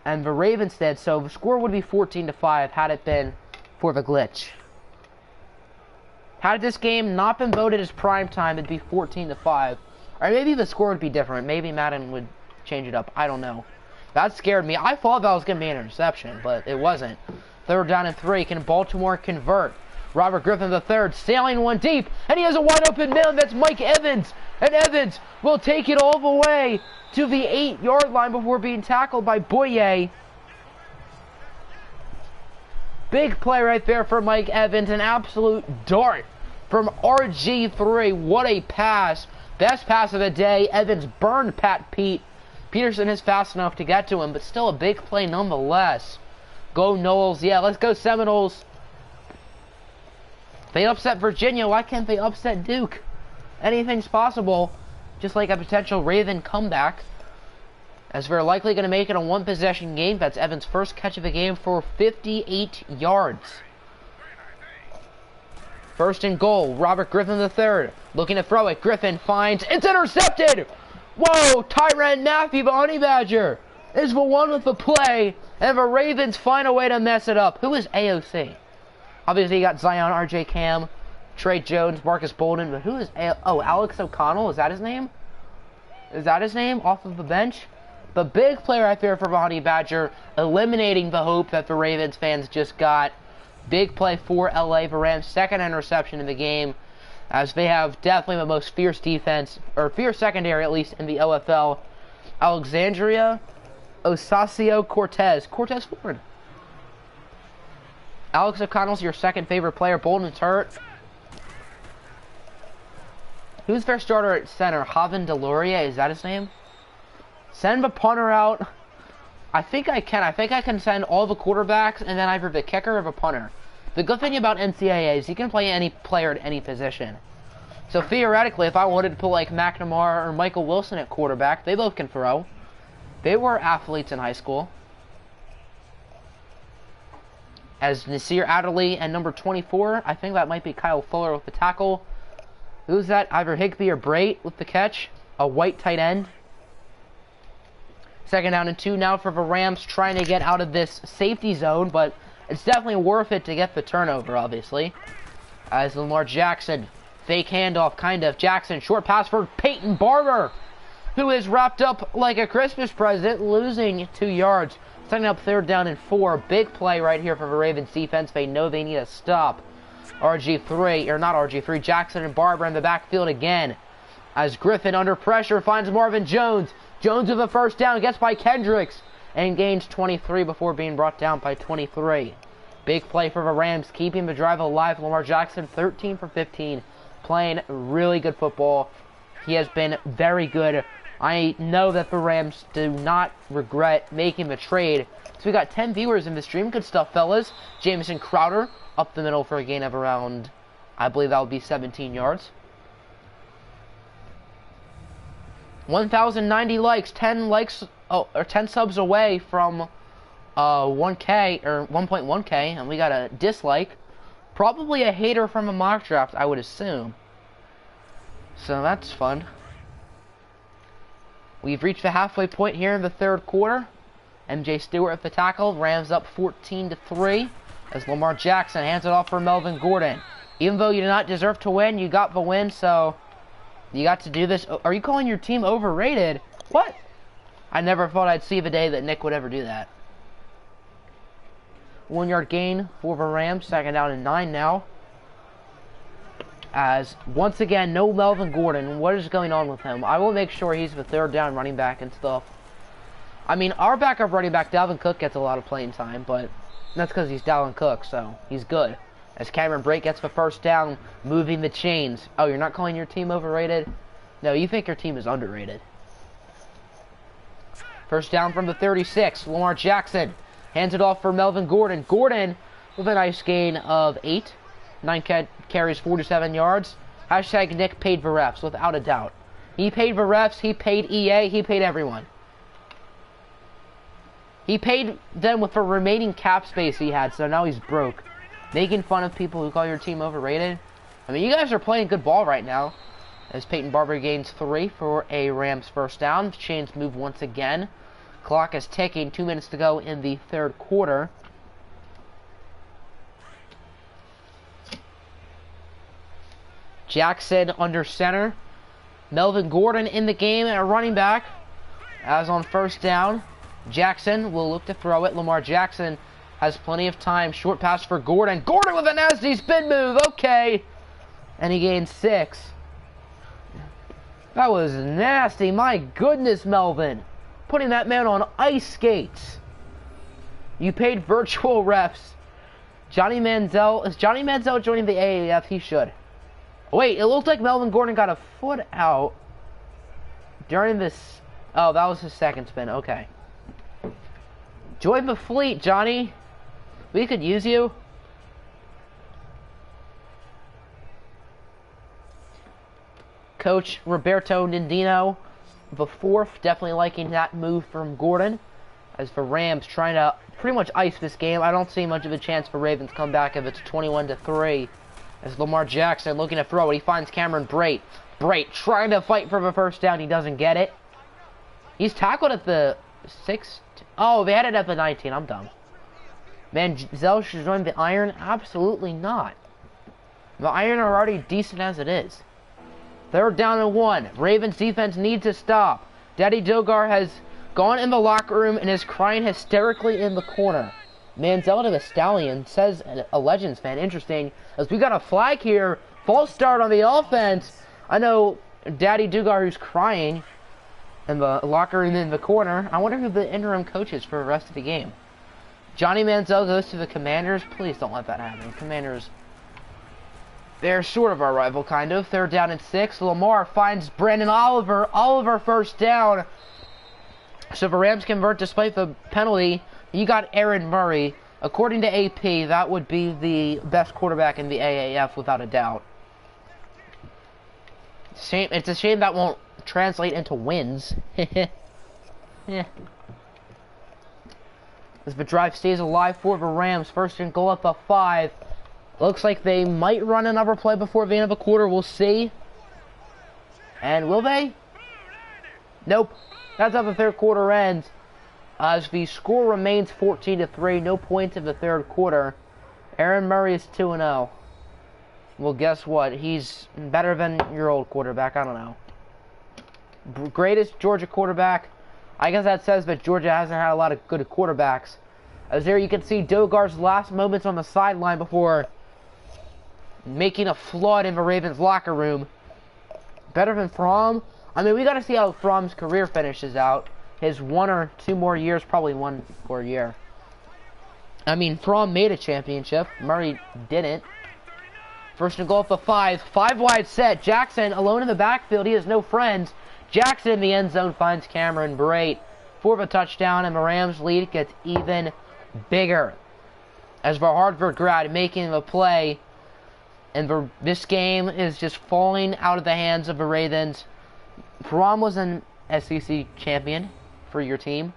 And the Ravens did, so the score would be 14-5 had it been for the glitch. Had this game not been voted as prime time, it'd be 14-5. Or maybe the score would be different. Maybe Madden would change it up. I don't know. That scared me. I thought that was going to be an interception, but it wasn't. 3rd down and 3. Can Baltimore convert? Robert Griffin III sailing one deep, and he has a wide open man. That's Mike Evans. And Evans will take it all the way to the 8-yard line before being tackled by Boye. Big play right there for Mike Evans. An absolute dart from RG3. What a pass. Best pass of the day. Evans burned Pat Pete. Peterson is fast enough to get to him, but still a big play nonetheless. Go Noles. Yeah, let's go Seminoles. They upset Virginia. Why can't they upset Duke? Anything's possible. Just like a potential Raven comeback. As we're likely going to make it a 1-possession game. That's Evans' first catch of the game for 58 yards. 1st and goal. Robert Griffin III looking to throw it. Griffin finds. It's intercepted! Whoa! Tyrann Mathieu, the Honey Badger, is the one with the play. And the Ravens find a way to mess it up. Who is AOC? Obviously, you got Zion, RJ Cam, Trey Jones, Marcus Bolden. But who is Alex O'Connell? Is that his name? Is that his name? Off of the bench? The big play right there for the Honey Badger, eliminating the hope that the Ravens fans just got. Big play for LA. The Rams' 2nd interception in the game, as they have definitely the most fierce defense, or fierce secondary at least, in the OFL. Alexandria Ocasio-Cortez. Cortez Ford. Alex O'Connell's your 2nd favorite player. Bolden's hurt. Who's their starter at center? Javan Delorier, is that his name? Send the punter out. I think I can send all the quarterbacks and then either the kicker or the punter. The good thing about NCAA is you can play any player at any position. So theoretically, if I wanted to put like McNamara or Michael Wilson at quarterback, they both can throw. They were athletes in high school. As Nasir Adderley and number 24, I think that might be Kyle Fuller with the tackle. Who's that? Either Higbee or Brait with the catch. A white tight end. 2nd down and 2 now for the Rams, trying to get out of this safety zone, but it's definitely worth it to get the turnover, obviously. As Lamar Jackson, fake handoff, kind of. Jackson, short pass for Peyton Barber, who is wrapped up like a Christmas present, losing 2 yards. Setting up 3rd down and 4. Big play right here for the Ravens defense. They know they need a stop. Jackson and Barber in the backfield again. As Griffin under pressure finds Marvin Jones. Jones with a 1st down, gets by Kendricks, and gains 23 before being brought down by 23. Big play for the Rams, keeping the drive alive. Lamar Jackson, 13 for 15, playing really good football. He has been very good. I know that the Rams do not regret making the trade. So we got 10 viewers in the stream. Good stuff, fellas. Jamison Crowder up the middle for a gain of around, I believe that would be 17 yards. 1,090 likes, 10 subs away from 1K or 1.1K, and we got a dislike. Probably a hater from a mock draft, I would assume. So that's fun. We've reached the halfway point here in the 3rd quarter. MJ Stewart at the tackle. Rams up 14-3 as Lamar Jackson hands it off for Melvin Gordon. Even though you did not deserve to win, you got the win, so you got to do this. Are you calling your team overrated? What? I never thought I'd see the day that Nick would ever do that. 1 yard gain for the Rams. 2nd down and 9 now. As, once again, no Melvin Gordon. What is going on with him? I will make sure he's the third down running back and stuff. I mean, our backup running back, Dalvin Cook, gets a lot of playing time, but that's because he's Dalvin Cook, so he's good. As Cameron Brate gets the first down, moving the chains. Oh, you're not calling your team overrated? No, you think your team is underrated. First down from the 36. Lamar Jackson hands it off for Melvin Gordon. Gordon with a nice gain of 8. 9 carries, 47 yards. Hashtag Nick paid the refs, without a doubt. He paid the refs, he paid EA, he paid everyone. He paid them with the remaining cap space he had, so now he's broke. Making fun of people who call your team overrated. I mean, you guys are playing good ball right now. As Peyton Barber gains 3 for a Rams first down. Chains move once again. Clock is ticking. 2 minutes to go in the third quarter. Jackson under center. Melvin Gordon in the game at running back. As on first down, Jackson will look to throw it. Lamar Jackson has plenty of time. Short pass for Gordon. Gordon with a nasty spin move. Okay. And he gains 6. That was nasty. My goodness, Melvin. Putting that man on ice skates. You paid virtual refs. Johnny Manziel. Is Johnny Manziel joining the AAF? He should. Wait, it looked like Melvin Gordon got a foot out during this. Oh, that was his second spin. Okay. Join the fleet, Johnny. We could use you. Coach Roberto Nindino, the fourth, definitely liking that move from Gordon. As for Rams trying to pretty much ice this game, I don't see much of a chance for Ravens come back if it's 21-3. As Lamar Jackson looking to throw it, he finds Cameron Brate. Brate trying to fight for the first down, he doesn't get it. He's tackled at the 6. Oh, they had it at the 19. I'm dumb. Manziel should join the Iron? Absolutely not. The Iron are already decent as it is. Third down and 1. Ravens defense needs to stop. Daddy Dogar has gone in the locker room and is crying hysterically in the corner. Manziel to the Stallion, says a Legends fan. Interesting, as we got a flag here. False start on the offense. I know Daddy Dugar who's crying in the locker room in the corner. I wonder who the interim coach is for the rest of the game. Johnny Manziel goes to the Commanders. Please don't let that happen. Commanders, they're sort of our rival, kind of. Third down and 6. Lamar finds Brandon Oliver. Oliver first down. So the Rams convert despite the penalty. You got Aaron Murray. According to AP, that would be the best quarterback in the AAF without a doubt. It's a shame that won't translate into wins. Yeah. As the drive stays alive for the Rams, first and goal at the 5. Looks like they might run another play before the end of the quarter. We'll see. And will they? Nope. That's how the third quarter ends. As the score remains 14-3, no points in the third quarter. Aaron Murray is 2-0. Well, guess what? He's better than your old quarterback. I don't know. Greatest Georgia quarterback. I guess that says that Georgia hasn't had a lot of good quarterbacks. As there you can see Dogar's last moments on the sideline before making a flood in the Ravens locker room. Better than Fromm. I mean, we got to see how Fromm's career finishes out. His 1 or 2 more years, probably 1 more year. I mean, Fromm made a championship. Murray didn't. First and goal at the 5. 5 wide set. Jackson alone in the backfield. He has no friends. Jackson in the end zone finds Cameron Brate for the touchdown, and the Rams lead gets even bigger. As the Hartford grad making the play, and this game is just falling out of the hands of the Ravens. Fromm was an SEC champion for your team.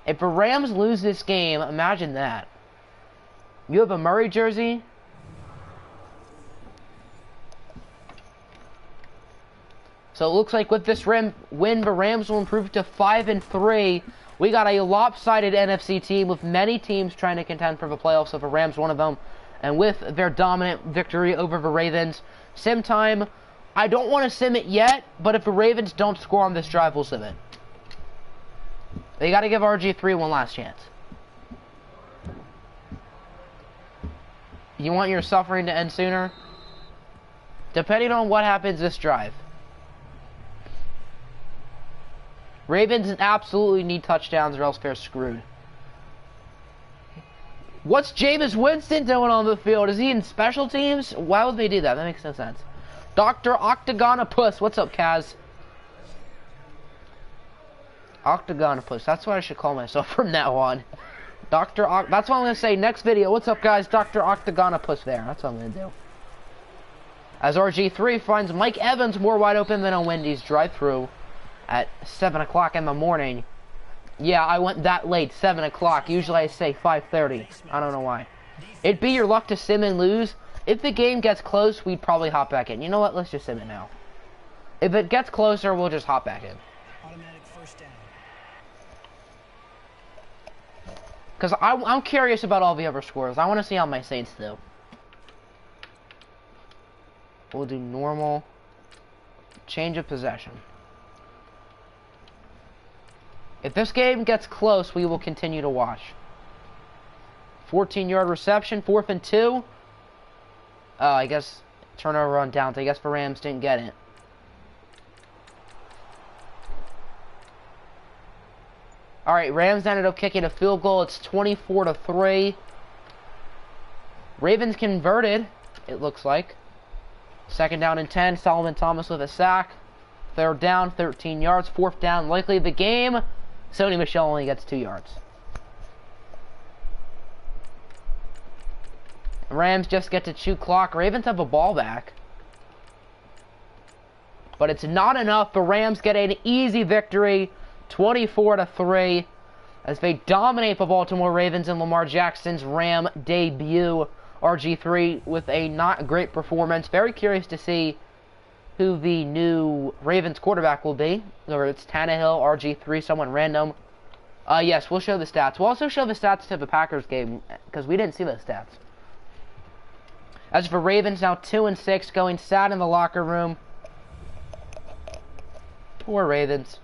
If the Rams lose this game, imagine that. You have a Murray jersey. So it looks like with this win, the Rams will improve to 5-3. We got a lopsided NFC team with many teams trying to contend for the playoffs. So the Rams, one of them, and with their dominant victory over the Ravens. Sim time. I don't want to sim it yet, but if the Ravens don't score on this drive, we'll sim it. They got to give RG3 one last chance. You want your suffering to end sooner? depending on what happens this drive. Ravens absolutely need touchdowns or else they're screwed. What's Jameis Winston doing on the field? Is he in special teams? Why would they do that? That makes no sense. Dr. Octogonal. What's up, Kaz? Octogonal. That's what I should call myself from now on. That's what I'm going to say next video. What's up, guys? Dr. Octogonal there. That's what I'm going to do. As RG3 finds Mike Evans more wide open than a Wendy's drive-thru at 7 o'clock in the morning. Yeah, I went that late, 7 o'clock. Usually I say 5:30. I don't know why. It'd be your luck to sim and lose. If the game gets close, we'd probably hop back in. You know what? Let's just sim it now. If it gets closer, we'll just hop back in. Because I'm curious about all the other scores. I want to see how my Saints do. We'll do normal. Change of possession. If this game gets close, we will continue to watch. 14-yard reception, 4th and 2. I guess turnover on downs. I guess the Rams didn't get it. Alright, Rams ended up kicking a field goal. It's 24-3. Ravens converted, it looks like. 2nd down and 10. Solomon Thomas with a sack. 3rd down, 13 yards. 4th down, likely the game. Sony Michel only gets 2 yards. Rams just get to chew clock. Ravens have a ball back. But it's not enough. The Rams get an easy victory. 24-3. As they dominate the Baltimore Ravens in Lamar Jackson's Ram debut. RG3 with a not great performance. Very curious to see who the new Ravens quarterback will be. Or it's Tannehill, RG3, someone random. Yes, we'll show the stats. We'll also show the stats to the Packers game, because we didn't see those stats. As for Ravens, now 2-6, going sad in the locker room. Poor Ravens.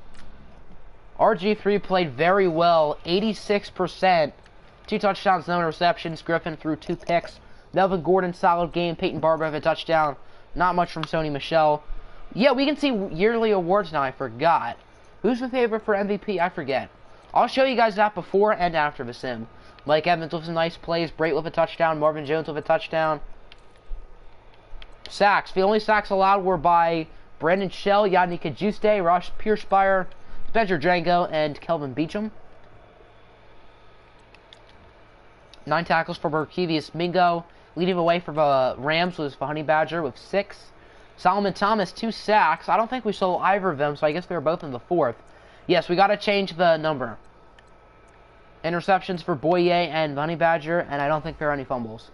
RG3 played very well, 86%. 2 touchdowns, no interceptions. Griffin threw 2 picks. Melvin Gordon, solid game. Peyton Barber with a touchdown. Not much from Sony Michel. Yeah, we can see yearly awards now. I forgot. Who's the favorite for MVP? I forget. I'll show you guys that before and after the sim. Mike Evans with some nice plays. Brait with a touchdown. Marvin Jones with a touchdown. Sacks. The only sacks allowed were by Brandon Shell, Yannick Ajuste, Ross Pierspire, Spencer Drango, and Kelvin Beachum. 9 tackles for Berkevius Mingo. Leading away for the Rams was the Honey Badger with 6. Solomon Thomas, 2 sacks. I don't think we saw either of them, so I guess they were both in the 4th. Yes, we got to change the number. Interceptions for Boye and Honey Badger, and I don't think there are any fumbles.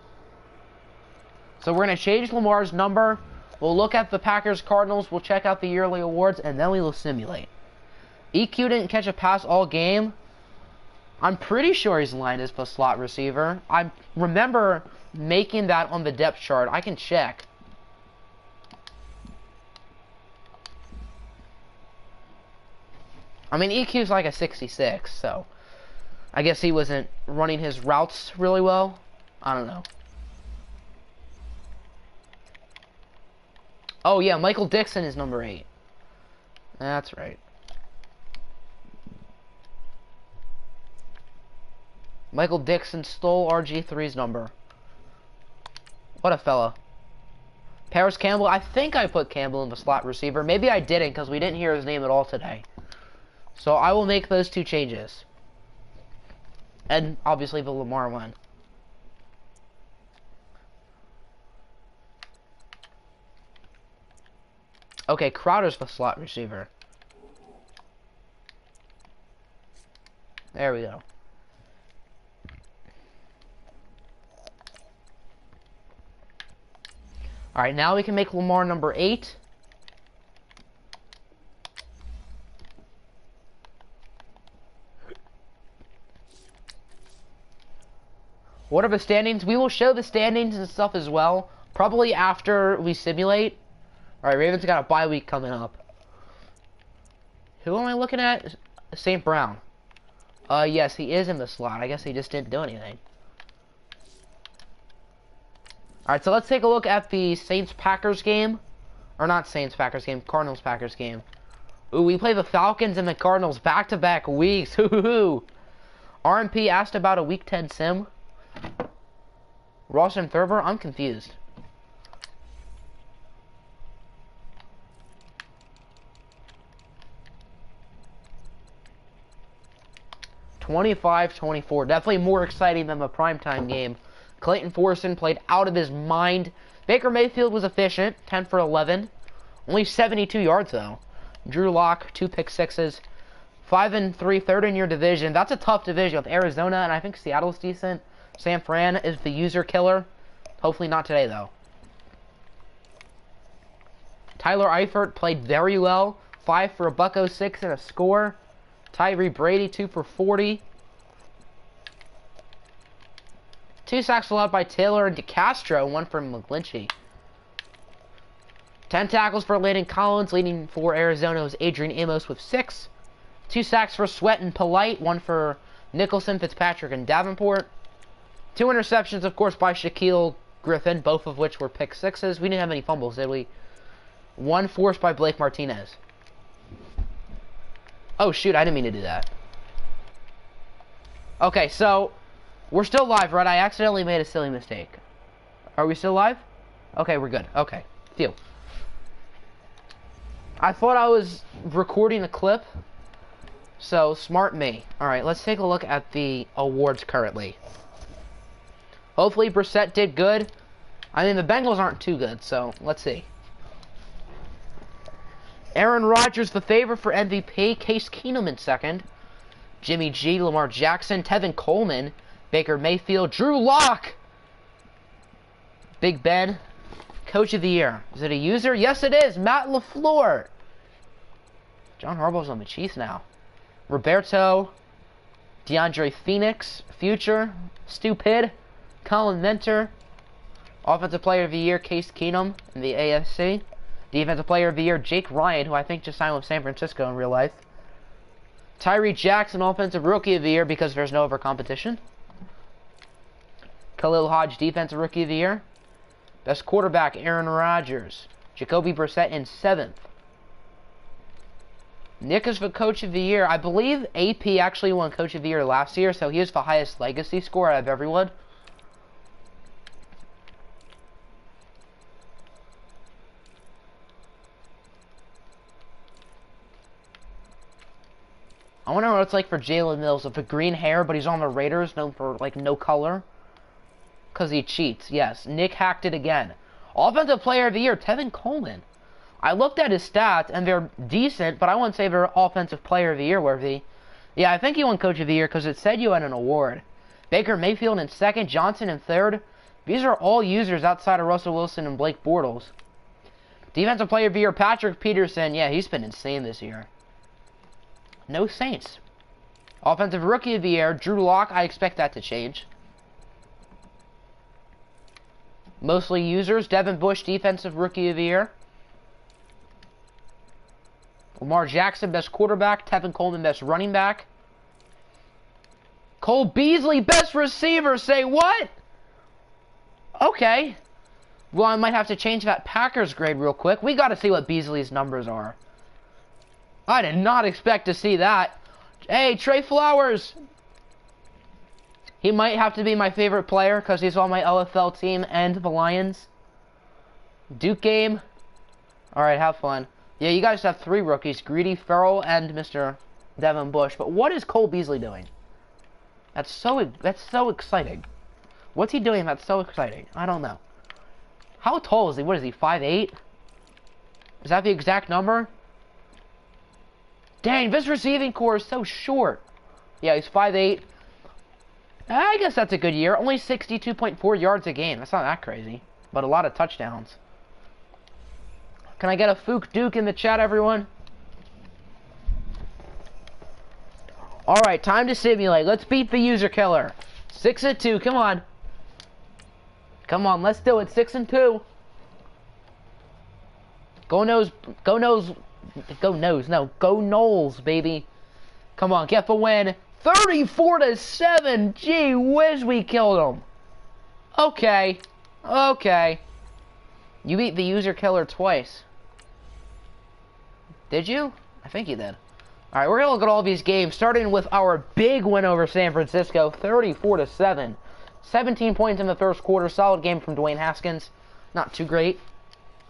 So we're going to change Lamar's number. We'll look at the Packers Cardinals. We'll check out the yearly awards, and then we will simulate. EQ didn't catch a pass all game. I'm pretty sure he's lined as the slot receiver. I remember making that on the depth chart. I can check. I mean, EQ's like a 66, so I guess he wasn't running his routes really well. I don't know. Oh, yeah, Michael Dixon is number 8. That's right. Michael Dixon stole RG3's number. What a fella. Paris Campbell. I think I put Campbell in the slot receiver. Maybe I didn't because we didn't hear his name at all today. So I will make those 2 changes. And obviously the Lamar one. Okay, Crowder's the slot receiver. There we go. Alright, now we can make Lamar number 8. What are the standings? We will show the standings and stuff as well. Probably after we simulate. Alright, Ravens got a bye week coming up. Who am I looking at? St. Brown. Yes, he is in the slot. I guess he just didn't do anything. Alright, so let's take a look at the Saints-Packers game. Or not Saints-Packers game, Cardinals-Packers game. Ooh, we play the Falcons and the Cardinals back-to-back weeks. Hoo-hoo-hoo. RMP asked about a Week 10 sim. Ross and Thurber, I'm confused. (25-24). Definitely more exciting than the primetime game. Clayton Forson played out of his mind. Baker Mayfield was efficient, 10 for 11. Only 72 yards, though. Drew Lock, 2 pick sixes. 5-3, third in your division. That's a tough division with Arizona, and I think Seattle's decent. San Fran is the user killer. Hopefully not today, though. Tyler Eifert played very well. 5 for $106 and a score. Tyree Brady, 2 for 40. 2 sacks allowed by Taylor and DeCastro, 1 for McGlinchey. 10 tackles for Landon Collins, leading for Arizona was Adrian Amos with 6. 2 sacks for Sweat and Polite, 1 for Nicholson, Fitzpatrick, and Davenport. 2 interceptions, of course, by Shaquille Griffin, both of which were pick sixes. We didn't have any fumbles, did we? 1 forced by Blake Martinez. Oh, shoot, I didn't mean to do that. Okay, so, we're still live, right? I accidentally made a silly mistake. Are we still live? Okay, we're good. Okay, phew. I thought I was recording a clip, so smart me. Alright, let's take a look at the awards currently. Hopefully Brissett did good. I mean, the Bengals aren't too good, so let's see. Aaron Rodgers, the favorite for MVP. Case Keenum in second. Jimmy G, Lamar Jackson, Tevin Coleman, Baker Mayfield, Drew Lock. Big Ben, Coach of the Year. Is it a user? Yes, it is. Matt LaFleur. John Harbaugh's on the Chiefs now. Roberto, DeAndre Phoenix, Future, Stupid, Colin Mentor. Offensive Player of the Year, Case Keenum in the AFC. Defensive Player of the Year, Jake Ryan, who I think just signed with San Francisco in real life. Tyree Jackson, Offensive Rookie of the Year, because there's no other competition. Khalil Hodge, Defensive Rookie of the Year. Best quarterback, Aaron Rodgers. Jacoby Brissett in 7th. Nick is the Coach of the Year. I believe AP actually won Coach of the Year last year, so he has the highest legacy score out of everyone. I wonder what it's like for Jalen Mills with the green hair, but he's on the Raiders, known for, like, no color. Because he cheats, yes. Nick hacked it again. Offensive Player of the Year, Tevin Coleman. I looked at his stats, and they're decent, but I wouldn't say they're Offensive Player of the Year worthy. Yeah, I think he won Coach of the Year because it said you had an award. Baker Mayfield in 2nd, Johnson in 3rd. These are all users outside of Russell Wilson and Blake Bortles. Defensive Player of the Year, Patrick Peterson. Yeah, he's been insane this year. No Saints. Offensive Rookie of the Year, Drew Lock. I expect that to change. Mostly users, Devin Bush, Defensive Rookie of the Year. Lamar Jackson, Best Quarterback. Tevin Coleman, Best Running Back. Cole Beasley, Best Receiver. Say what? Okay. Well, I might have to change that Packers grade real quick. We got to see what Beasley's numbers are. I did not expect to see that. Hey, Trey Flowers. He might have to be my favorite player because he's on my OFL team and the Lions. Duke game. Alright, have fun. Yeah, you guys have 3 rookies. Greedy, Farrell, and Mr. Devin Bush. But what is Cole Beasley doing? That's so exciting. What's he doing that's so exciting? I don't know. How tall is he? What is he, 5'8"? Is that the exact number? Dang, this receiving core is so short. Yeah, he's 5'8". I guess that's a good year. Only 62.4 yards a game. That's not that crazy. But a lot of touchdowns. Can I get a Fook Duke in the chat, everyone? Alright, time to simulate. Let's beat the user killer. 6-2, come on. Come on, let's do it. 6-2. Go Nose, go Nose. Go Nose, no. Go Knowles, baby. Come on, get the win. 34-7. Gee whiz, we killed him. Okay. Okay. You beat the user killer twice. Did you? I think you did. Alright, we're going to look at all these games, starting with our big win over San Francisco, 34-7. 17 points in the first quarter. Solid game from Dwayne Haskins. Not too great.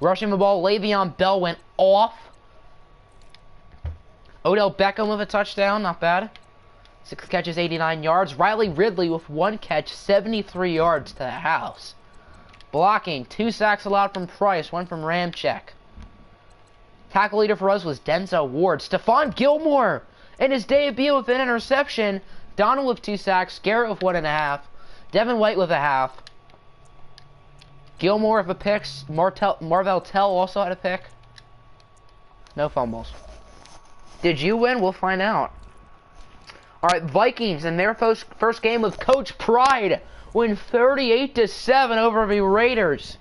Rushing the ball, Le'Veon Bell went off. Odell Beckham with a touchdown, not bad. 6 catches, 89 yards. Riley Ridley with 1 catch, 73 yards to the house. Blocking, 2 sacks allowed from Price, 1 from Ramczyk. Tackle leader for us was Denzel Ward. Stephon Gilmore in his debut with an interception. Donald with 2 sacks. Garrett with 1.5. Devin White with a half. Gilmore with a pick. Marvell Tell also had a pick. No fumbles. Did you win? We'll find out. Alright, Vikings in their first game with Coach Pride win 38-7 over the Raiders.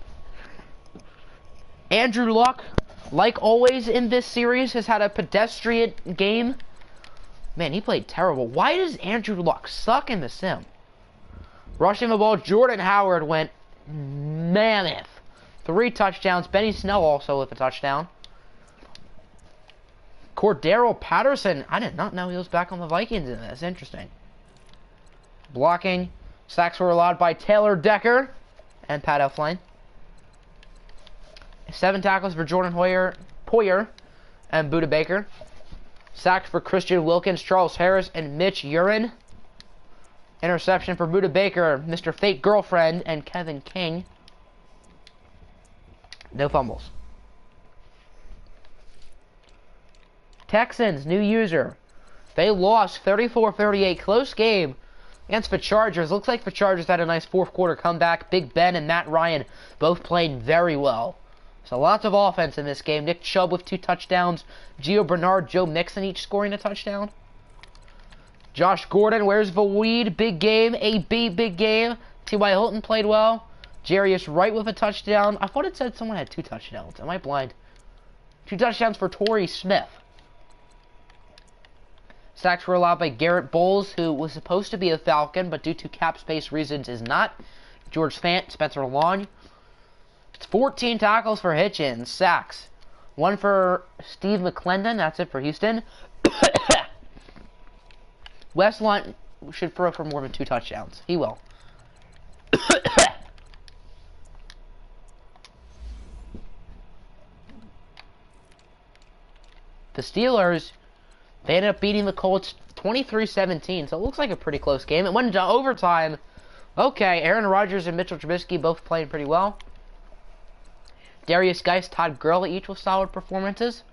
Andrew Luck, like always in this series, has had a pedestrian game. Man, he played terrible. Why does Andrew Luck suck in the sim? Rushing the ball, Jordan Howard went mammoth. 3 touchdowns. Benny Snell also with a touchdown. Cordero Patterson, I did not know he was back on the Vikings in this. Interesting. Blocking. Sacks were allowed by Taylor Decker and Pat Elflein. 7 tackles for Jordan Poyer and Budda Baker. Sacks for Christian Wilkins, Charles Harris, and Mitch Urine. Interception for Budda Baker, Mr. Fake Girlfriend, and Kevin King. No fumbles. Texans, new user. They lost 34-38. Close game against the Chargers. Looks like the Chargers had a nice fourth quarter comeback. Big Ben and Matt Ryan both played very well. So lots of offense in this game. Nick Chubb with 2 touchdowns. Gio Bernard, Joe Mixon each scoring a touchdown. Josh Gordon, where's the weed? Big game. AB, big game. T.Y. Hilton played well. Jarius Wright with a touchdown. I thought it said someone had 2 touchdowns. Am I blind? 2 touchdowns for Torrey Smith. Sacks were allowed by Garrett Bowles, who was supposed to be a Falcon, but due to cap space reasons is not. George Fant, Spencer Long. It's 14 tackles for Hitchens. Sacks. 1 for Steve McClendon. That's it for Houston. Wes Lunt should throw for more than 2 touchdowns. He will. The Steelers, they ended up beating the Colts 23-17, so it looks like a pretty close game. It went into overtime. Okay, Aaron Rodgers and Mitchell Trubisky both playing pretty well. Darius Geist, Todd Gurley, each with solid performances.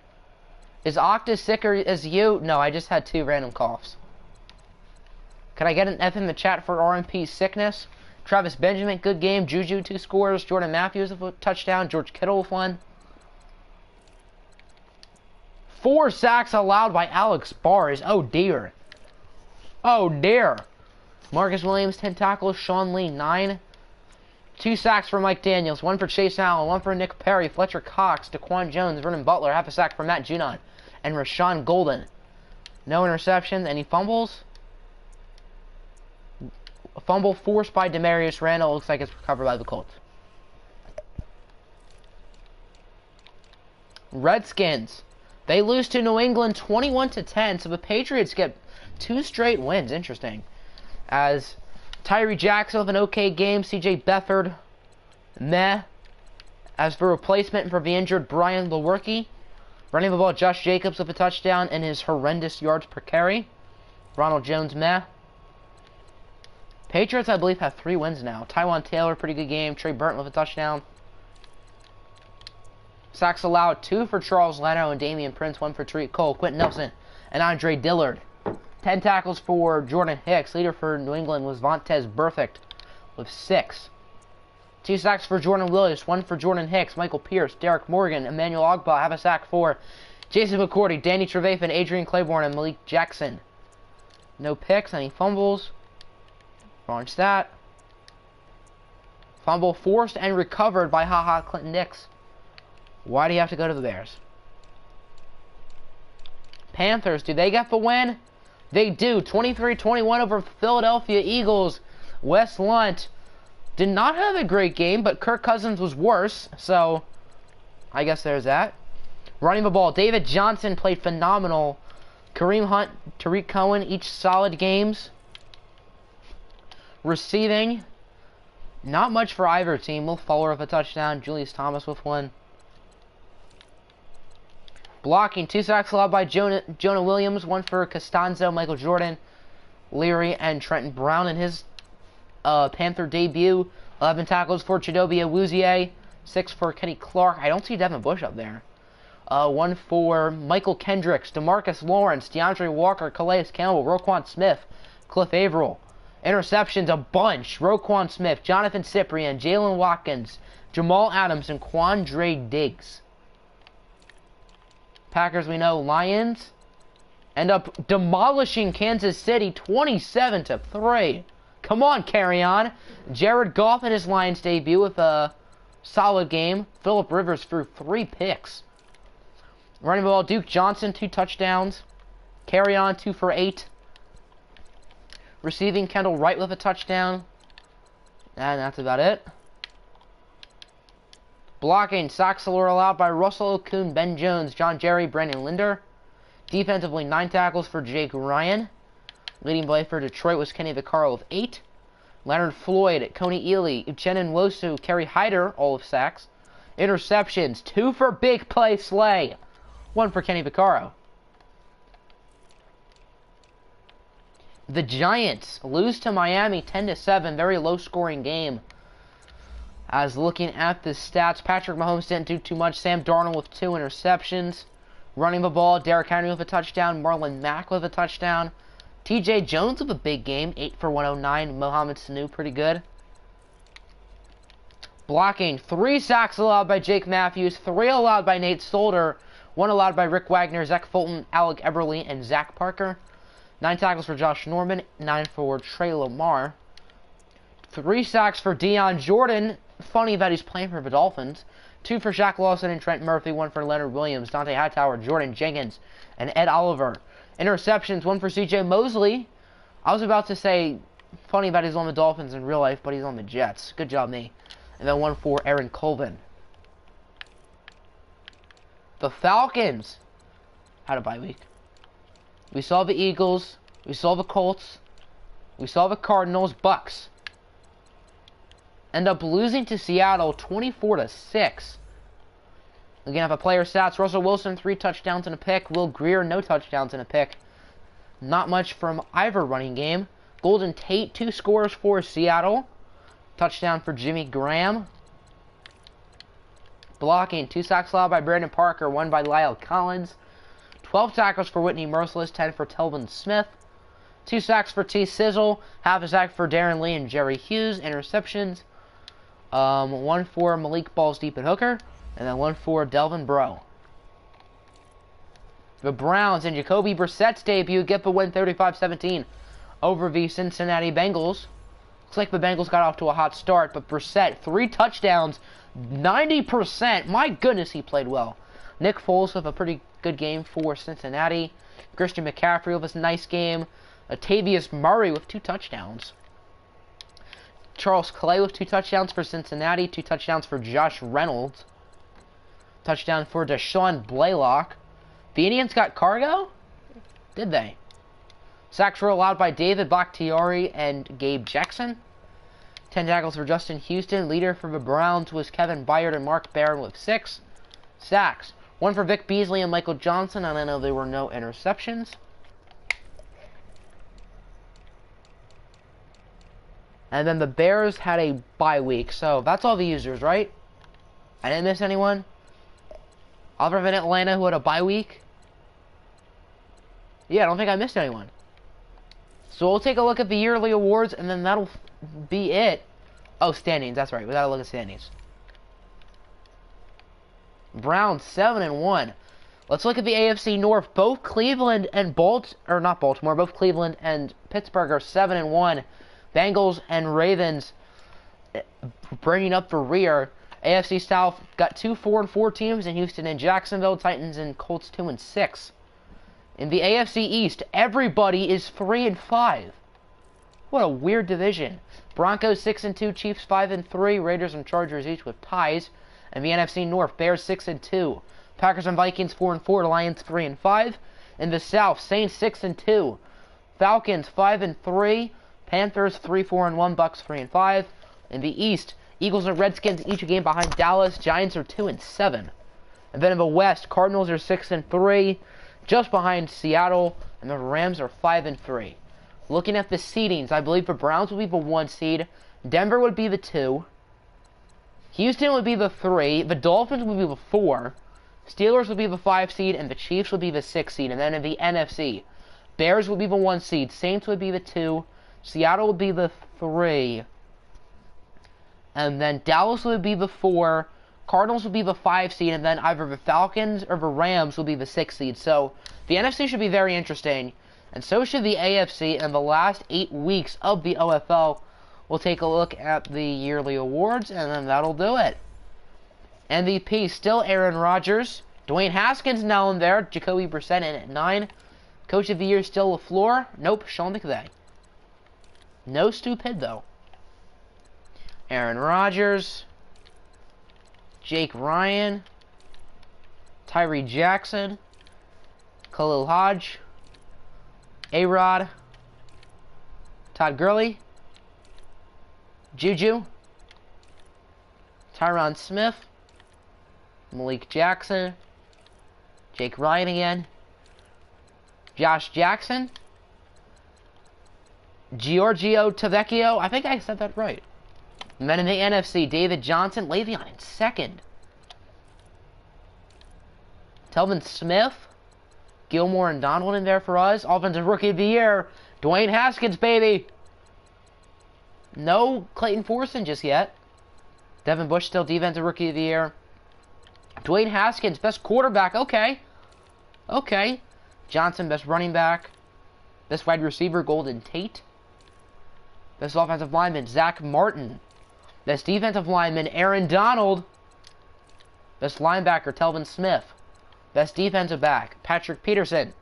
Is Octa sicker as you? No, I just had 2 random coughs. Can I get an F in the chat for RMP sickness? Travis Benjamin, good game. Juju, 2 scores. Jordan Matthews with a touchdown. George Kittle with 1. 4 sacks allowed by Alex Bars. Oh, dear. Oh, dear. Marcus Williams, 10 tackles. Sean Lee, 9. 2 sacks for Mike Daniels. 1 for Chase Allen. 1 for Nick Perry. Fletcher Cox. Daquan Jones. Vernon Butler. Half a sack for Matt Judon. And Rashawn Golden. No interceptions. Any fumbles? A fumble forced by Demarius Randall. Looks like it's recovered by the Colts. Redskins. They lose to New England 21-10, so the Patriots get 2 straight wins. Interesting. As Tyree Jackson with an okay game, C.J. Beathard, meh. As for replacement for the injured Brian Lewerke, running the ball, Josh Jacobs with a touchdown and his horrendous yards per carry. Ronald Jones, meh. Patriots, I believe, have 3 wins now. Tywan Taylor, pretty good game. Trey Burton with a touchdown. Sacks allowed, 2 for Charles Leno and Damian Prince, 1 for Tariq Cole, Quentin Nelson, and Andre Dillard. 10 tackles for Jordan Hicks. Leader for New England was Vontez Burfict with 6. 2 sacks for Jordan Williams, 1 for Jordan Hicks, Michael Pierce, Derek Morgan, Emmanuel Ogbah. Have a sack for Jason McCourty, Danny Trevathan, Adrian Claiborne, and Malik Jackson. No picks, any fumbles. Wrong stat. Fumble forced and recovered by HaHa Clinton Dix. Why do you have to go to the Bears? Panthers, do they get the win? They do. 23-21 over Philadelphia Eagles. Wes Lunt did not have a great game, but Kirk Cousins was worse, so I guess there's that. Running the ball, David Johnson played phenomenal. Kareem Hunt, Tariq Cohen, each solid games. Receiving, not much for either team. Will Fuller with a touchdown. Julius Thomas with one. Blocking, 2 sacks allowed by Jonah Williams, 1 for Costanzo, Michael Jordan, Leary, and Trenton Brown in his Panther debut. 11 tackles for Chidobe Awuzie, 6 for Kenny Clark. I don't see Devin Bush up there. 1 for Michael Kendricks, DeMarcus Lawrence, DeAndre Walker, Calais Campbell, Roquan Smith, Cliff Averill. Interceptions, a bunch. Roquan Smith, Jonathan Cyprien, Jalen Watkins, Jamal Adams, and Quandre Diggs. Packers, we know, Lions end up demolishing Kansas City 27-3. Come on, Kerryon. Jared Goff in his Lions debut with a solid game. Phillip Rivers threw 3 picks. Running the ball, Duke Johnson, 2 touchdowns. Kerryon, 2 for 8. Receiving, Kendall Wright with a touchdown. And that's about it. Blocking, sacks allowed by Russell Okung, Ben Jones, John Jerry, Brandon Linder. Defensively, 9 tackles for Jake Ryan. Leading play for Detroit was Kenny Vaccaro with 8. Leonard Floyd, Coney Ely, Uchenna Nwosu, Kerry Hyder, all of sacks. Interceptions, 2 for Big Play Slay, 1 for Kenny Vaccaro. The Giants lose to Miami 10-7, very low-scoring game. As looking at the stats, Patrick Mahomes didn't do too much. Sam Darnold with 2 interceptions. Running the ball, Derrick Henry with a touchdown. Marlon Mack with a touchdown. TJ Jones with a big game, 8 for 109. Mohamed Sanu, pretty good. Blocking, 3 sacks allowed by Jake Matthews. 3 allowed by Nate Solder. 1 allowed by Rick Wagner, Zach Fulton, Alec Eberle, and Zach Parker. 9 tackles for Josh Norman. 9 for Trey Lamar. 3 sacks for Deion Jordan. Funny that he's playing for the Dolphins. 2 for Shaq Lawson and Trent Murphy. 1 for Leonard Williams, Dante Hightower, Jordan Jenkins, and Ed Oliver. Interceptions, 1 for C.J. Mosley. I was about to say, funny that he's on the Dolphins in real life, but he's on the Jets. Good job, me. And then 1 for Aaron Colvin. The Falcons had a bye week. We saw the Eagles. We saw the Colts. We saw the Cardinals. Bucks end up losing to Seattle 24-6. Again, have a player stats. Russell Wilson, 3 touchdowns and a pick. Will Greer, no touchdowns and a pick. Not much from either running game. Golden Tate, 2 scores for Seattle. Touchdown for Jimmy Graham. Blocking, 2 sacks allowed by Brandon Parker, 1 by Lyle Collins. 12 tackles for Whitney Merciless, 10 for Telvin Smith. 2 sacks for T. Sizzle, half a sack for Darren Lee and Jerry Hughes. Interceptions. 1 for Malik Balls Deep and Hooker. And then 1 for Delvin Breaux. The Browns and Jacoby Brissett's debut get the win 35-17 over the Cincinnati Bengals. Looks like the Bengals got off to a hot start, but Brissett, 3 touchdowns, 90%. My goodness, he played well. Nick Foles with a pretty good game for Cincinnati. Christian McCaffrey with a nice game. Latavius Murray with 2 touchdowns. Charles Clay with 2 touchdowns for Cincinnati. 2 touchdowns for Josh Reynolds. Touchdown for Deshaun Blaylock. The Indians got cargo? Did they? Sacks were allowed by David Bakhtiari and Gabe Jackson. 10 tackles for Justin Houston. Leader for the Browns was Kevin Byard and Mark Barron with 6 sacks. 1 for Vic Beasley and Michael Johnson, and I know there were no interceptions. And then the Bears had a bye week, so that's all the users, right? I didn't miss anyone? Other than Atlanta, who had a bye week? Yeah, I don't think I missed anyone. So we'll take a look at the yearly awards, and then that'll be it. Oh, standings, that's right. We gotta look at standings. Browns 7-1. Let's look at the AFC North. Both Cleveland and both Cleveland and Pittsburgh are 7-1. Bengals and Ravens bringing up the rear. AFC South got 2 4-4 teams in Houston and Jacksonville. Titans and Colts 2-6. In the AFC East, everybody is 3-5. What a weird division. Broncos 6-2, Chiefs 5-3, Raiders and Chargers each with ties. And the NFC North, Bears 6-2, Packers and Vikings 4-4. Lions 3-5. In the South, Saints 6-2. Falcons 5-3. Panthers 3-4-1. Bucks 3-5. In the East, Eagles and Redskins each a game behind Dallas. Giants are 2-7. And then in the West, Cardinals are 6-3, just behind Seattle, and the Rams are 5-3. Looking at the seedings, I believe the Browns will be the 1 seed, Denver would be the 2, Houston would be the 3, the Dolphins would be the 4, Steelers would be the 5 seed, and the Chiefs would be the 6 seed. And then in the NFC, Bears would be the 1 seed, Saints would be the 2, Seattle would be the 3, and then Dallas would be the 4, Cardinals will be the 5 seed, and then either the Falcons or the Rams will be the 6 seed. So the NFC should be very interesting, and so should the AFC. In the last 8 weeks of the OFL, we'll take a look at the yearly awards, and then that'll do it. MVP still Aaron Rodgers. Dwayne Haskins now in there. Jacoby Brissett in at 9. Coach of the Year still LaFleur. Nope, Sean McVay. No stupid though. Aaron Rodgers. Jake Ryan, Tyree Jackson, Khalil Hodge, A-Rod, Todd Gurley, Juju, Tyron Smith, Malik Jackson, Jake Ryan again, Josh Jackson, Giorgio Tavecchio, I think I said that right. And then in the NFC, David Johnson, Le'Veon in 2nd. Telvin Smith, Gilmore and Donald in there for us. Offensive Rookie of the Year, Dwayne Haskins, baby. No Clayton Forson just yet. Devin Bush still Defensive Rookie of the Year. Dwayne Haskins, Best Quarterback, okay. Okay. Johnson, Best Running Back. Best Wide Receiver, Golden Tate. Best Offensive Lineman, Zach Martin. Best Defensive Lineman, Aaron Donald. Best Linebacker, Telvin Smith. Best Defensive Back, Patrick Peterson.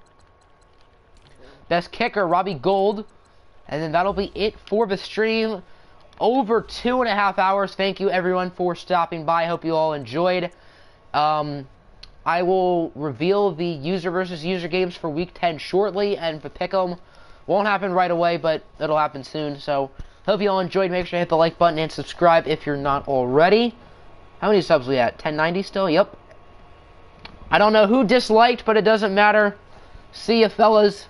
Best Kicker, Robbie Gould. And then that'll be it for the stream. Over 2.5 hours. Thank you, everyone, for stopping by. I hope you all enjoyed. I will reveal the user versus user games for Week 10 shortly. And the Pick'em won't happen right away, but it'll happen soon. So, hope you all enjoyed. Make sure to hit the like button and subscribe if you're not already. How many subs we at? 1090 still? Yep. I don't know who disliked, but it doesn't matter. See ya, fellas.